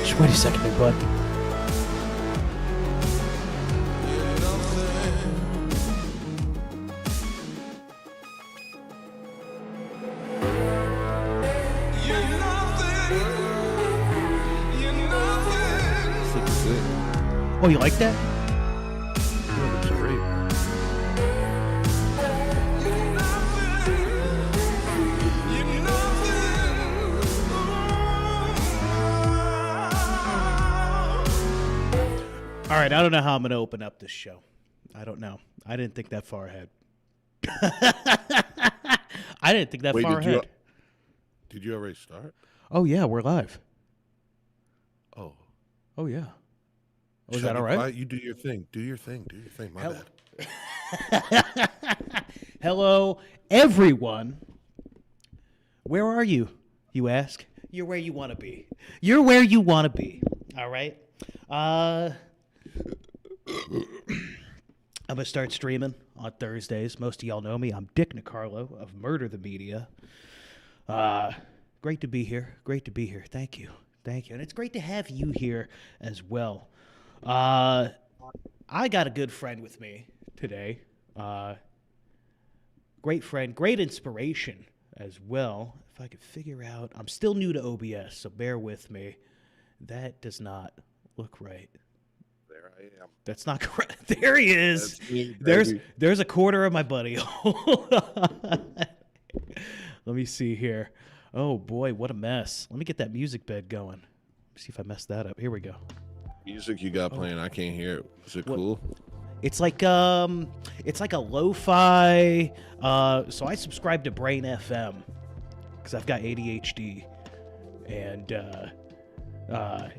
Just wait a second, big bud. Oh, you like that? Yeah, that's great. All right, I don't know how I'm going to open up this show. I don't know. I didn't think that far ahead. I didn't think that far ahead. Did you already start? Oh, yeah, we're live. Oh. Oh, yeah. Oh, is that all right? Quiet? You do your thing. Do your thing. Do your thing. My bad. Hello, everyone. Where are you, you ask? You're where you want to be. You're where you want to be. All right? I'm going to start streaming on Thursdays. Most of y'all know me. I'm Dick Nicarlo of Murder the Media. Great to be here. Great to be here. Thank you. Thank you. And it's great to have you here as well. I got a good friend with me today. Great friend, great inspiration as well. If I could figure out, I'm still new to OBS, so bear with me. That does not look right. There I am. That's not correct. There he is. Me, there's a quarter of my buddy. Let me see here. Oh boy, what a mess. Let me get that music bed going. See if I messed that up. Here we go. Music you got playing, I can't hear it. Is it cool? It's like a lo-fi. So I subscribe to Brain FM because I've got ADHD, and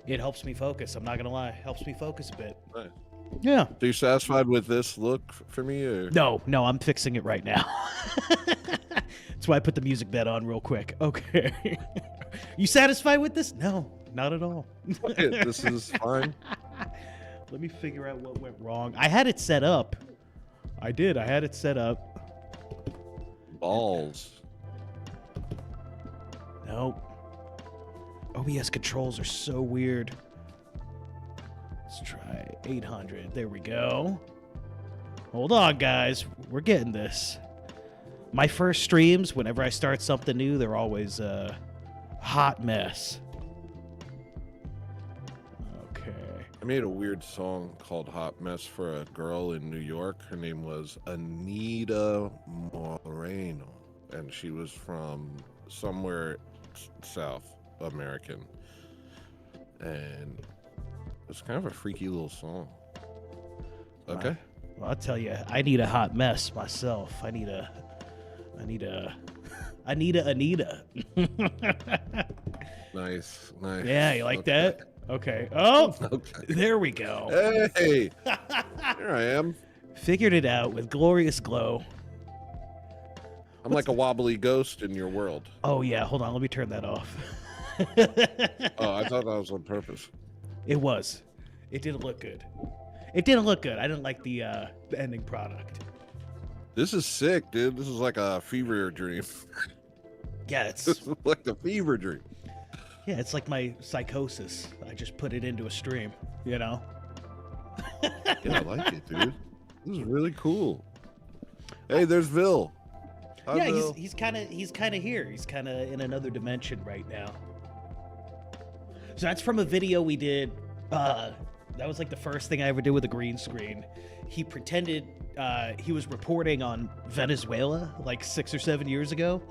it helps me focus. I'm not gonna lie, helps me focus a bit. Nice. Yeah. So you satisfied with this look for me, or No, I'm fixing it right now. That's why I put the music bed on real quick. Okay. You satisfied with this? No, not at all. This is fine. Let me figure out what went wrong. I had it set up. I did. I had it set up. Balls. Nope. OBS controls are so weird. Let's try 800. There we go. Hold on, guys. We're getting this. My first streams, whenever I start something new, they're always a hot mess. Okay. I made a weird song called Hot Mess for a girl in New York. Her name was Anita Moreno, and she was from somewhere South American. And it's kind of a freaky little song. Okay. Well, I'll tell you, I need a hot mess myself. I need a Anita. Nice. Yeah, you like that? Okay. Oh, okay. There we go. Hey, here I am. Figured it out with glorious glow. I'm like a wobbly ghost in your world. Oh, yeah. Hold on. Let me turn that off. Oh, I thought that was on purpose. It was. It didn't look good. It didn't look good. I didn't like the ending product. This is sick, dude. This is like a fever dream. Yeah, it's This is like a fever dream. Yeah, it's like my psychosis. I just put it into a stream, you know? Yeah, I like it, dude. This is really cool. Hey, there's Vil. Hi, yeah, Vil. he's kind of here. He's kind of in another dimension right now. So that's from a video we did. That was like the first thing I ever did with a green screen. He pretended he was reporting on Venezuela like 6 or 7 years ago.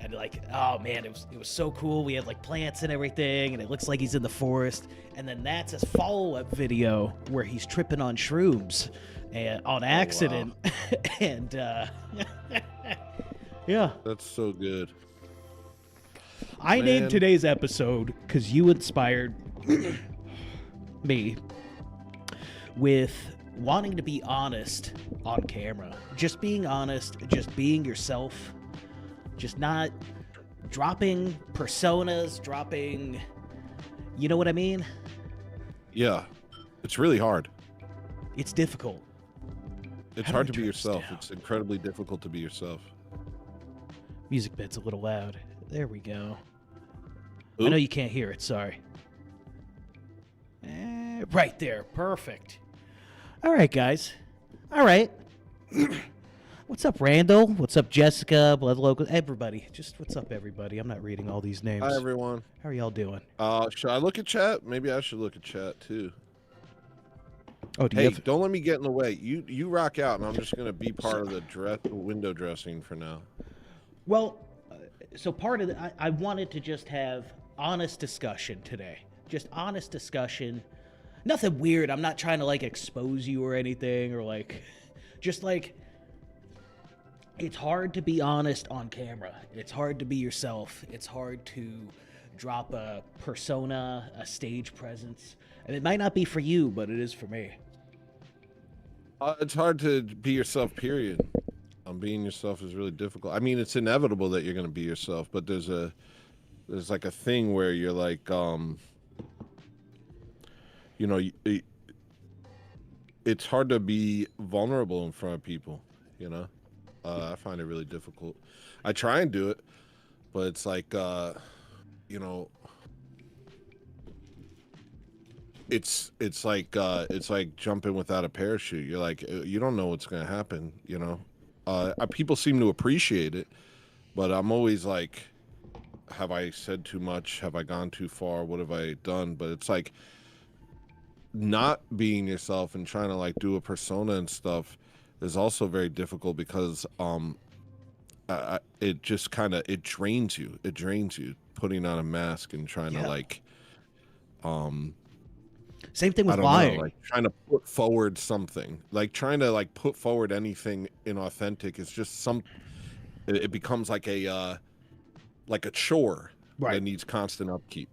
And like, oh man, it was so cool. We had like plants and everything, and it looks like he's in the forest. And then that's his follow-up video where he's tripping on shrooms and on accident. Oh, wow. And yeah, that's so good. I named today's episode because you inspired me with wanting to be honest on camera. Just being honest, just being yourself. Just not dropping personas, you know what I mean? Yeah, it's really hard. It's difficult. It's hard to be yourself. It's incredibly difficult to be yourself. Music bed's a little loud. There we go. Oop. I know you can't hear it, sorry. Right there. Perfect. All right, guys. All right. What's up, Randall? What's up, Jessica? Blood Local? Everybody. Just what's up, everybody? I'm not reading all these names. Hi, everyone. How are y'all doing? Should I look at chat? Maybe I should look at chat too. Oh, do Hey, you have... don't let me get in the way. You rock out, and I'm just gonna be part of the window dressing for now. Well, so part of the, I wanted to just have honest discussion today. Just honest discussion. Nothing weird. I'm not trying to like expose you or anything, or like, just like, it's hard to be honest on camera. It's hard to be yourself. It's hard to drop a persona, a stage presence. And it might not be for you, but it is for me. It's hard to be yourself, period. Being yourself is really difficult. I mean, it's inevitable that you're going to be yourself, but there's like a thing where you're like, you know, it's hard to be vulnerable in front of people, you know? I find it really difficult. I try and do it, but it's like, you know, it's like jumping without a parachute. You're like, you don't know what's going to happen, you know? People seem to appreciate it, but I'm always like, have I said too much? Have I gone too far? What have I done? But it's like not being yourself and trying to like do a persona and stuff is also very difficult because it just kind of, it drains you putting on a mask and trying to like same thing with I don't lying. know, like trying to put forward something, like trying to like put forward anything inauthentic is just it becomes like a chore that needs constant upkeep.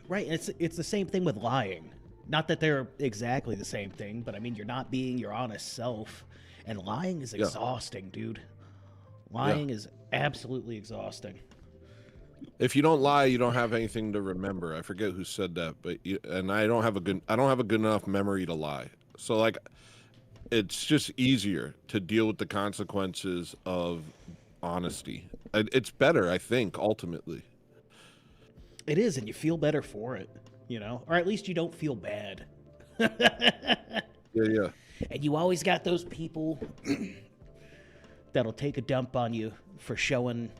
Right, and it's the same thing with lying. Not that they're exactly the same thing, but I mean, you're not being your honest self, and lying is exhausting, dude. Lying is absolutely exhausting. If you don't lie, you don't have anything to remember. I forget who said that, but I don't have a good enough memory to lie. So like, it's just easier to deal with the consequences of honesty. It's better, I think, ultimately. It is, and you feel better for it, you know, or at least you don't feel bad. Yeah. And you always got those people that'll take a dump on you for showing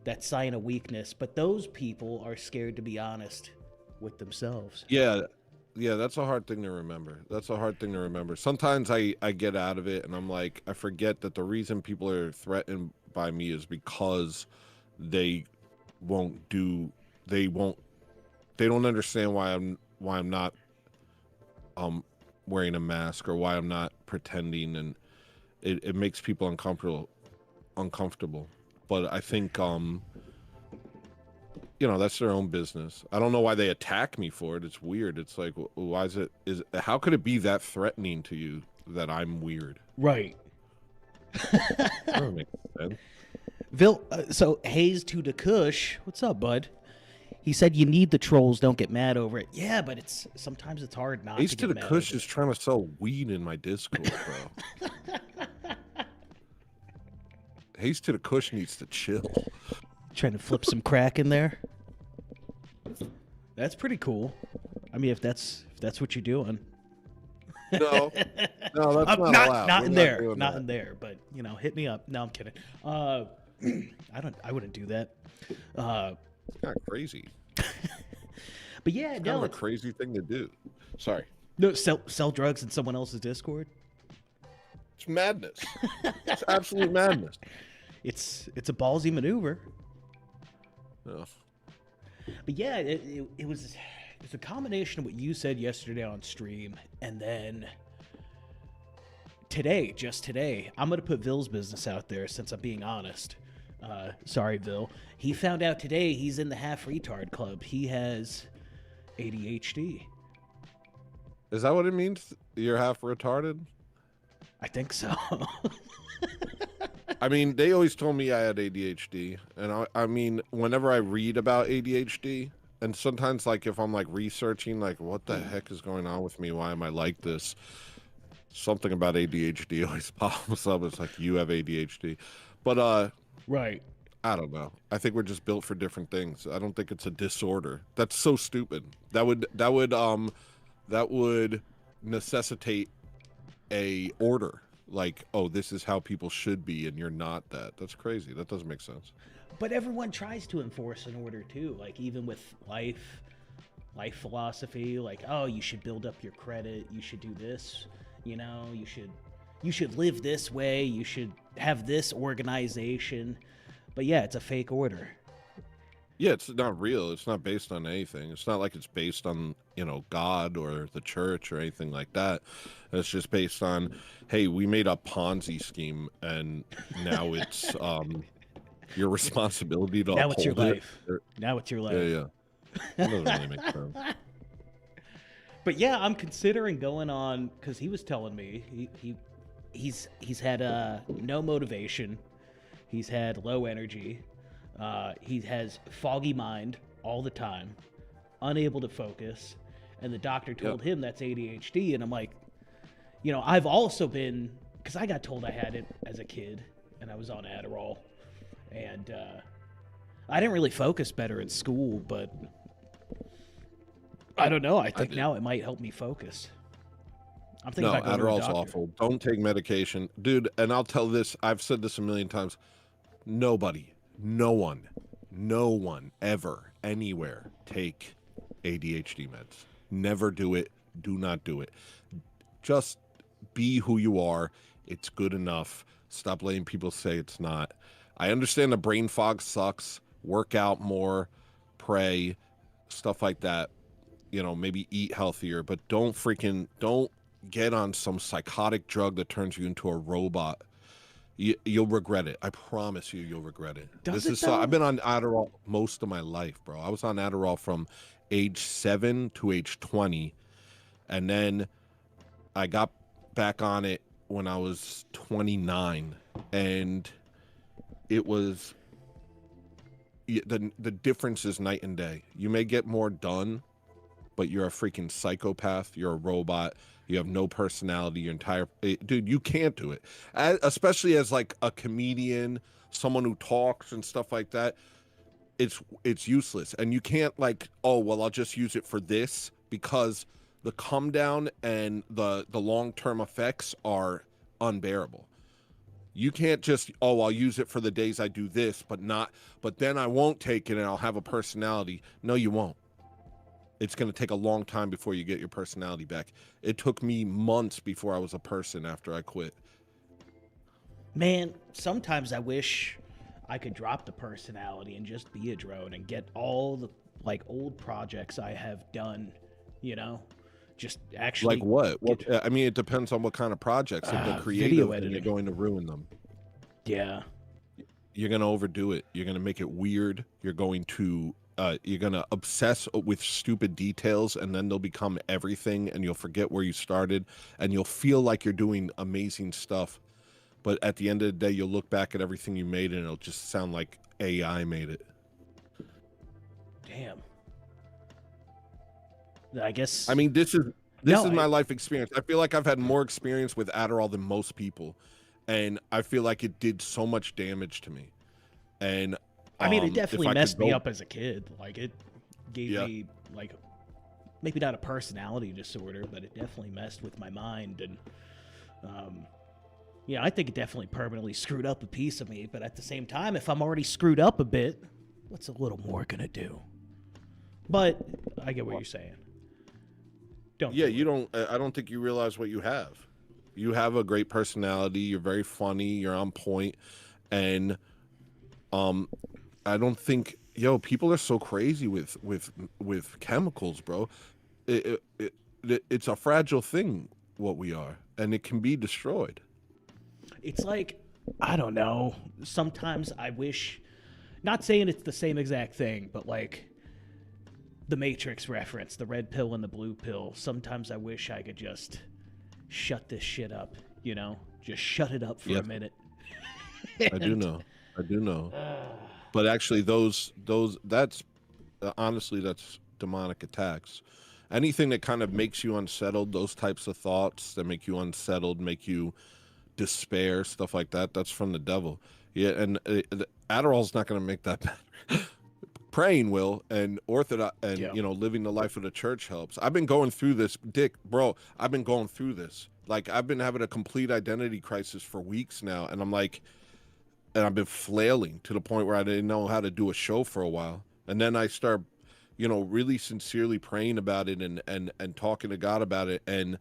that sign of weakness, but those people are scared to be honest with themselves. Yeah, that's a hard thing to remember. Sometimes I get out of it and I'm like, I forget that the reason people are threatened by me is because they don't understand why I'm not wearing a mask or why I'm not pretending, and it makes people uncomfortable. But I think, you know, that's their own business. I don't know why they attack me for it. It's weird. It's like, why how could it be that threatening to you that I'm weird? Right. That doesn't make sense. So Hayes to the Kush, what's up, bud? He said you need the trolls, don't get mad over it. Yeah, but sometimes it's hard not Hayes to to get the mad Kush over is trying to sell weed in my Discord, bro. Hayes to the Kush needs to chill. Trying to flip some crack in there. That's pretty cool. I mean, if that's what you're doing. No, that's not allowed. Not We're in there. doing Not that. in there. But you know, hit me up. No, I'm kidding. I wouldn't do that. It's kind of crazy. But yeah, It's kind of a crazy thing to do. Sorry. No, sell drugs in someone else's Discord. It's madness. It's absolute madness. It's a ballsy maneuver. Oh. But yeah, it was a combination of what you said yesterday on stream, and then just today, I'm gonna put Ville's business out there since I'm being honest. Sorry, Ville. He found out today he's in the half retard club. He has ADHD. Is that what it means? You're half retarded? I think so. I mean, they always told me I had ADHD, and I mean, whenever I read about ADHD, and sometimes like if I'm like researching, like what the heck is going on with me? Why am I like this? Something about ADHD always pops up. It's like, you have ADHD, but Right. I don't know. I think we're just built for different things. I don't think it's a disorder. That's so stupid. That would that would necessitate a order. Like, oh, this is how people should be, and you're not that. That's crazy. That doesn't make sense. But everyone tries to enforce an order too. Like even with life philosophy, like, oh, you should build up your credit, you should do this, you know, you should live this way, you should have this organization. But yeah, it's a fake order. Yeah, it's not real. It's not based on anything. It's not like it's based on, you know, God or the church or anything like that. It's just based on, hey, we made a Ponzi scheme, and now it's your responsibility to Now uphold it's your it. life. Now it's your life. Yeah, yeah. That doesn't really make sense. But yeah, I'm considering going on because he was telling me he's had no motivation, he's had low energy, he has foggy mind all the time, unable to focus, and the doctor told him that's ADHD. And I'm like, you know, I've also been, because I got told I had it as a kid, and I was on Adderall, and I didn't really focus better in school, but I don't know. I think now it might help me focus. I'm thinking about going to a Adderall's doctor. awful. Don't take medication, dude. And I'll tell this. I've said this a million times. Nobody, no one ever, anywhere take ADHD meds. Never do it. Do not do it. Just be who you are. It's good enough. Stop letting people say it's not. I understand the brain fog sucks. Work out more, pray, stuff like that. You know, maybe eat healthier, but don't get on some psychotic drug that turns you into a robot. You'll regret it. I promise you'll regret it. I've been on Adderall most of my life, bro. I was on Adderall from age 7 to age 20, and then I got back on it when I was 29, and it was the difference is night and day. You may get more done, but you're a freaking psychopath. You're a robot. You have no personality. Dude, you can't do it. Especially as like a comedian, someone who talks and stuff like that. It's useless. And you can't like, oh, well, I'll just use it for this, because the come down and the long-term effects are unbearable. You can't just, oh, I'll use it for the days I do this, but then I won't take it and I'll have a personality. No, you won't. It's going to take a long time before you get your personality back. It took me months before I was a person after I quit. Man, sometimes I wish I could drop the personality and just be a drone and get all the like old projects I have done, you know, just actually. Like what? I mean, it depends on what kind of projects. If they're creative, and you're going to ruin them. Yeah. You're going to overdo it. You're going to make it weird. You're going to obsess with stupid details, and then they'll become everything, and you'll forget where you started, and you'll feel like you're doing amazing stuff. But at the end of the day, you'll look back at everything you made, and it'll just sound like AI made it. Damn. I guess. I mean, this is my life experience. I feel like I've had more experience with Adderall than most people, and I feel like it did so much damage to me. And I mean, it definitely messed me up as a kid. Like, it gave me, like, maybe not a personality disorder, but it definitely messed with my mind. And, yeah, I think it definitely permanently screwed up a piece of me. But at the same time, if I'm already screwed up a bit, what's a little more gonna do? But I get what you're saying. I don't think you realize what you have. You have a great personality. You're very funny. You're on point. And, I don't think, people are so crazy with chemicals, bro. It's a fragile thing, what we are, and it can be destroyed. It's like, I don't know. Sometimes I wish, not saying it's the same exact thing, but like the Matrix reference, the red pill and the blue pill. Sometimes I wish I could just shut this shit up, you know? Just shut it up for a minute. I do know. But actually, that's honestly, that's demonic attacks. Anything that kind of makes you unsettled, those types of thoughts that make you unsettled, make you despair, stuff like that, that's from the devil. Yeah, and Adderall's not going to make that better. praying will and orthodox and Yeah. living the life of the church helps. I've been going through this, Dick, bro. I've been going through this. Like, I've been having a complete identity crisis for weeks now, and I've been flailing to the point where I didn't know how to do a show for a while. And then I start, really sincerely praying about it and talking to God about it. And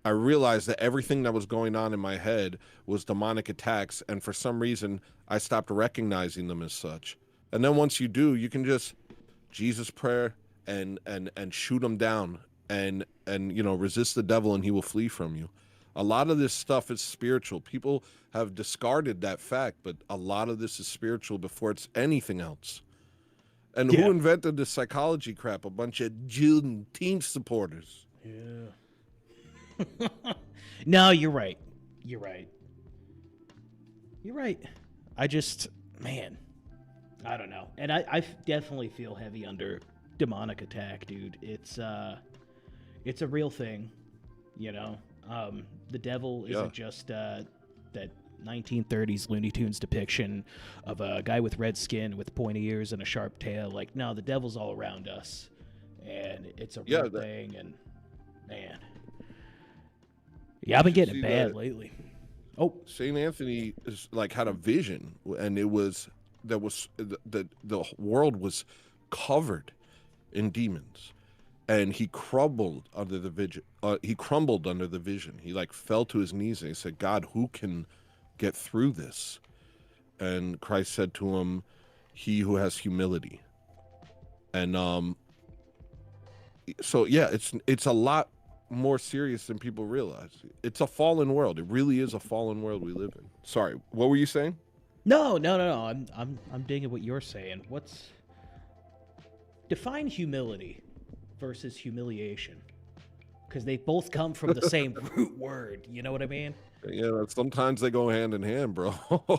I realized that everything that was going on in my head was demonic attacks. And for some reason, I stopped recognizing them as such. And then once you do, you can just Jesus prayer and shoot them down and resist the devil and he will flee from you. A lot of this stuff is spiritual. People have discarded that fact, but a lot of this is spiritual before it's anything else. And who invented the psychology crap? A bunch of Jew team supporters. Yeah. No, you're right. You're right. I just, man, I don't know. And I definitely feel heavy under demonic attack, dude. It's a real thing, The devil isn't just that 1930s Looney Tunes depiction of a guy with red skin with pointy ears and a sharp tail. Like, no, the devil's all around us, and it's a real thing. And man, I've been getting it bad lately. Oh, St. Anthony is had a vision, and the world was covered in demons, and he crumbled under the vision. He fell to his knees and he said, "God, who can get through this?" And Christ said to him, "He who has humility." And so yeah, it's a lot more serious than people realize. It's a fallen world. It really is a fallen world we live in. Sorry, what were you saying? No. I'm digging what you're saying. Define humility versus humiliation, because they both come from the same root word. You know what I mean? Yeah, sometimes they go hand in hand, bro.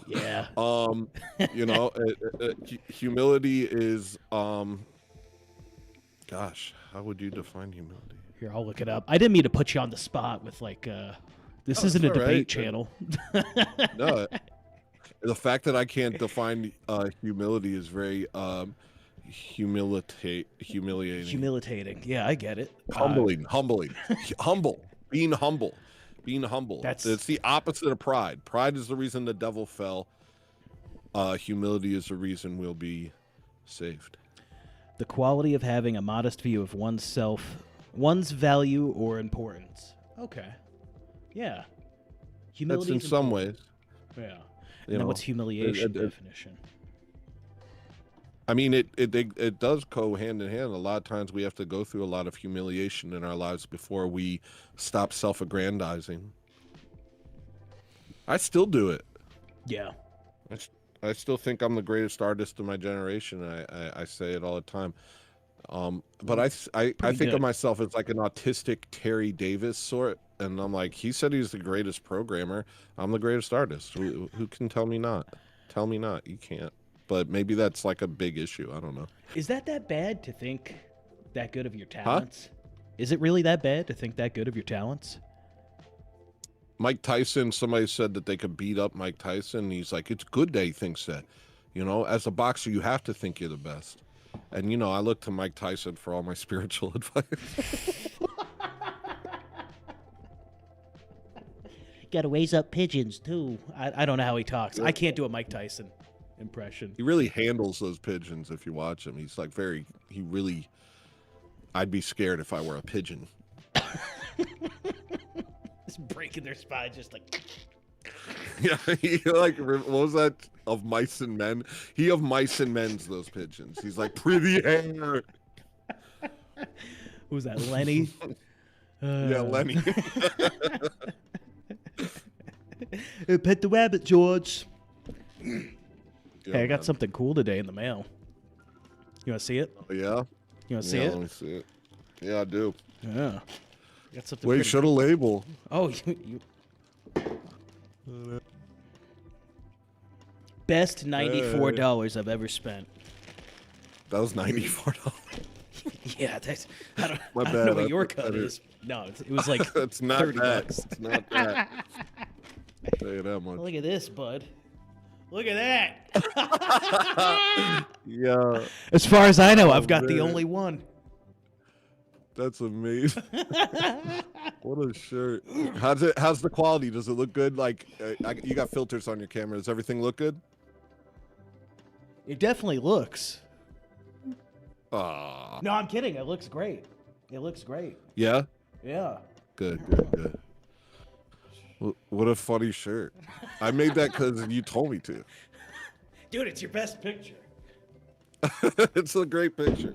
Yeah. Humility is gosh, how would you define humility? Here, I'll look it up. I didn't mean to put you on the spot with this isn't a debate channel. No, the fact that I can't define humility is very humiliating. Yeah, I get it. Humbling. Humble. Being humble. It's the opposite of pride. Pride is the reason the devil fell. Humility is the reason we'll be saved. The quality of having a modest view of oneself, one's value or importance. Okay. Yeah. Humility. That's in some ways. Yeah. And then what's humiliation definition? I mean, it does go hand in hand. A lot of times we have to go through a lot of humiliation in our lives before we stop self-aggrandizing. I still do it. Yeah. I still think I'm the greatest artist of my generation. I say it all the time. But I think of myself as like an autistic Terry Davis sort. And I'm like, he said he's the greatest programmer. I'm the greatest artist. Who can tell me not? Tell me not. You can't. But maybe that's like a big issue. I don't know. Is that bad to think that good of your talents? Huh? Is it really that bad to think that good of your talents? Mike Tyson, somebody said that they could beat up Mike Tyson. He's like, it's good that he thinks that. As a boxer, you have to think you're the best. And, I look to Mike Tyson for all my spiritual advice. Got to raise up pigeons, too. I don't know how he talks. I can't do a Mike Tyson impression. He really handles those pigeons if you watch him. He's like I'd be scared if I were a pigeon. Just breaking their spine, just like... Yeah, what was that of Mice and Men? He of Mice and Men's those pigeons. He's like, pretty hair. Who's that, Lenny? Yeah, Lenny. Pet the rabbit, George. Yeah, hey, I got something cool today in the mail. You want to see it? Oh, yeah? You want to see it? Let me see it. Yeah, I do. Yeah. Got something. Wait, should a label. Oh, you. Best $94 I've ever spent. That was $94. Yeah, that's. I don't know what your cut is. No, it was like it's not $30. It's not that. I'll tell you that much. Look at this, bud. Look at that. Yeah. As far as I know, Oh, I've got the man. only one. That's amazing. What a shirt. How's the quality? Does it look good? Like you got filters on your camera. Does everything look good? It definitely looks. Ah. No, I'm kidding. It looks great. It looks great. Yeah? Yeah. Good. What a funny shirt. I made that because you told me to. Dude, it's your best picture. It's a great picture.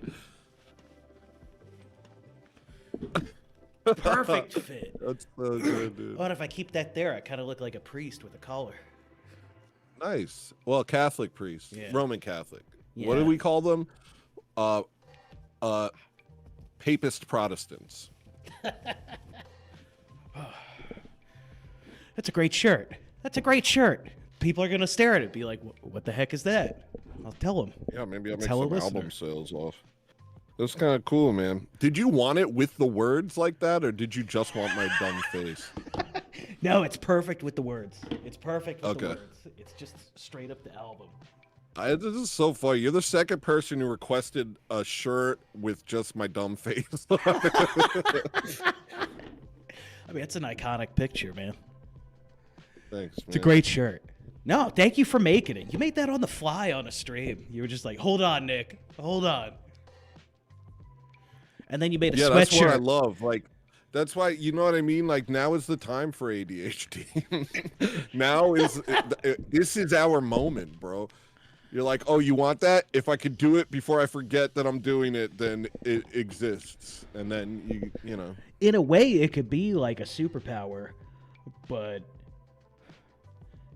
Perfect fit. That's so good, dude. What if I keep that there? I kind of look like a priest with a collar. Nice. Well, Catholic priest. Yeah. Roman Catholic. Yeah. What do we call them? Papist Protestants. That's a great shirt. That's a great shirt. People are going to stare at it, be like, what the heck is that? I'll tell them. Yeah, maybe I'll It's make some HelloListener. album sales off. That's kind of cool, man. Did you want it with the words like that, or did you just want my dumb face? No, it's perfect with the words. It's perfect with the Okay. words. It's just straight up the album. This is so funny. You're the second person who requested a shirt with just my dumb face. I mean, it's an iconic picture, man. Thanks, man. It's a great shirt. No, thank you for making it. You made that on the fly on a stream. You were just like, hold on, Nick. Hold on. And then you made a Yeah, sweatshirt. that's what I love. Like, that's why, you know what I mean? Like, now is the time for ADHD. Now is, this is our moment, bro. You're like, oh, you want that? If I could do it before I forget that I'm doing it, then it exists. And then, you know. In a way, it could be like a superpower, but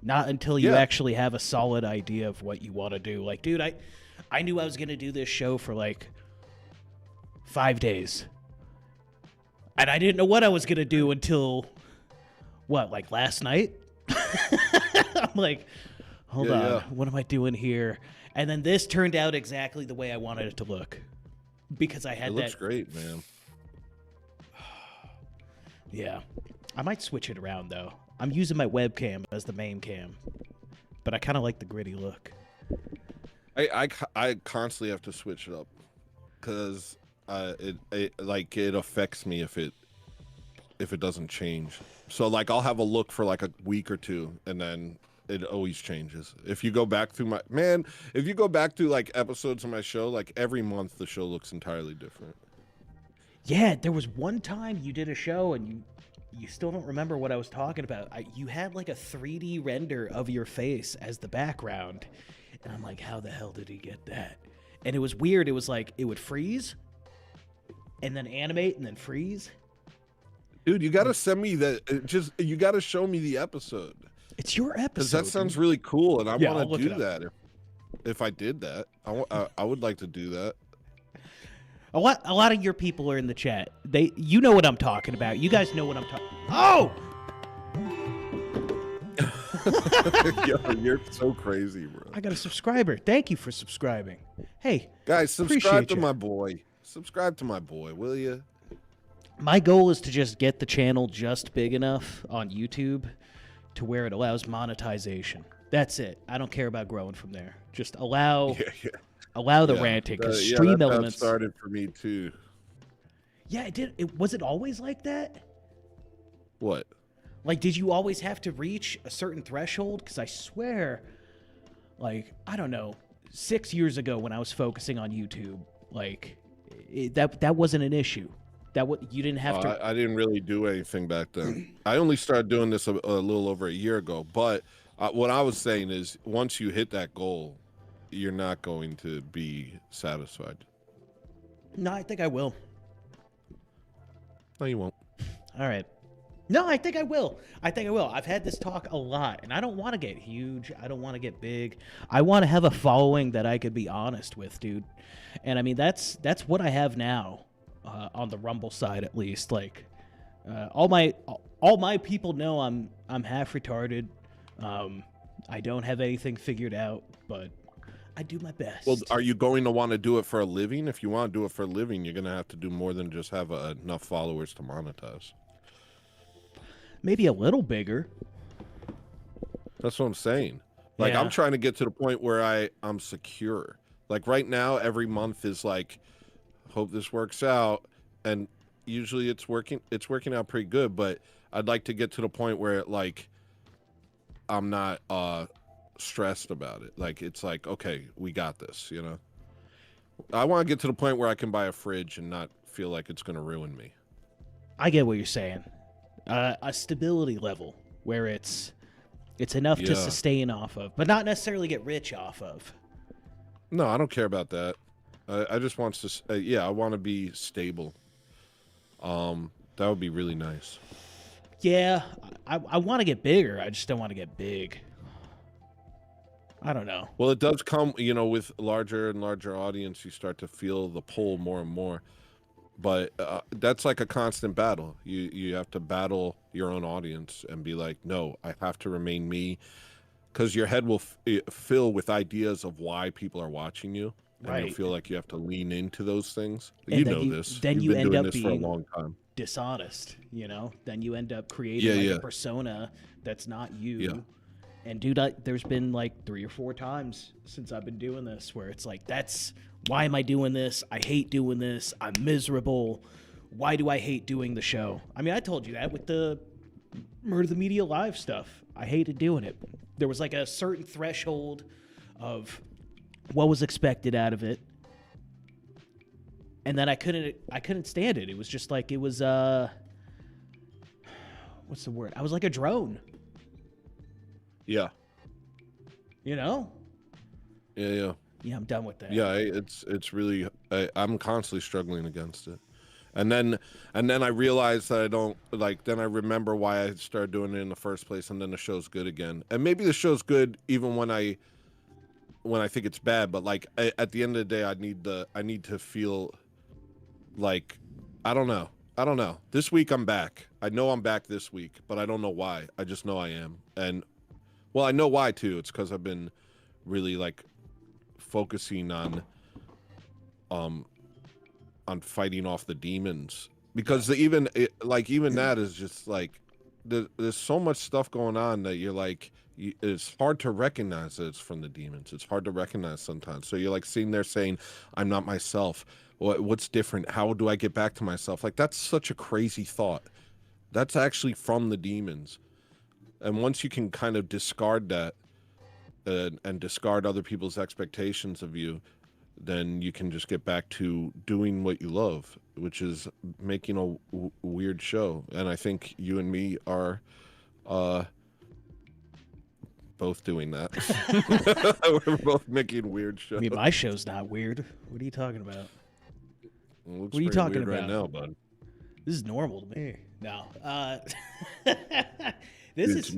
not until you actually have a solid idea of what you want to do. Like, dude, I knew I was going to do this show for like 5 days. And I didn't know what I was going to do until, what, like last night? I'm like, hold on, what am I doing here? And then this turned out exactly the way I wanted it to look. Because I had that. It looks great, man. Yeah. I might switch it around, though. I'm using my webcam as the main cam. But I kind of like the gritty look. I constantly have to switch it up. Because it affects me if it doesn't change. So, like, I'll have a look for, like, a week or two, and then it always changes. If you go back through if you go back to, like, episodes of my show, like, every month the show looks entirely different. Yeah, there was one time you did a show and you still don't remember what I was talking about. You had like a 3D render of your face as the background. And I'm like, how the hell did he get that? And it was weird. It was like, it would freeze and then animate and then freeze. Dude, you got to send me that. You got to show me the episode. It's your episode. Because that sounds really cool. And I want I'll to do look it that. If I did that, I would like to do that. A lot of your people are in the chat. You know what I'm talking about. You guys know what I'm talking. Oh! Yo, you're so crazy, bro. I got a subscriber. Thank you for subscribing. Hey, guys, subscribe to you. my boy. Subscribe to my boy, will you? My goal is to just get the channel just big enough on YouTube to where it allows monetization. That's it. I don't care about growing from there. Just allow the ranting, because stream elements. That started for me too. Yeah, it did. Was it always like that? What? Like, did you always have to reach a certain threshold? Because I swear, like, I don't know, 6 years ago when I was focusing on YouTube, like, that wasn't an issue. You didn't have to. I didn't really do anything back then. I only started doing this a little over a year ago. But what I was saying is, once you hit that goal, you're not going to be satisfied. No, I think I will. No, you won't. All right. No, I think I will. I've had this talk a lot, and I don't want to get huge. I don't want to get big. I want to have a following that I could be honest with, dude. And I mean, that's what I have now, on the Rumble side at least. Like, all my people know I'm half retarded. I don't have anything figured out, but I do my best. Well, are you going to want to do it for a living? If you want to do it for a living, you're going to have to do more than just have enough followers to monetize. Maybe a little bigger. That's what I'm saying. Like I'm Yeah. trying to get to the point where I'm secure. Like right now, every month is like, hope this works out, and usually it's working out pretty good. But I'd like to get to the point where like I'm not stressed about it. Like it's like, okay, we got this. You know, I want to get to the point where I can buy a fridge and not feel like it's going to ruin me. I get what you're saying. A stability level where it's enough to Yeah. sustain off of, but not necessarily get rich off of. No, I don't care about that. I just want to, yeah, I want to be stable. That would be really nice. Yeah, I want to get bigger. I just don't want to get big. I don't know. Well, it does come, you know, with larger and larger audience, you start to feel the pull more and more. But that's like a constant battle. You have to battle your own audience and be like, no, I have to remain me. Because your head will fill with ideas of why people are watching you. And Right. you'll feel like you have to lean into those things. And You then know you- this. then You've you been end doing up this for a being long time. Dishonest, you know? Then you end up creating a persona that's not you. Yeah. And dude, there's been like 3 or 4 times since I've been doing this where it's like, why am I doing this? I hate doing this. I'm miserable. Why do I hate doing the show? I mean, I told you that with the Murder the Media Live stuff. I hated doing it. There was like a certain threshold of what was expected out of it. And then I couldn't stand it. It was just like, it was, what's the word? I was like a drone. Yeah. You know? Yeah. Yeah, I'm done with that. Yeah, it's really, I'm constantly struggling against it. And then I realized that I don't, like, then I remember why I started doing it in the first place, and then the show's good again. And maybe the show's good even when I think it's bad, but like at the end of the day, I need to feel like, I don't know. This week I'm back. I know I'm back this week, but I don't know why. I just know I am. And well, I know why too. It's because I've been really like focusing on fighting off the demons, because even that is just like there's so much stuff going on that you're like, it's hard to recognize that it's from the demons. It's hard to recognize sometimes. So you're like sitting there saying, I'm not myself. What's different? How do I get back to myself? Like, that's such a crazy thought. That's actually from the demons. And once you can kind of discard that and discard other people's expectations of you, then you can just get back to doing what you love, which is making a weird show. And I think you and me are both doing that. We're both making weird shows. I mean, my show's not weird. What are you talking about? What are you talking right about? now, bud? This is normal to me. No. This is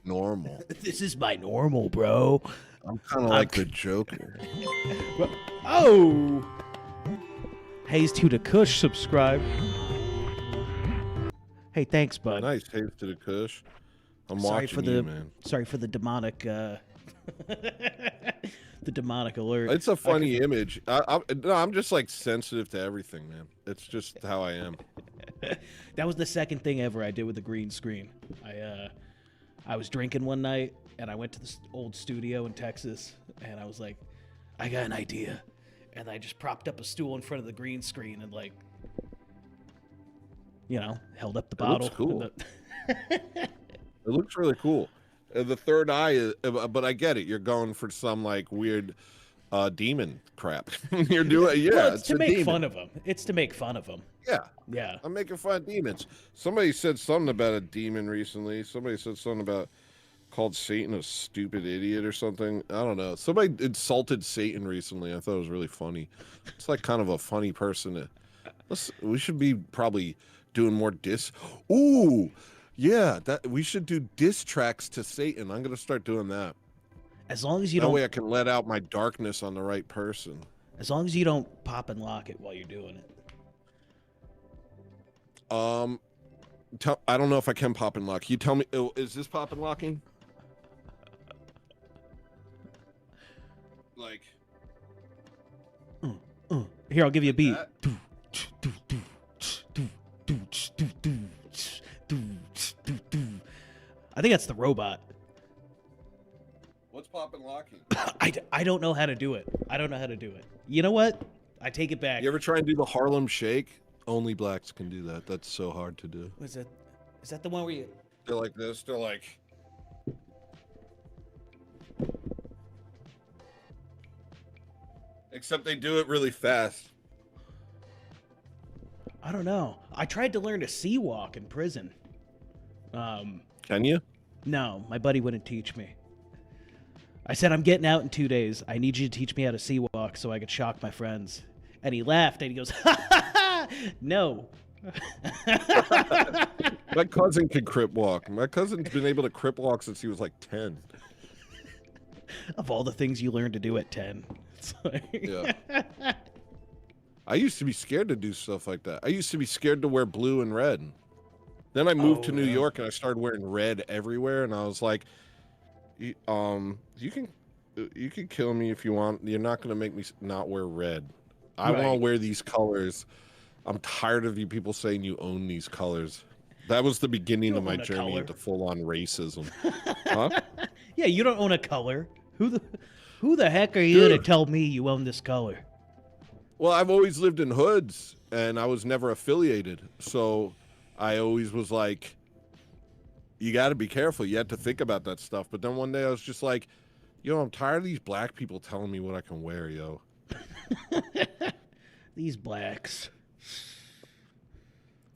normal. This is my normal, bro. I'm kind of like the Joker. Oh! Hayes to the Kush, subscribe. Hey, thanks, bud. Nice, Hayes to the Kush. I'm Sorry watching for the you, man. sorry for the demonic the demonic alert. It's a funny image. I'm just like sensitive to everything, man. It's just how I am. That was the second thing ever I did with the green screen. I was drinking one night and I went to this old studio in Texas and I was like, I got an idea. And I just propped up a stool in front of the green screen and like, you know, held up the bottle. Looks cool. It looks really cool. The third eye is, but I get it. You're going for some like weird demon crap. You're doing, yeah. Well, it's to make demon. fun of them. It's to make fun of them. Yeah. Yeah. I'm making fun of demons. Somebody said something about a demon recently. Somebody said something about called Satan a stupid idiot or something. I don't know. Somebody insulted Satan recently. I thought it was really funny. It's like kind of a funny person. We should be probably doing more Ooh, yeah. That we should do diss tracks to Satan. I'm gonna start doing that. As long as you That don't. way I can let out my darkness on the right person. As long as you don't pop and lock it while you're doing it. I don't know if I can pop and lock. You tell me. Is this pop and locking? Like. Here, I'll give you a beat. That? I think that's the robot. What's unlocking? I don't know how to do it. I don't know how to do it. You know what? I take it back. You ever try and do the Harlem Shake? Only blacks can do that. That's so hard to do. Was it? Is that the one where you? They're like this. They're like. Except they do it really fast. I don't know. I tried to learn to sea walk in prison. Can you? No, my buddy wouldn't teach me. I said, I'm getting out in 2 days. I need you to teach me how to sea walk so I could shock my friends. And he laughed and he goes, ha ha ha! No. My cousin can crip walk. My cousin's been able to crip walk since he was like 10. Of all the things you learn to do at 10. It's like... Yeah. I used to be scared to do stuff like that. I used to be scared to wear blue and red. Then I moved to New York and I started wearing red everywhere. And I was like, you can kill me if you want. You're not going to make me not wear red. I want to wear these colors. I'm tired of you people saying you own these colors. That was the beginning of my journey into full-on racism. Huh? Yeah, you don't own a color. Who the heck are you to tell me you own this color? Well, I've always lived in hoods, and I was never affiliated. So I always was like, you got to be careful. You have to think about that stuff. But then one day I was just like, yo, I'm tired of these black people telling me what I can wear, yo. These blacks.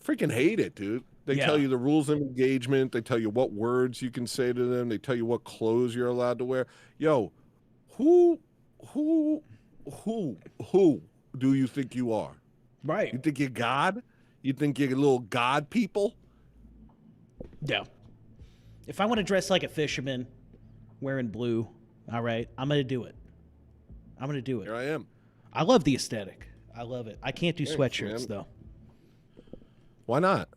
Freaking hate it, dude. They tell you the rules of engagement. They tell you what words you can say to them. They tell you what clothes you're allowed to wear. Yo, who do you think you are? Right. You think you're God? You think you're little God people? Yeah. If I want to dress like a fisherman wearing blue, all right, I'm going to do it. I'm going to do it. Here I am. I love the aesthetic. I love it. I can't do sweatshirts, though. Why not?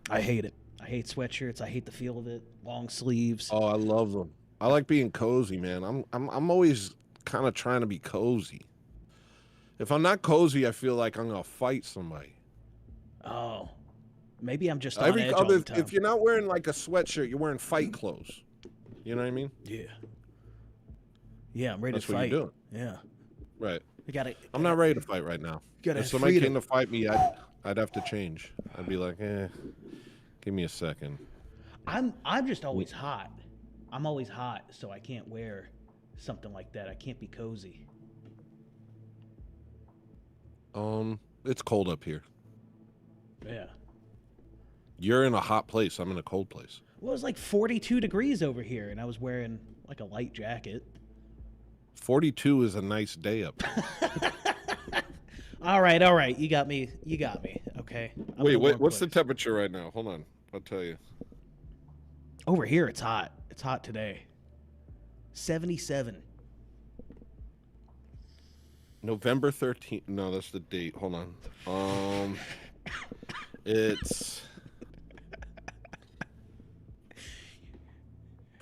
I hate it. I hate sweatshirts. I hate the feel of it. Long sleeves. Oh, I love them. I like being cozy, man. I'm always kind of trying to be cozy. If I'm not cozy, I feel like I'm gonna fight somebody. Oh, maybe I'm just on edge all the time. If you're not wearing like a sweatshirt, you're wearing fight clothes. You know what I mean? Yeah. Yeah, I'm ready to fight. That's what you're doing. Yeah. Right. I'm not ready to fight right now. If somebody came to fight me, I'd have to change. I'd be like, give me a second. I'm just always hot. I'm always hot, so I can't wear something like that. I can't be cozy. It's cold up here. Yeah. You're in a hot place. I'm in a cold place. Well, it was like 42 degrees over here, and I was wearing like a light jacket. 42 is a nice day up. All right. You got me. Okay. Wait, what's the temperature right now? Hold on. I'll tell you. Over here, it's hot. It's hot today. 77. November 13th. No, that's the date. Hold on. It's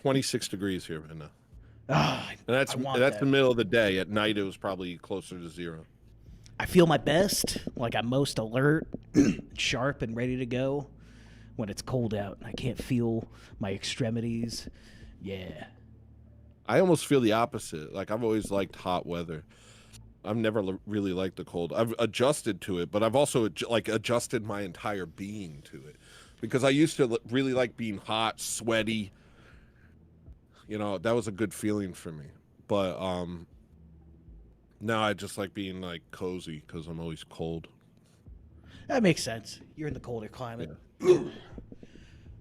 26 degrees here right now. And that's the middle of the day. At night, it was probably closer to 0. I feel my best, like I'm most alert, sharp, and ready to go when it's cold out and I can't feel my extremities. Yeah. I almost feel the opposite. Like, I've always liked hot weather. I've never really liked the cold. I've adjusted to it, but I've also adjusted my entire being to it, because I used to really like being hot, sweaty. You know, that was a good feeling for me. But now I just like being like cozy because I'm always cold. That makes sense. You're in the colder climate. Yeah.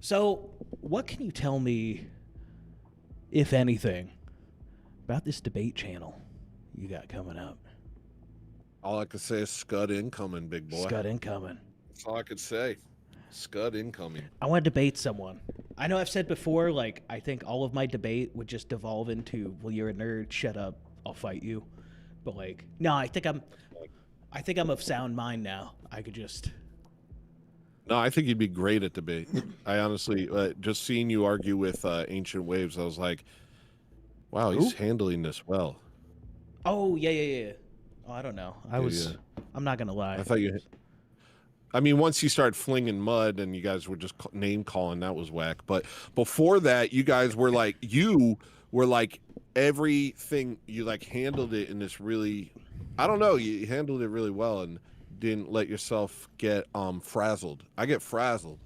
So, what can you tell me, if anything, about this debate channel you got coming up? All I could say is scud incoming, big boy. Scud incoming. That's all I could say. Scud incoming. I want to debate someone. I know I've said before, like, I think all of my debate would just devolve into, well, you're a nerd, shut up, I'll fight you. But, like, no, I think I'm of sound mind now. I could just... No, I think you'd be great at debate. I honestly, just seeing you argue with Ancient Waves, I was like, wow, he's handling this well. Oh, yeah. Oh, I don't know. I'm not going to lie. I thought I mean, once you start flinging mud and you guys were just name calling, that was whack. But before that, you guys were like, everything you like handled it in this really, I don't know, you handled it really well and didn't let yourself get frazzled. I get frazzled.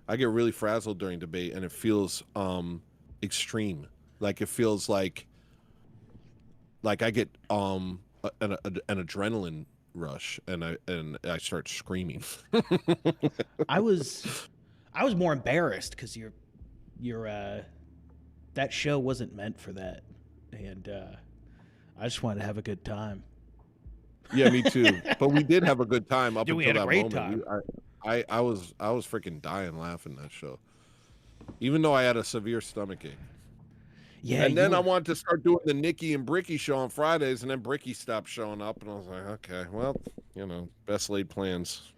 I get really frazzled during debate, and it feels extreme. Like it feels like I get an adrenaline rush, and I start screaming. I was more embarrassed because that show wasn't meant for that, and I just wanted to have a good time. Yeah, me too. But we did have a good time up Dude, we until had a that great moment. time. I was freaking dying laughing that show, even though I had a severe stomach ache. Yeah, and then I wanted to start doing the Nikki and Bricky show on Fridays, and then Bricky stopped showing up, and I was like, okay, well, you know, best laid plans.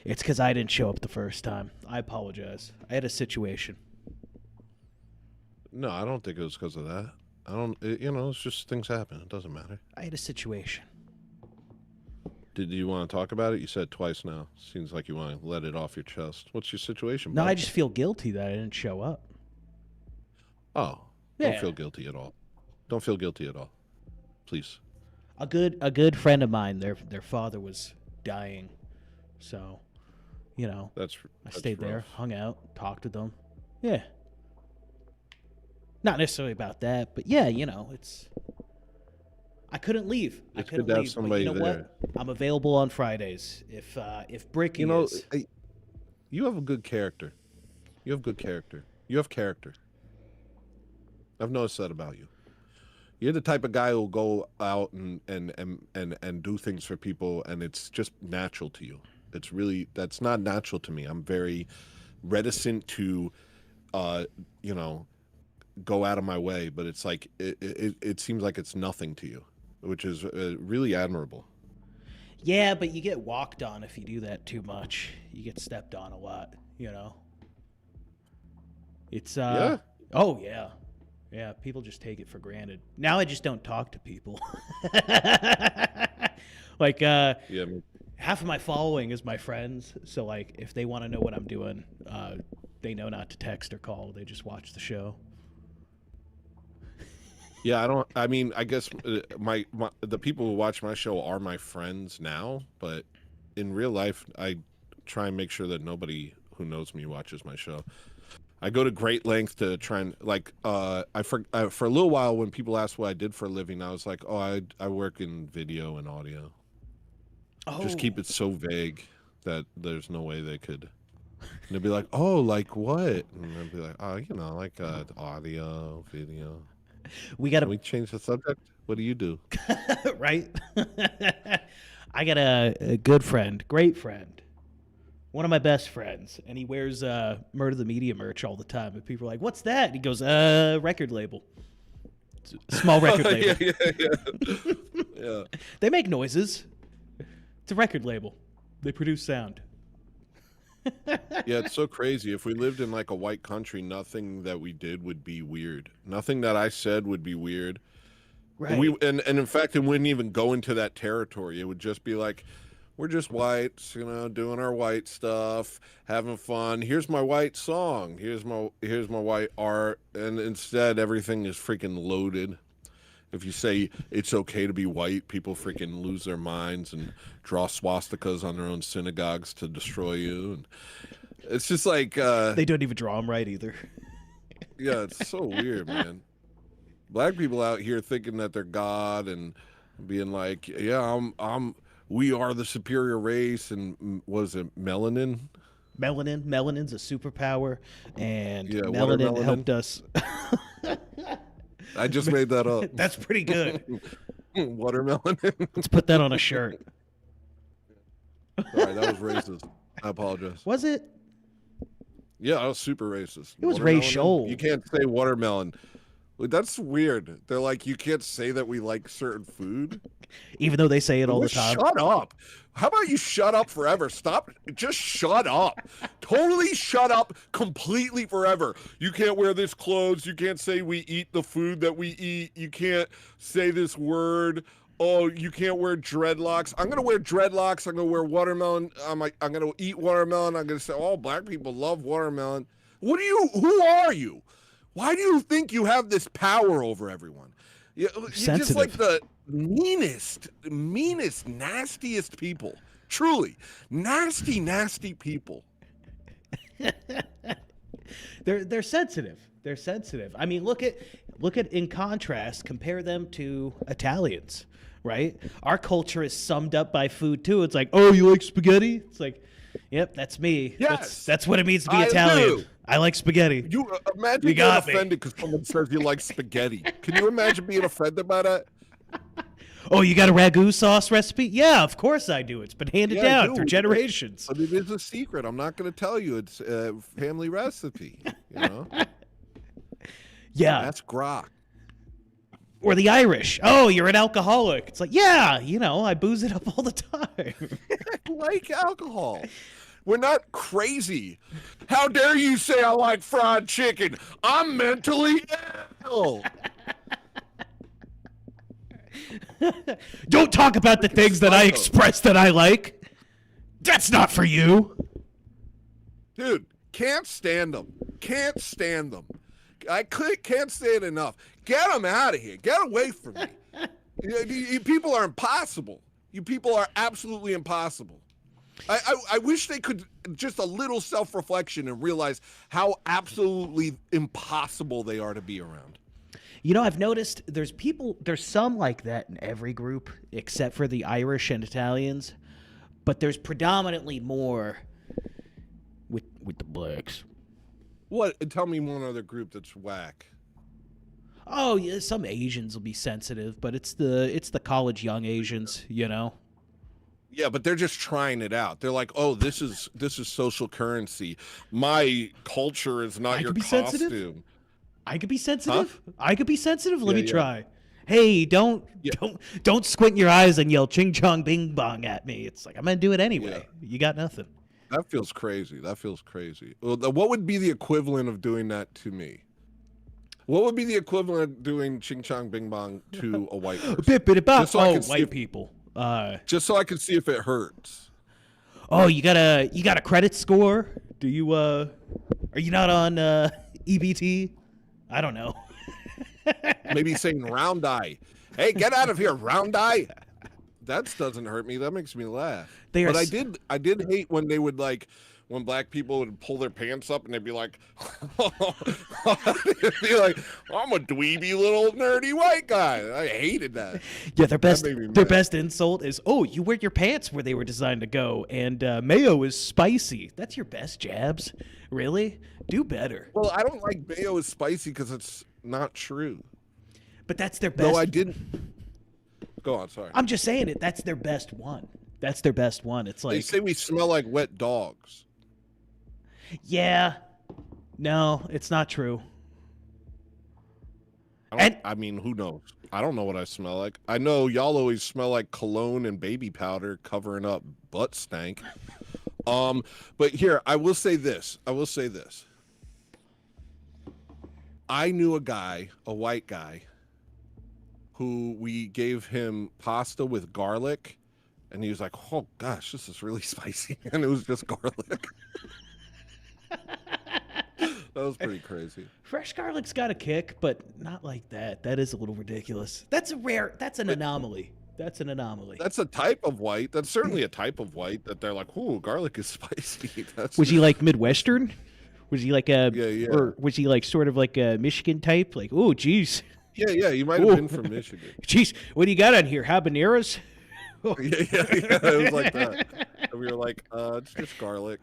It's because I didn't show up the first time. I apologize. I had a situation. No, I don't think it was because of that. You know, it's just things happen. It doesn't matter. I had a situation. Did you want to talk about it? You said twice now. Seems like you want to let it off your chest. What's your situation, No, bud? I just feel guilty that I didn't show up. Oh, yeah. Don't feel guilty at all. Don't feel guilty at all. Please. A good friend of mine, their father was dying. So, you know, that's I stayed rough. there, hung out, talked to them. Yeah. Not necessarily about that, but yeah, you know, I couldn't leave. It's I couldn't good to have leave. somebody but you know there. what? I'm available on Fridays. If Bricky You know, is. you have a good character. You have good character. You have character. I've noticed that about you. You're the type of guy who'll go out and do things for people, and it's just natural to you. That's not natural to me. I'm very reticent to, you know, go out of my way, but it's like it seems like it's nothing to you, which is really admirable. Yeah, but you get walked on if you do that too much. You get stepped on a lot, you know. It's yeah. Oh yeah. Yeah, people just take it for granted. Now I just don't talk to people. Like Yeah. half of my following is my friends, so like if they want to know what I'm doing, they know not to text or call. They just watch the show. Yeah, I mean, I guess the people who watch my show are my friends now, but in real life, I try and make sure that nobody who knows me watches my show. I go to great length to try and like for a little while when people asked what I did for a living, I was like, oh, I work in video and audio. Oh. Just keep it so vague that there's no way they could. And they'd be like, oh, like what? And I'd be like, oh, you know, like audio, video. We got Can we change the subject? What do you do? Right? I got a good friend, great friend, one of my best friends, and he wears Murder the Media merch all the time. And people are like, "What's that?" And he goes, record label, it's a small record label." Yeah. They make noises. It's a record label. They produce sound. Yeah, it's so crazy. If we lived in like a white country, nothing that we did would be weird. Nothing that I said would be weird. Right. And in fact, it wouldn't even go into that territory. It would just be like, we're just whites, you know, doing our white stuff, having fun. Here's my white song. Here's my white art. And instead, everything is freaking loaded. If you say it's okay to be white, people freaking lose their minds and draw swastikas on their own synagogues to destroy you. And it's just like they don't even draw them right either. Yeah, it's so weird, man. Black people out here thinking that they're God and being like, yeah, we are the superior race, and was it melanin? Melanin's a superpower, and Yeah, melanin helped us. I just made that up. That's pretty good. Watermelon. Let's put that on a shirt. Sorry, that was racist. I apologize. Was it? Yeah, I was super racist. It was racial. You can't say watermelon. That's weird. They're like, you can't say that we like certain food. Even though they say it all the time. Shut up. How about you shut up forever? Stop. Just shut up. Totally shut up completely forever. You can't wear this clothes. You can't say we eat the food that we eat. You can't say this word. Oh, you can't wear dreadlocks. I'm going to wear dreadlocks. I'm going to wear watermelon. I'm going to eat watermelon. I'm going to say, oh, black people love watermelon. Who are you? Why do you think you have this power over everyone? You're just like the meanest, nastiest people. Truly, nasty people. They're sensitive. They're sensitive. I mean, look at in contrast, compare them to Italians, right? Our culture is summed up by food too. It's like, oh, you like spaghetti? It's like, yep, that's me. Yes, that's what it means to be Italian. Do. I like spaghetti. You imagine you being offended because someone says you like spaghetti. Can you imagine being offended by that? Oh, you got a ragu sauce recipe? Yeah, of course I do. It's been handed down through generations. But it is a secret. I'm not going to tell you. It's a family recipe. You know? Yeah. That's grok. Or the Irish. Oh, you're an alcoholic. It's like, yeah, I booze it up all the time. I like alcohol. We're not crazy. How dare you say I like fried chicken? I'm mentally ill. Don't talk about the things that I express that I like. That's not for you. Dude, can't stand them. Can't stand them. I can't say it enough. Get them out of here. Get away from me. You people are impossible. You people are absolutely impossible. I wish they could just a little self-reflection and realize how absolutely impossible they are to be around. I've noticed there's some like that in every group except for the Irish and Italians, but there's predominantly more with the blacks. What? Tell me one other group that's whack. Oh, yeah, some Asians will be sensitive, but it's the college young Asians, Yeah, but they're just trying it out. They're like, "Oh, this is social currency. My culture is not your costume." Sensitive? I could be sensitive. Huh? I could be sensitive. Let me try. Hey, don't squint your eyes and yell "ching chong bing bong" at me. It's like I'm gonna do it anyway. Yeah. You got nothing. That feels crazy. Well, what would be the equivalent of doing that to me? What would be the equivalent of doing "ching chong bing bong" to a white person? White people. Just so I can see if it hurts. Oh, you got a credit score? Do you are you not on EBT? I don't know. Maybe saying round eye. Hey, get out of here, round eye. That doesn't hurt me. That makes me laugh. But I did hate when they would when black people would pull their pants up and they'd be like, they'd be like, I'm a dweeby little nerdy white guy. I hated that. Yeah, their best insult is, oh, you wear your pants where they were designed to go, and mayo is spicy. That's your best jabs? Really? Do better. Well, I don't like mayo is spicy because it's not true. But that's their best. No, I didn't. Go on, sorry. I'm just saying it. That's their best one. That's their best one. It's like they say we smell like wet dogs. Yeah. No, it's not true. I mean, who knows? I don't know what I smell like. I know y'all always smell like cologne and baby powder covering up butt stank. But here, I will say this. I knew a white guy, who we gave him pasta with garlic, and he was like, oh gosh, this is really spicy. And it was just garlic. That was pretty crazy. Fresh garlic's got a kick, but not like that. That is a little ridiculous. That's an anomaly. That's an anomaly. That's a type of white. That's certainly a type of white that they're like, ooh, garlic is spicy. Was he like Midwestern? Was he like or was he like sort of like a Michigan type? Like, oh, geez. Yeah, you might have been from Michigan. Jeez, what do you got on here? Habaneros? Yeah, it was like that. And we were like, it's just garlic.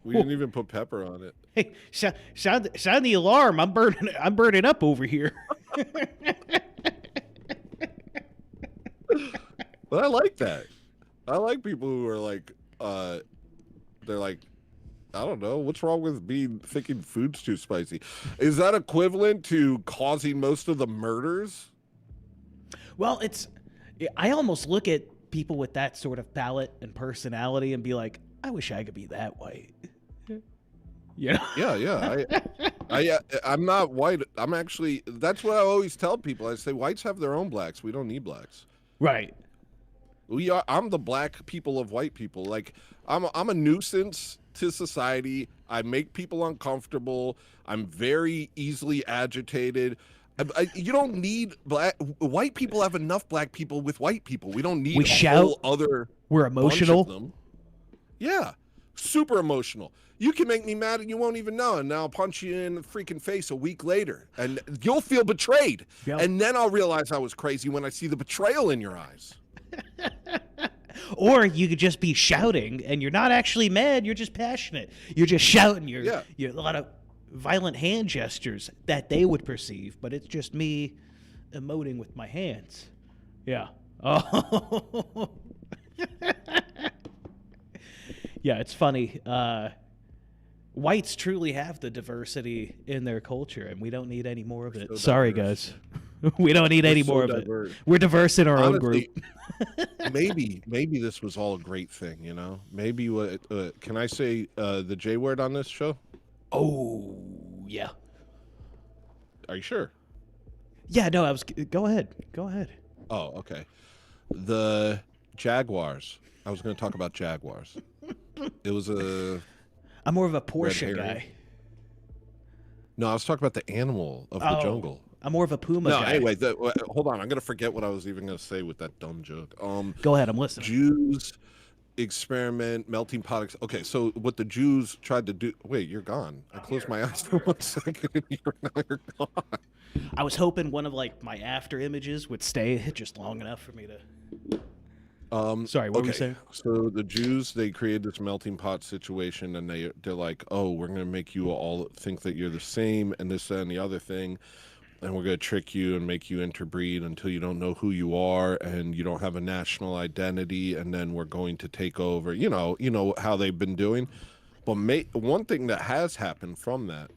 We didn't even put pepper on it. Hey, sound the alarm! I'm burning up over here. But I like that. I like people who are like, they're like, I don't know, what's wrong with thinking food's too spicy? Is that equivalent to causing most of the murders? Well, I almost look at people with that sort of palate and personality and be like, I wish I could be that white. Yeah. I'm not white. I'm actually, that's what I always tell people. I say whites have their own blacks. We don't need blacks. Right. I'm the black people of white people. Like I'm a nuisance to society. I make people uncomfortable. I'm very easily agitated. You don't need white people have enough black people with white people. We don't need We a shout. whole other We're bunch emotional. of them. Yeah, super emotional. You can make me mad and you won't even know, and now I'll punch you in the freaking face a week later, and you'll feel betrayed. Yep. And then I'll realize I was crazy when I see the betrayal in your eyes. Or you could just be shouting, and you're not actually mad. You're just passionate. You're just shouting. You're a lot of violent hand gestures that they would perceive, but it's just me emoting with my hands. Yeah. Oh. Yeah, it's funny. Whites truly have the diversity in their culture, and we don't need any more of it. So Sorry, diverse. guys. We don't need any more of it. We're diverse in our own group. maybe this was all a great thing, you know? Maybe what can I say the J word on this show? Oh, yeah. Are you sure? Yeah, no, go ahead. Go ahead. Oh, okay. The Jaguars. I was going to talk about Jaguars. It was I'm more of a Porsche guy. No, I was talking about the animal of the jungle. I'm more of a puma guy. Anyway, hold on. I'm going to forget what I was even going to say with that dumb joke. Go ahead, I'm listening. Jews experiment, melting pot. Okay, so what the Jews tried to do. Wait, you're gone. I closed my eyes for 1 second and you're gone. I was hoping one of my after images would stay just long enough for me to... Sorry, what were you saying? So the Jews, they created this melting pot situation, and they're like, oh, we're going to make you all think that you're the same, and this, that, and the other thing, and we're going to trick you and make you interbreed until you don't know who you are, and you don't have a national identity, and then we're going to take over. You know how they've been doing. But one thing that has happened from that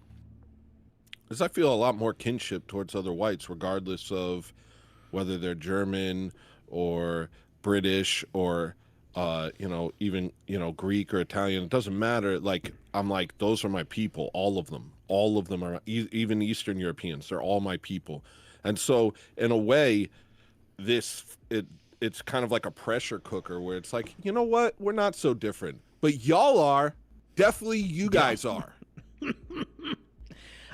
is I feel a lot more kinship towards other whites, regardless of whether they're German or British or even Greek or Italian. It doesn't matter. I'm like, those are my people. All of them are, even Eastern Europeans, they're all my people. And so in a way, it's kind of like a pressure cooker where it's like, you know what, we're not so different, but y'all are. Definitely you guys are.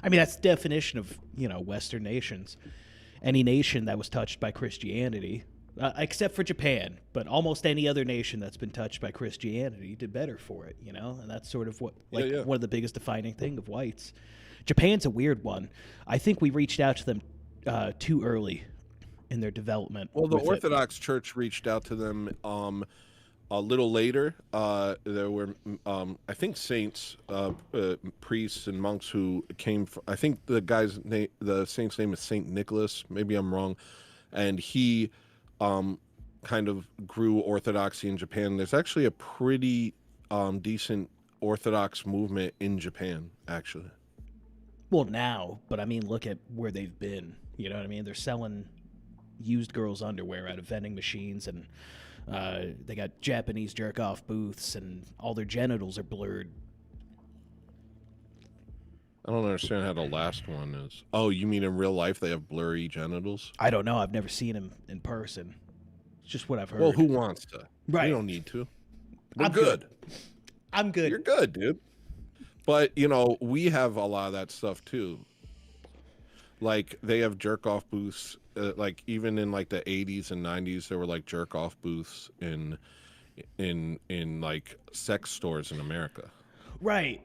I mean, that's the definition of Western nations. Any nation that was touched by Christianity, except for Japan, but almost any other nation that's been touched by Christianity did better for it, and that's sort of what one of the biggest defining thing of whites. Japan's a weird one. I think we reached out to them too early in their development. Well, the Orthodox Church reached out to them a little later. There were, I think, saints, priests, and monks who came from, I think the saint's name is Saint Nicholas. Maybe I'm wrong, and he kind of grew orthodoxy in Japan. There's actually a pretty decent Orthodox movement in Japan, actually. Well, now, but I mean, look at where they've been. You know what I mean? They're selling used girls' underwear out of vending machines, and they got Japanese jerk-off booths, and all their genitals are blurred. I don't understand how the last one is. Oh, you mean in real life they have blurry genitals? I don't know. I've never seen them in person. It's just what I've heard. Well, who wants to? Right. You don't need to. I'm good. I'm good. You're good, dude. But, we have a lot of that stuff, too. Like, they have jerk-off booths. Even in, the 80s and 90s, there were, jerk-off booths in sex stores in America. Right.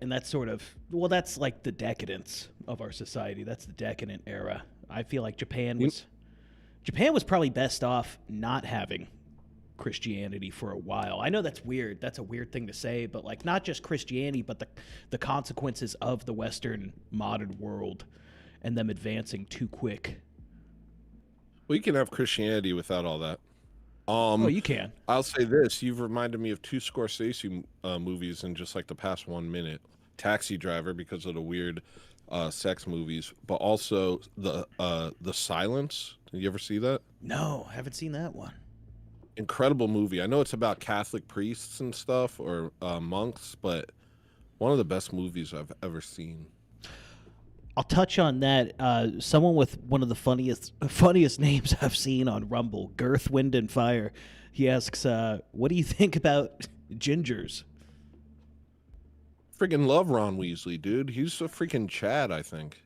And that's sort of, that's the decadence of our society. That's the decadent era. I feel like Japan was probably best off not having Christianity for a while. I know that's weird. That's a weird thing to say, but not just Christianity, but the consequences of the Western modern world and them advancing too quick. Well, you can have Christianity without all that. Oh, you can. I'll say this. You've reminded me of two Scorsese movies in just the past 1 minute. Taxi Driver, because of the weird sex movies, but also the Silence. Did you ever see that? No, haven't seen that one. Incredible movie. I know it's about Catholic priests and stuff, or monks, but one of the best movies I've ever seen. I'll touch on that. Someone with one of the funniest names I've seen on Rumble, Girth, Wind, and Fire. He asks, what do you think about gingers? Freaking love Ron Weasley, dude. He's a freaking Chad, I think.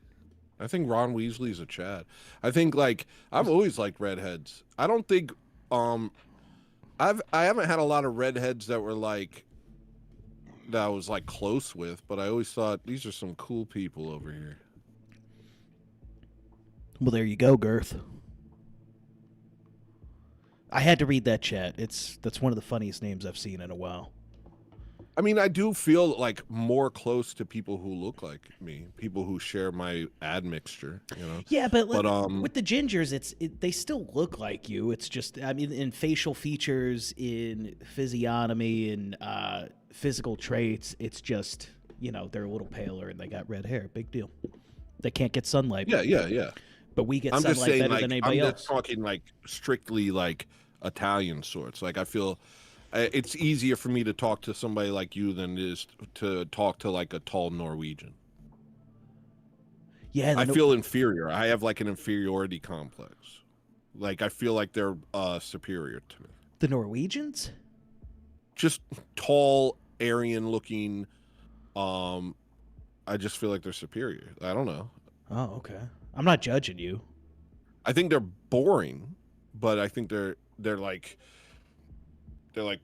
I think Ron Weasley's a Chad. I think like I've always liked redheads. I don't think I haven't had a lot of redheads that were like that I was like close with, but I always thought these are some cool people over here. Well, there you go, Girth. I had to read that chat. That's one of the funniest names I've seen in a while. I mean, I do feel like more close to people who look like me, people who share my admixture, you know. Yeah, but with the gingers, they still look like you. It's just, I mean, in facial features, in physiognomy, and physical traits, it's just, you know, they're a little paler and they got red hair. Big deal. They can't get sunlight. Yeah. But we get I'm sunlight just saying, better like, than anybody else. I'm just talking like strictly like Italian sorts. Like I feel it's easier for me to talk to somebody like you than it is to talk to like a tall Norwegian. Yeah, I feel inferior. I have like an inferiority complex. Like I feel like they're superior to me. The Norwegians? Just tall, Aryan-looking. I just feel like they're superior. I don't know. Oh, okay. I'm not judging you. I think they're boring, but I think they're like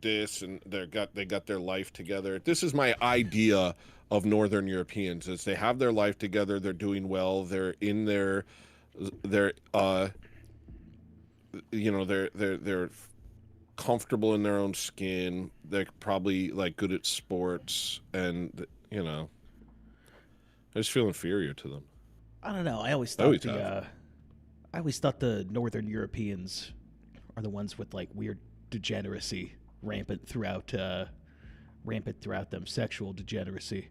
this, and they got their life together. This is my idea of Northern Europeans: is they have their life together, they're doing well, they're in their you know, they're comfortable in their own skin. They're probably like good at sports, and you know, I just feel inferior to them. I don't know. I always thought the Northern Europeans are the ones with like weird degeneracy rampant throughout them, sexual degeneracy,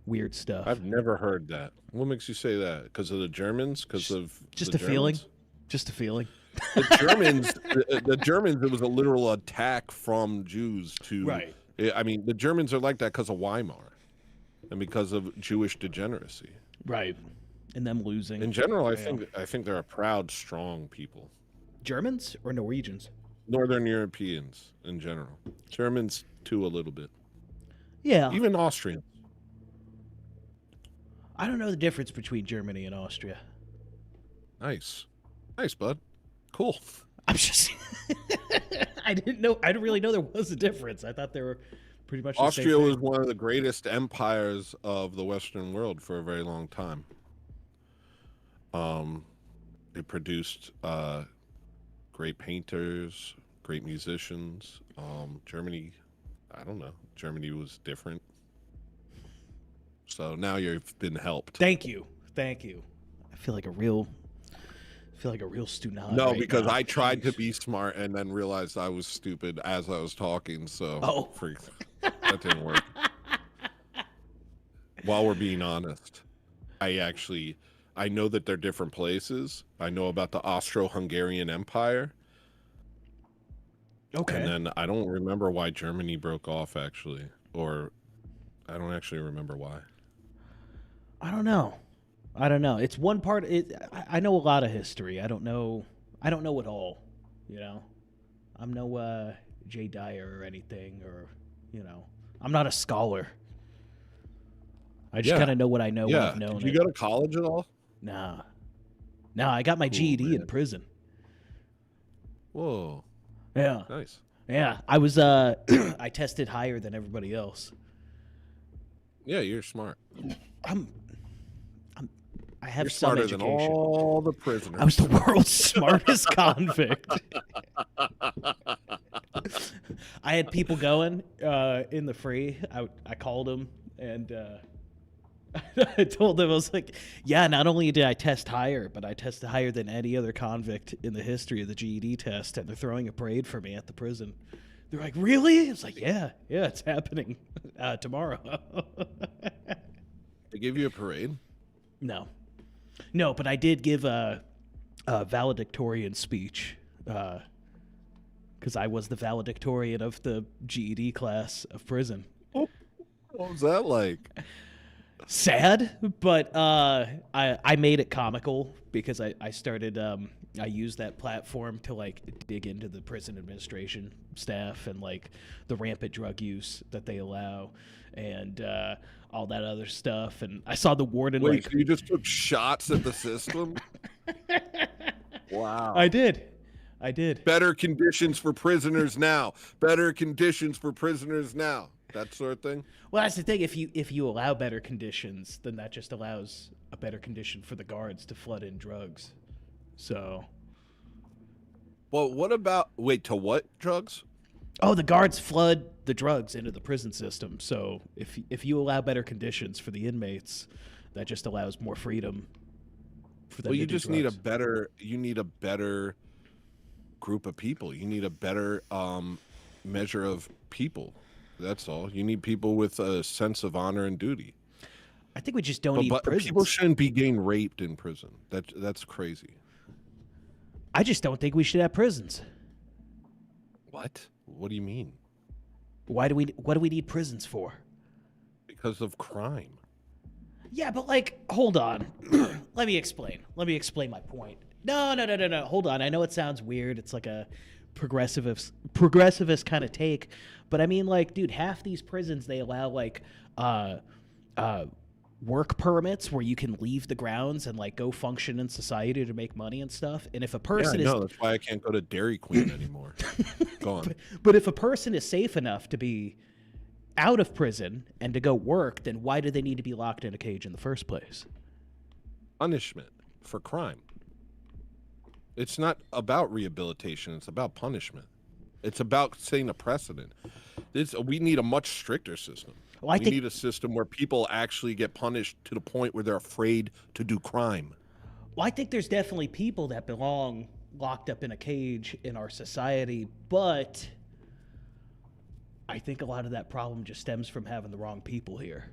weird stuff. I've never heard that. What makes you say that? Because of the Germans? Because of just the a feeling? Germans? Just a feeling. The Germans, it was a literal attack from Jews to. Right. I mean, the Germans are like that because of Weimar, and because of Jewish degeneracy. Right. And them losing. In general, I think they're a proud, strong people. Germans or Norwegians? Northern Europeans in general. Germans too, a little bit. Yeah. Even Austrians. I don't know the difference between Germany and Austria. Nice, bud. Cool. I'm just. I didn't really know there was a difference. I thought they were pretty much the Austria same thing. was one of the greatest empires of the Western world for a very long time. It produced great painters, great musicians. Germany, I don't know. Germany was different. So now you've been helped. Thank you. I feel like a real student. No, because I tried to be smart and then realized I was stupid as I was talking. So that didn't work. While we're being honest, I know that they're different places. I know about the Austro-Hungarian Empire. Okay. And then I don't remember why Germany broke off, actually. Or I don't actually remember why. I don't know. It's one part. I know a lot of history. I don't know it all. You know, I'm no Jay Dyer or anything, or you know, I'm not a scholar. I just kind of know what I know. When I've known. Did you go to college at all? Nah. I got my GED in prison. Whoa. Yeah. Nice. Yeah, I was. I tested higher than everybody else. Yeah, you're smart. I have You're some smarter education. than all the prisoners. I was the world's smartest convict. I had people going in the free. I called them and I told them, I was like, yeah, not only did I test higher, but I tested higher than any other convict in the history of the GED test, and they're throwing a parade for me at the prison. They're like, really? I was like, yeah, it's happening tomorrow. They gave you a parade? No, but I did give a valedictorian speech because I was the valedictorian of the GED class of prison. What was that like? sad, but I made it comical because I started I used that platform to like dig into the prison administration staff and like the rampant drug use that they allow and all that other stuff. And I saw the warden. Wait, like so you just took shots at the system? Wow. I did. Better conditions for prisoners now. Better conditions for prisoners now. That sort of thing. Well, that's the thing. If you allow better conditions, then that just allows a better condition for the guards to flood in drugs. So. Well, what about to what drugs? Oh, the guards flood the drugs into the prison system. So if you allow better conditions for the inmates, that just allows more freedom for them. Well, to you do just drugs. need a better group of people. You need a better measure of people. That's all. You need people with a sense of honor and duty. I think we just don't need prisons. People shouldn't be getting raped in prison. That's crazy. I just don't think we should have prisons. What? What do you mean? What do we need prisons for? Because of crime. Yeah, but like, hold on. Let me explain my point. No. Hold on. I know it sounds weird. It's like a progressivist kind of take, but I mean, like, dude, half these prisons, they allow like work permits where you can leave the grounds and like go function in society to make money and stuff. And if a person that's why I can't go to Dairy Queen anymore. Go on. But if a person is safe enough to be out of prison and to go work, then why do they need to be locked in a cage in the first place? Punishment for crime. It's not about rehabilitation. It's about punishment. It's about setting a precedent. We need a much stricter system. Well, we need a system where people actually get punished to the point where they're afraid to do crime. Well, I think there's definitely people that belong locked up in a cage in our society, but I think a lot of that problem just stems from having the wrong people here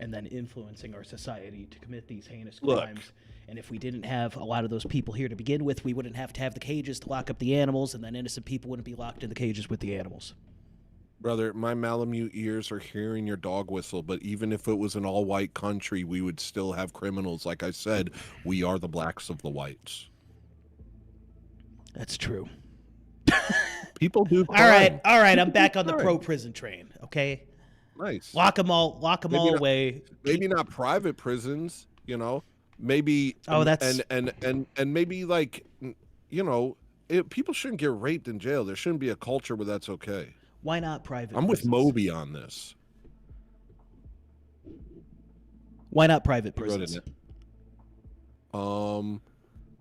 and then influencing our society to commit these heinous crimes. And if we didn't have a lot of those people here to begin with, we wouldn't have to have the cages to lock up the animals, and then innocent people wouldn't be locked in the cages with the animals. Brother, my Malamute ears are hearing your dog whistle, but even if it was an all-white country, we would still have criminals. Like I said, we are the blacks of the whites. That's true. People do crime. All right, I'm back on the pro-prison train, okay? Nice. Lock them all away. Maybe not private prisons, you know? Maybe that's and maybe like, you know, people shouldn't get raped in jail. There shouldn't be a culture where that's okay. Why not private? I'm with Moby on this. Why not private prisons?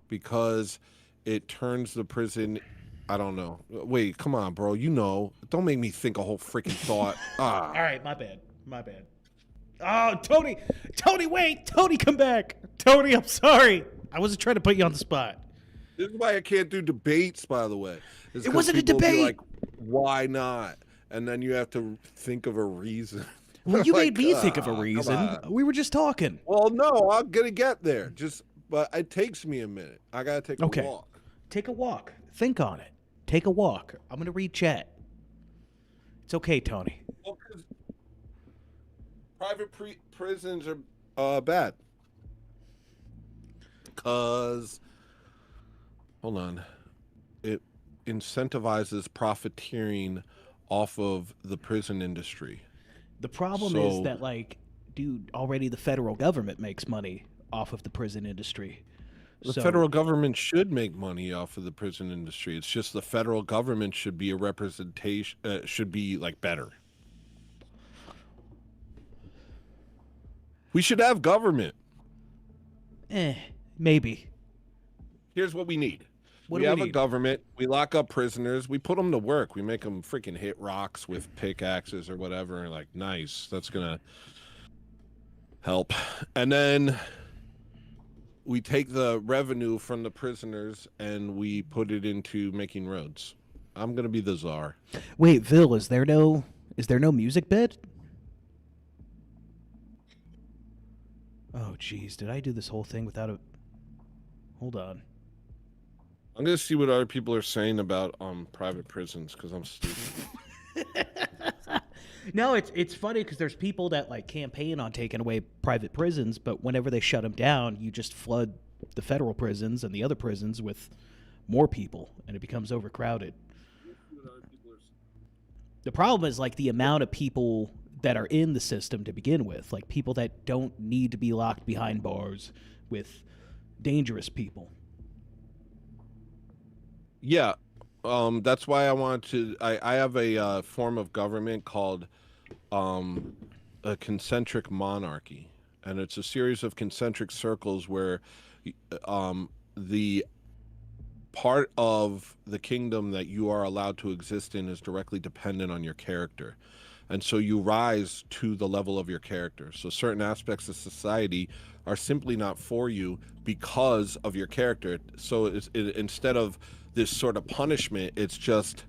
Because it turns the prison. I don't know. Wait, come on, bro. You know, don't make me think a whole freaking thought. All right, my bad. Oh, Tony, wait, Tony, come back. Tony, I'm sorry. I wasn't trying to put you on the spot. This is why I can't do debates, by the way. It wasn't a debate. Like, why not? And then you have to think of a reason. Well, you made me think of a reason. We were just talking. Well, no, I'm gonna get there. But it takes me a minute. I gotta take a walk. Take a walk. Think on it. Take a walk. I'm gonna read chat. It's okay, Tony. Well, private prisons are bad. Because, hold on, it incentivizes profiteering off of the prison industry. The problem is that, like, dude, already the federal government makes money off of the prison industry. The federal government should make money off of the prison industry. It's just the federal government should be a representation, should be, like, better. We should have government. Maybe. Here's what we need. We have a government. We lock up prisoners. We put them to work. We make them freaking hit rocks with pickaxes or whatever. And like, nice. That's going to help. And then we take the revenue from the prisoners and we put it into making roads. I'm going to be the czar. Wait, Vil, is there no music bed? Oh, geez. Did I do this whole thing without a... Hold on. I'm going to see what other people are saying about private prisons because I'm stupid. No, it's funny because there's people that like campaign on taking away private prisons, but whenever they shut them down, you just flood the federal prisons and the other prisons with more people, and it becomes overcrowded. The problem is like the amount of people that are in the system to begin with, like people that don't need to be locked behind bars with dangerous people. Yeah, that's why I want to. I have a form of government called um, a concentric monarchy, and it's a series of concentric circles where the part of the kingdom that you are allowed to exist in is directly dependent on your character. And so you rise to the level of your character. So certain aspects of society are simply not for you because of your character. So instead of this sort of punishment, it's just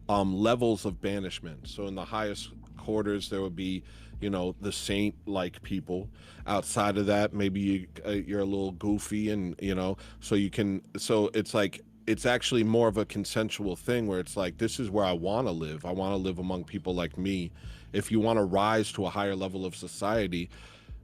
levels of banishment. So in the highest quarters, there would be, you know, the saint-like people. Outside of that, maybe you're a little goofy, and you know, so you can. So it's like it's actually more of a consensual thing where it's like, this is where I want to live. I want to live among people like me. If you want to rise to a higher level of society,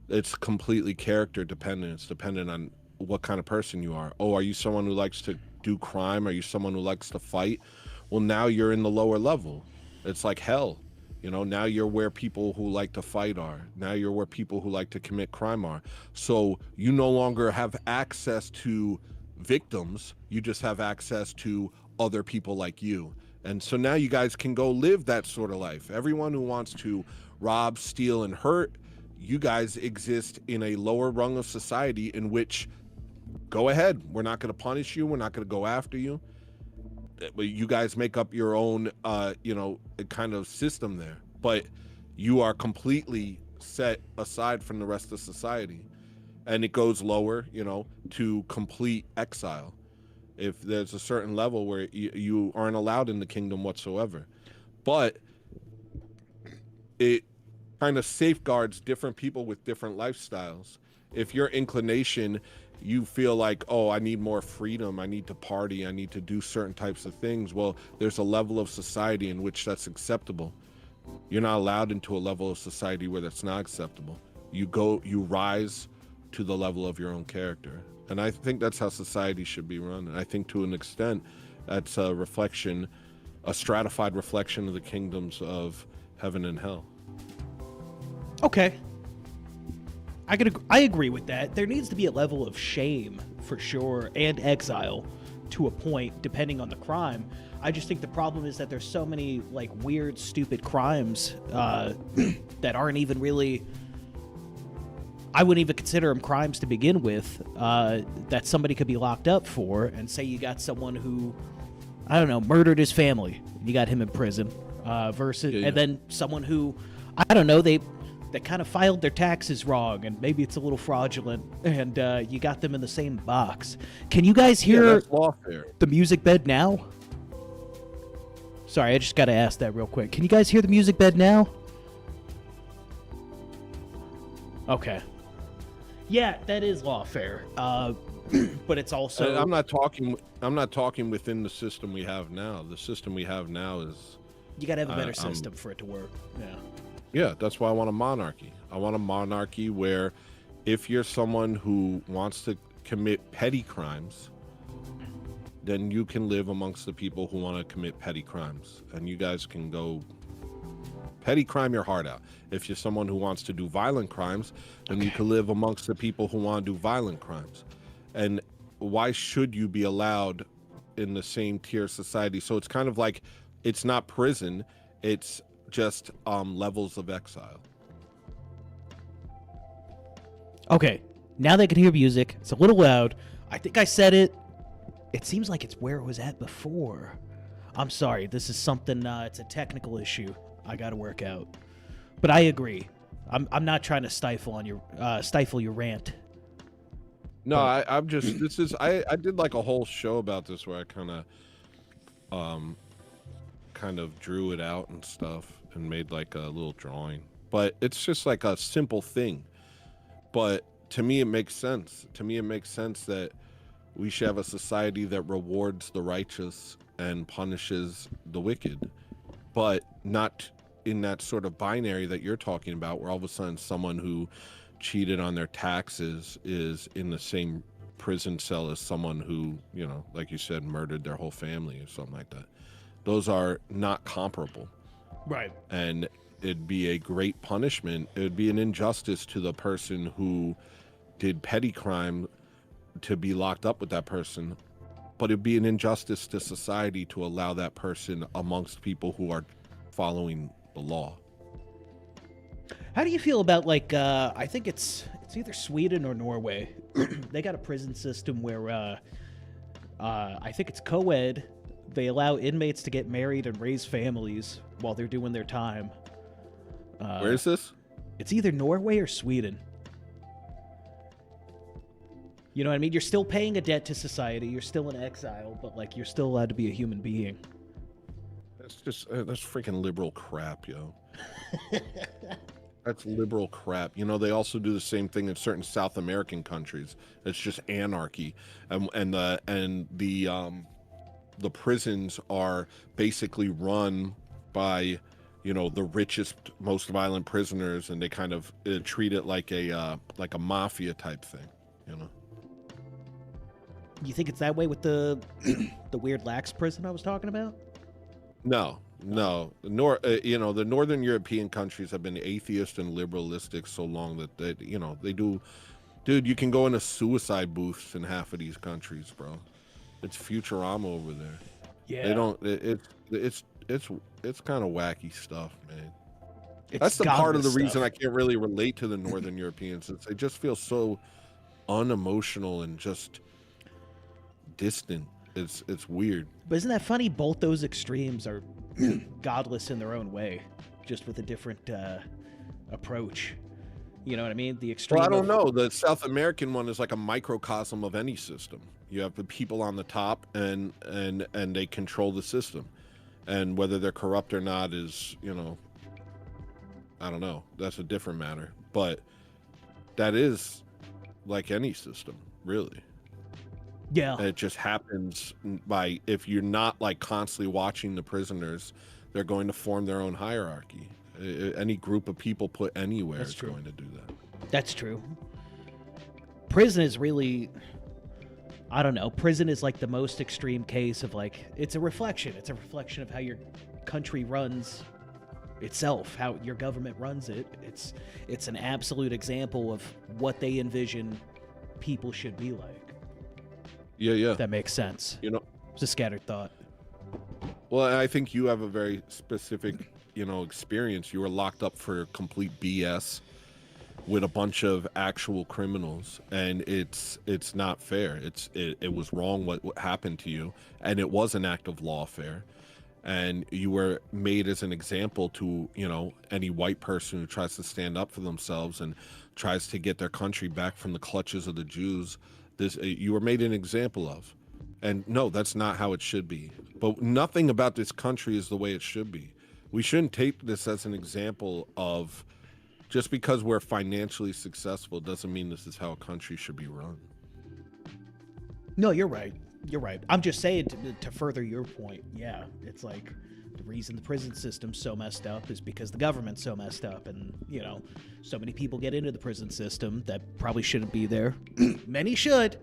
it's completely character dependent. It's dependent on what kind of person you are. Oh, are you someone who likes to do crime? Are you someone who likes to fight? Well, now you're in the lower level. It's like hell. You know, now you're where people who like to fight are. Now you're where people who like to commit crime are. So you no longer have access to victims. You just have access to other people like you. And so now you guys can go live that sort of life. Everyone who wants to rob, steal, and hurt, you guys exist in a lower rung of society in which, go ahead. We're not going to punish you. We're not going to go after you. You guys make up your own, you know, kind of system there. But you are completely set aside from the rest of society. And it goes lower, you know, to complete exile. If there's a certain level where you aren't allowed in the kingdom whatsoever. But it kind of safeguards different people with different lifestyles. If your inclination, you feel like, oh, I need more freedom, I need to party, I need to do certain types of things, well, there's a level of society in which that's acceptable. You're not allowed into a level of society where that's not acceptable. You rise to the level of your own character. And I think that's how society should be run. And I think to an extent, that's a reflection, a stratified reflection of the kingdoms of heaven and hell. Okay. I agree with that. There needs to be a level of shame, for sure, and exile to a point, depending on the crime. I just think the problem is that there's so many, like, weird, stupid crimes that aren't even really... I wouldn't even consider them crimes to begin with, that somebody could be locked up for, and say you got someone who, I don't know, murdered his family, and you got him in prison, versus, yeah. And then someone who, I don't know, they kind of filed their taxes wrong, and maybe it's a little fraudulent, and you got them in the same box. Can you guys hear the music bed now? Sorry, I just got to ask that real quick. Can you guys hear the music bed now? Okay. Yeah, that is lawfare. But it's also... I'm not talking within the system we have now. The system we have now is... You got to have a better system for it to work. Yeah. Yeah, that's why I want a monarchy. I want a monarchy where if you're someone who wants to commit petty crimes, then you can live amongst the people who want to commit petty crimes. And you guys can go petty crime your heart out. If you're someone who wants to do violent crimes, then you can live amongst the people who want to do violent crimes. And why should you be allowed in the same tier of society? So it's kind of like, it's not prison, it's just levels of exile. Okay, now they can hear music. It's a little loud. I think I said it. It seems like it's where it was at before. I'm sorry, this is something, it's a technical issue I gotta work out. But I agree. I'm not trying to stifle your rant. No, I'm just, I did like a whole show about this where I kind of drew it out and stuff and made like a little drawing. But it's just like a simple thing. But to me, it makes sense. To me, it makes sense that we should have a society that rewards the righteous and punishes the wicked, but not in that sort of binary that you're talking about, where all of a sudden someone who cheated on their taxes is in the same prison cell as someone who, you know, like you said, murdered their whole family or something like that. Those are not comparable. Right. And it'd be a great punishment. It would be an injustice to the person who did petty crime to be locked up with that person, but it'd be an injustice to society to allow that person amongst people who are following the law. How do you feel about, like, I think it's either Sweden or Norway. They got a prison system where I think it's co-ed. They allow inmates to get married and raise families while they're doing their time. Where is this? It's either Norway or Sweden. You know what I mean? You're still paying a debt to society. You're still in exile, but, like, you're still allowed to be a human being. That's just that's freaking liberal crap, yo. That's liberal crap. You know, they also do the same thing in certain South American countries. It's just anarchy, and the prisons are basically run by, you know, the richest, most violent prisoners, and they kind of treat it like a mafia type thing. You know. You think it's that way with the the weird lax prison I was talking about? No. You know, the Northern European countries have been atheist and liberalistic so long that they, you know, they do. Dude, you can go into suicide booths in half of these countries, bro. It's Futurama over there. Yeah. They don't. It's kind of wacky stuff, man. It's That's the part of the godless reason stuff. I can't really relate to the Northern Europeans. They just feel so unemotional and just distant. It's weird. But isn't that funny? Both those extremes are godless in their own way, just with a different approach. You know what I mean? The extreme. Well, I don't know. The South American one is like a microcosm of any system. You have the people on the top, and they control the system, and whether they're corrupt or not is, you know, I don't know. That's a different matter. But that is like any system, really. Yeah. And it just happens by, if you're not like constantly watching the prisoners, they're going to form their own hierarchy. Any group of people put anywhere is going to do that. That's true. Prison is really, I don't know. Prison is like the most extreme case of, like, it's a reflection. It's a reflection of how your country runs itself, how your government runs it. It's an absolute example of what they envision people should be like. Yeah. If that makes sense. You know, It's a scattered thought. well, I think you have a very specific, you know, experience. You were locked up for complete BS with a bunch of actual criminals, and it's not fair. It was wrong what happened to you, and it was an act of lawfare, and you were made as an example to, you know, any white person who tries to stand up for themselves and tries to get their country back from the clutches of the Jews. You were made an example of. And no, that's not how it should be. But nothing about this country is the way it should be. We shouldn't take this as an example of, just because we're financially successful doesn't mean this is how a country should be run. No, you're right. You're right. I'm just saying, to further your point, yeah, it's like the reason the prison system's so messed up is because the government's so messed up, and, you know, so many people get into the prison system that probably shouldn't be there. Many should,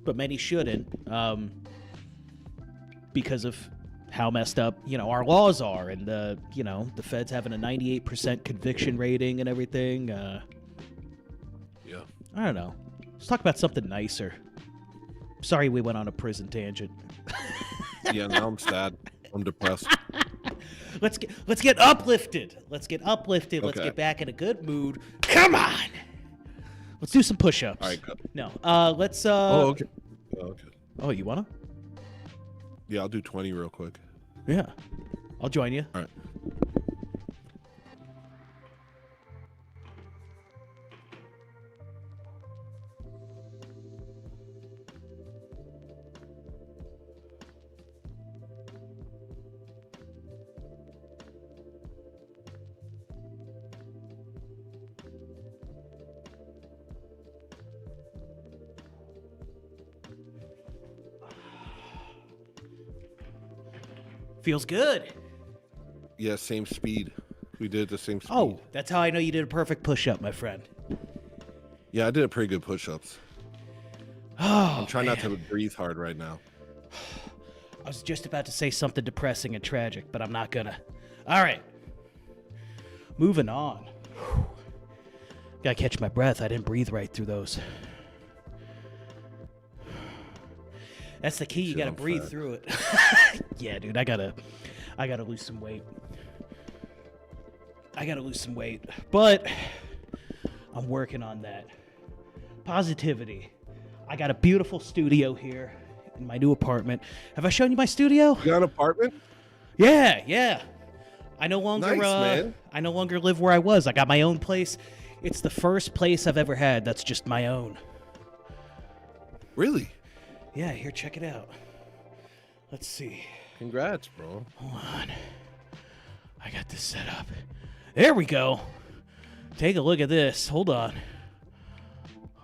but many shouldn't, because of how messed up, you know, our laws are, and you know, the feds having a 98% conviction rating and everything. Yeah. I don't know. Let's talk about something nicer. Sorry we went on a prison tangent. Yeah, now I'm sad. I'm depressed. Let's get uplifted. Let's get uplifted. Let's Okay. get back in a good mood. Come on. Let's do some push-ups. All right, good. No. Let's Oh, okay. Oh, okay. Oh, you wanna? Yeah, I'll do 20 real quick. Yeah. I'll join you. All right. Feels good. Yeah, same speed. We did the same speed. Oh, that's how I know you did a perfect push-up, my friend. Yeah, I did a pretty good push-ups. Oh, I'm trying not to breathe hard right now. I was just about to say something depressing and tragic, but I'm not gonna. All right. Moving on. Gotta catch my breath. I didn't breathe right through those. That's the key. You gotta breathe through it. Yeah, dude. I gotta lose some weight. But I'm working on that. Positivity. I got a beautiful studio here in my new apartment. Have I shown you my studio? You got an apartment? Yeah. I no longer Nice, man. I no longer live where I was. I got my own place. It's the first place I've ever had that's just my own. Really? Yeah, here, check it out. Let's see. Congrats, bro. Hold on. I got this set up. There we go. Take a look at this. Hold on.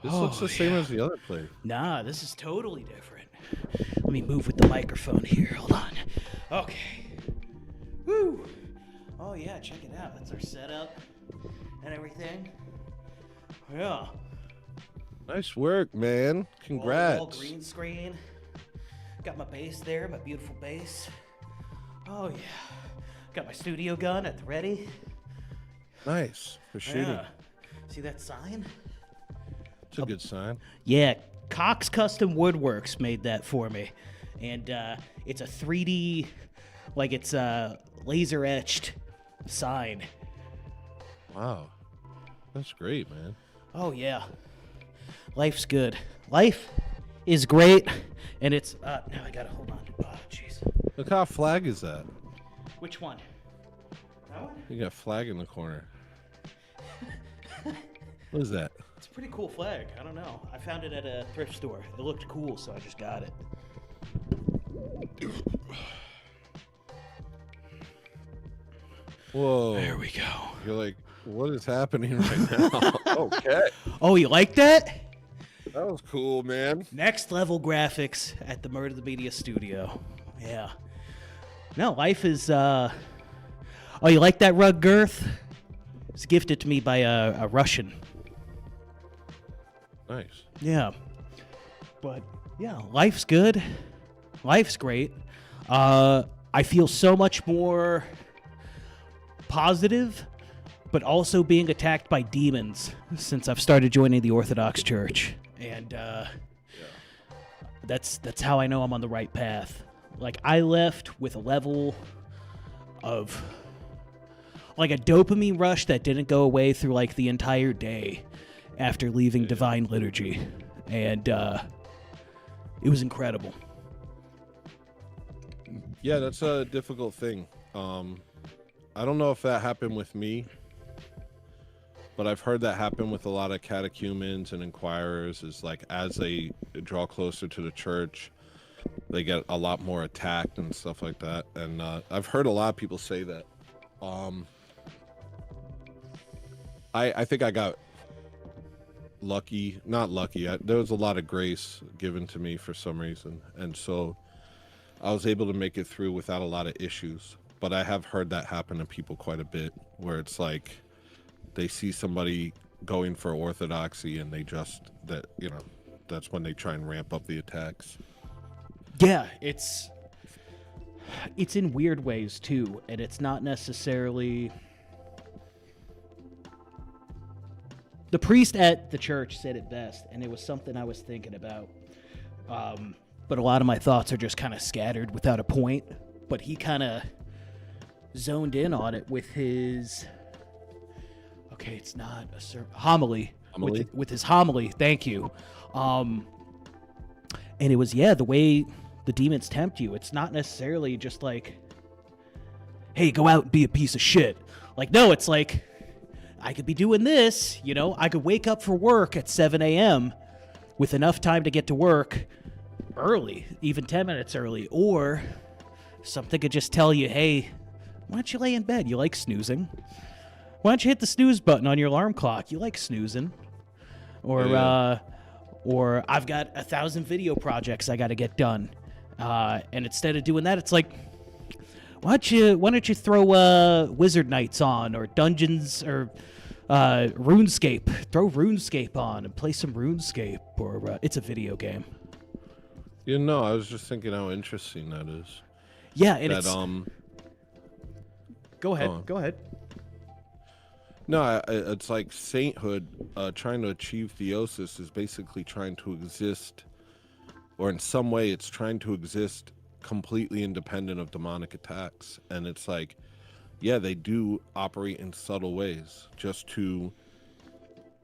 This looks the same as the other place. Nah, this is totally different. Let me move with the microphone here. Hold on. Okay. Woo! Oh yeah, check it out. That's our setup and everything. Yeah. Nice work, man. Congrats. All green screen. Got my bass there, my beautiful bass. Oh yeah. Got my studio gun at the ready. Nice for shooting. Yeah. See that sign? It's a good sign. Yeah, Cox Custom Woodworks made that for me. And it's a 3D, like it's a laser etched sign. Wow. That's great, man. Oh, yeah. Life's good. Life is great. And it's, now I gotta hold on. Oh, jeez. Look how flag is that? Which one? That one? You got a flag in the corner. What is that? It's a pretty cool flag. I don't know. I found it at a thrift store. It looked cool, so I just got it. Whoa. There we go. You're like, what is happening right now? Okay. Oh, you like that? That was cool, man. Next level graphics at the Murder the Media studio. Yeah. No, life is, Oh, you like that rug, Girth? It's gifted to me by a Russian. Nice. Yeah. But, yeah, life's good. Life's great. I feel so much more positive, but also being attacked by demons since I've started joining the Orthodox Church. And that's how I know I'm on the right path. Like, I left with a level of, like, a dopamine rush that didn't go away through, like, the entire day after leaving Divine Liturgy. And it was incredible. Yeah, that's a difficult thing. I don't know if that happened with me, but I've heard that happen with a lot of catechumens and inquirers, is like as they draw closer to the church, they get a lot more attacked and stuff like that. And I've heard a lot of people say that. I think I got lucky, not lucky. There was a lot of grace given to me for some reason. And so I was able to make it through without a lot of issues. But I have heard that happen to people quite a bit, where it's like they see somebody going for orthodoxy and they just, that, you know, that's when they try and ramp up the attacks. Yeah, it's in weird ways too, and it's not necessarily. The priest at the church said it best, and it was something I was thinking about. But a lot of my thoughts are just kind of scattered without a point. But he kind of zoned in on it with his. Okay, it's not a homily. With his homily. Thank you. And it was, the way the demons tempt you. It's not necessarily just like, hey, go out and be a piece of shit. Like, no, it's like, I could be doing this, you know? I could wake up for work at 7 a.m. with enough time to get to work early, even 10 minutes early. Or something could just tell you, hey, why don't you lay in bed? You like snoozing. Why don't you hit the snooze button on your alarm clock? You like snoozing. Or I've got 1,000 video projects I got to get done. And instead of doing that, it's like, Why don't you throw Wizard Knights on, or Dungeons, or RuneScape? Throw RuneScape on and play some RuneScape, or it's a video game. You know, I was just thinking how interesting that is. Yeah, and that it's Go ahead. Go ahead. No, it's like sainthood, trying to achieve theosis is basically trying to exist, or in some way it's trying to exist completely independent of demonic attacks. And it's like, yeah, they do operate in subtle ways just to,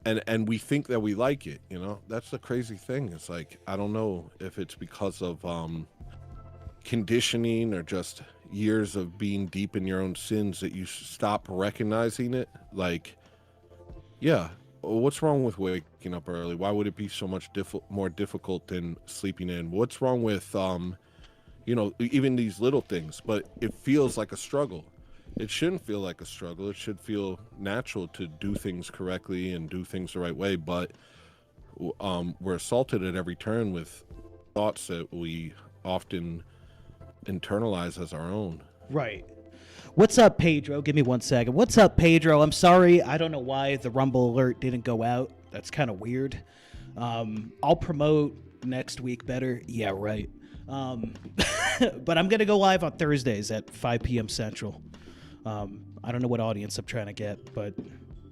and we think that we like it, you know? That's the crazy thing. It's like, I don't know if it's because of conditioning or just years of being deep in your own sins that you stop recognizing it. Like, yeah, what's wrong with waking up early? Why would it be so much more difficult than sleeping in? What's wrong with you know, even these little things? But it feels like a struggle. It shouldn't feel like a struggle. It should feel natural to do things correctly and do things the right way. But we're assaulted at every turn with thoughts that we often internalize as our own. Right. What's up, Pedro? Give me 1 second. What's up, Pedro? I'm sorry. I don't know why the Rumble alert didn't go out. That's kind of weird. I'll promote next week better. Yeah, right. But I'm going to go live on Thursdays at 5 p.m. Central. I don't know what audience I'm trying to get, but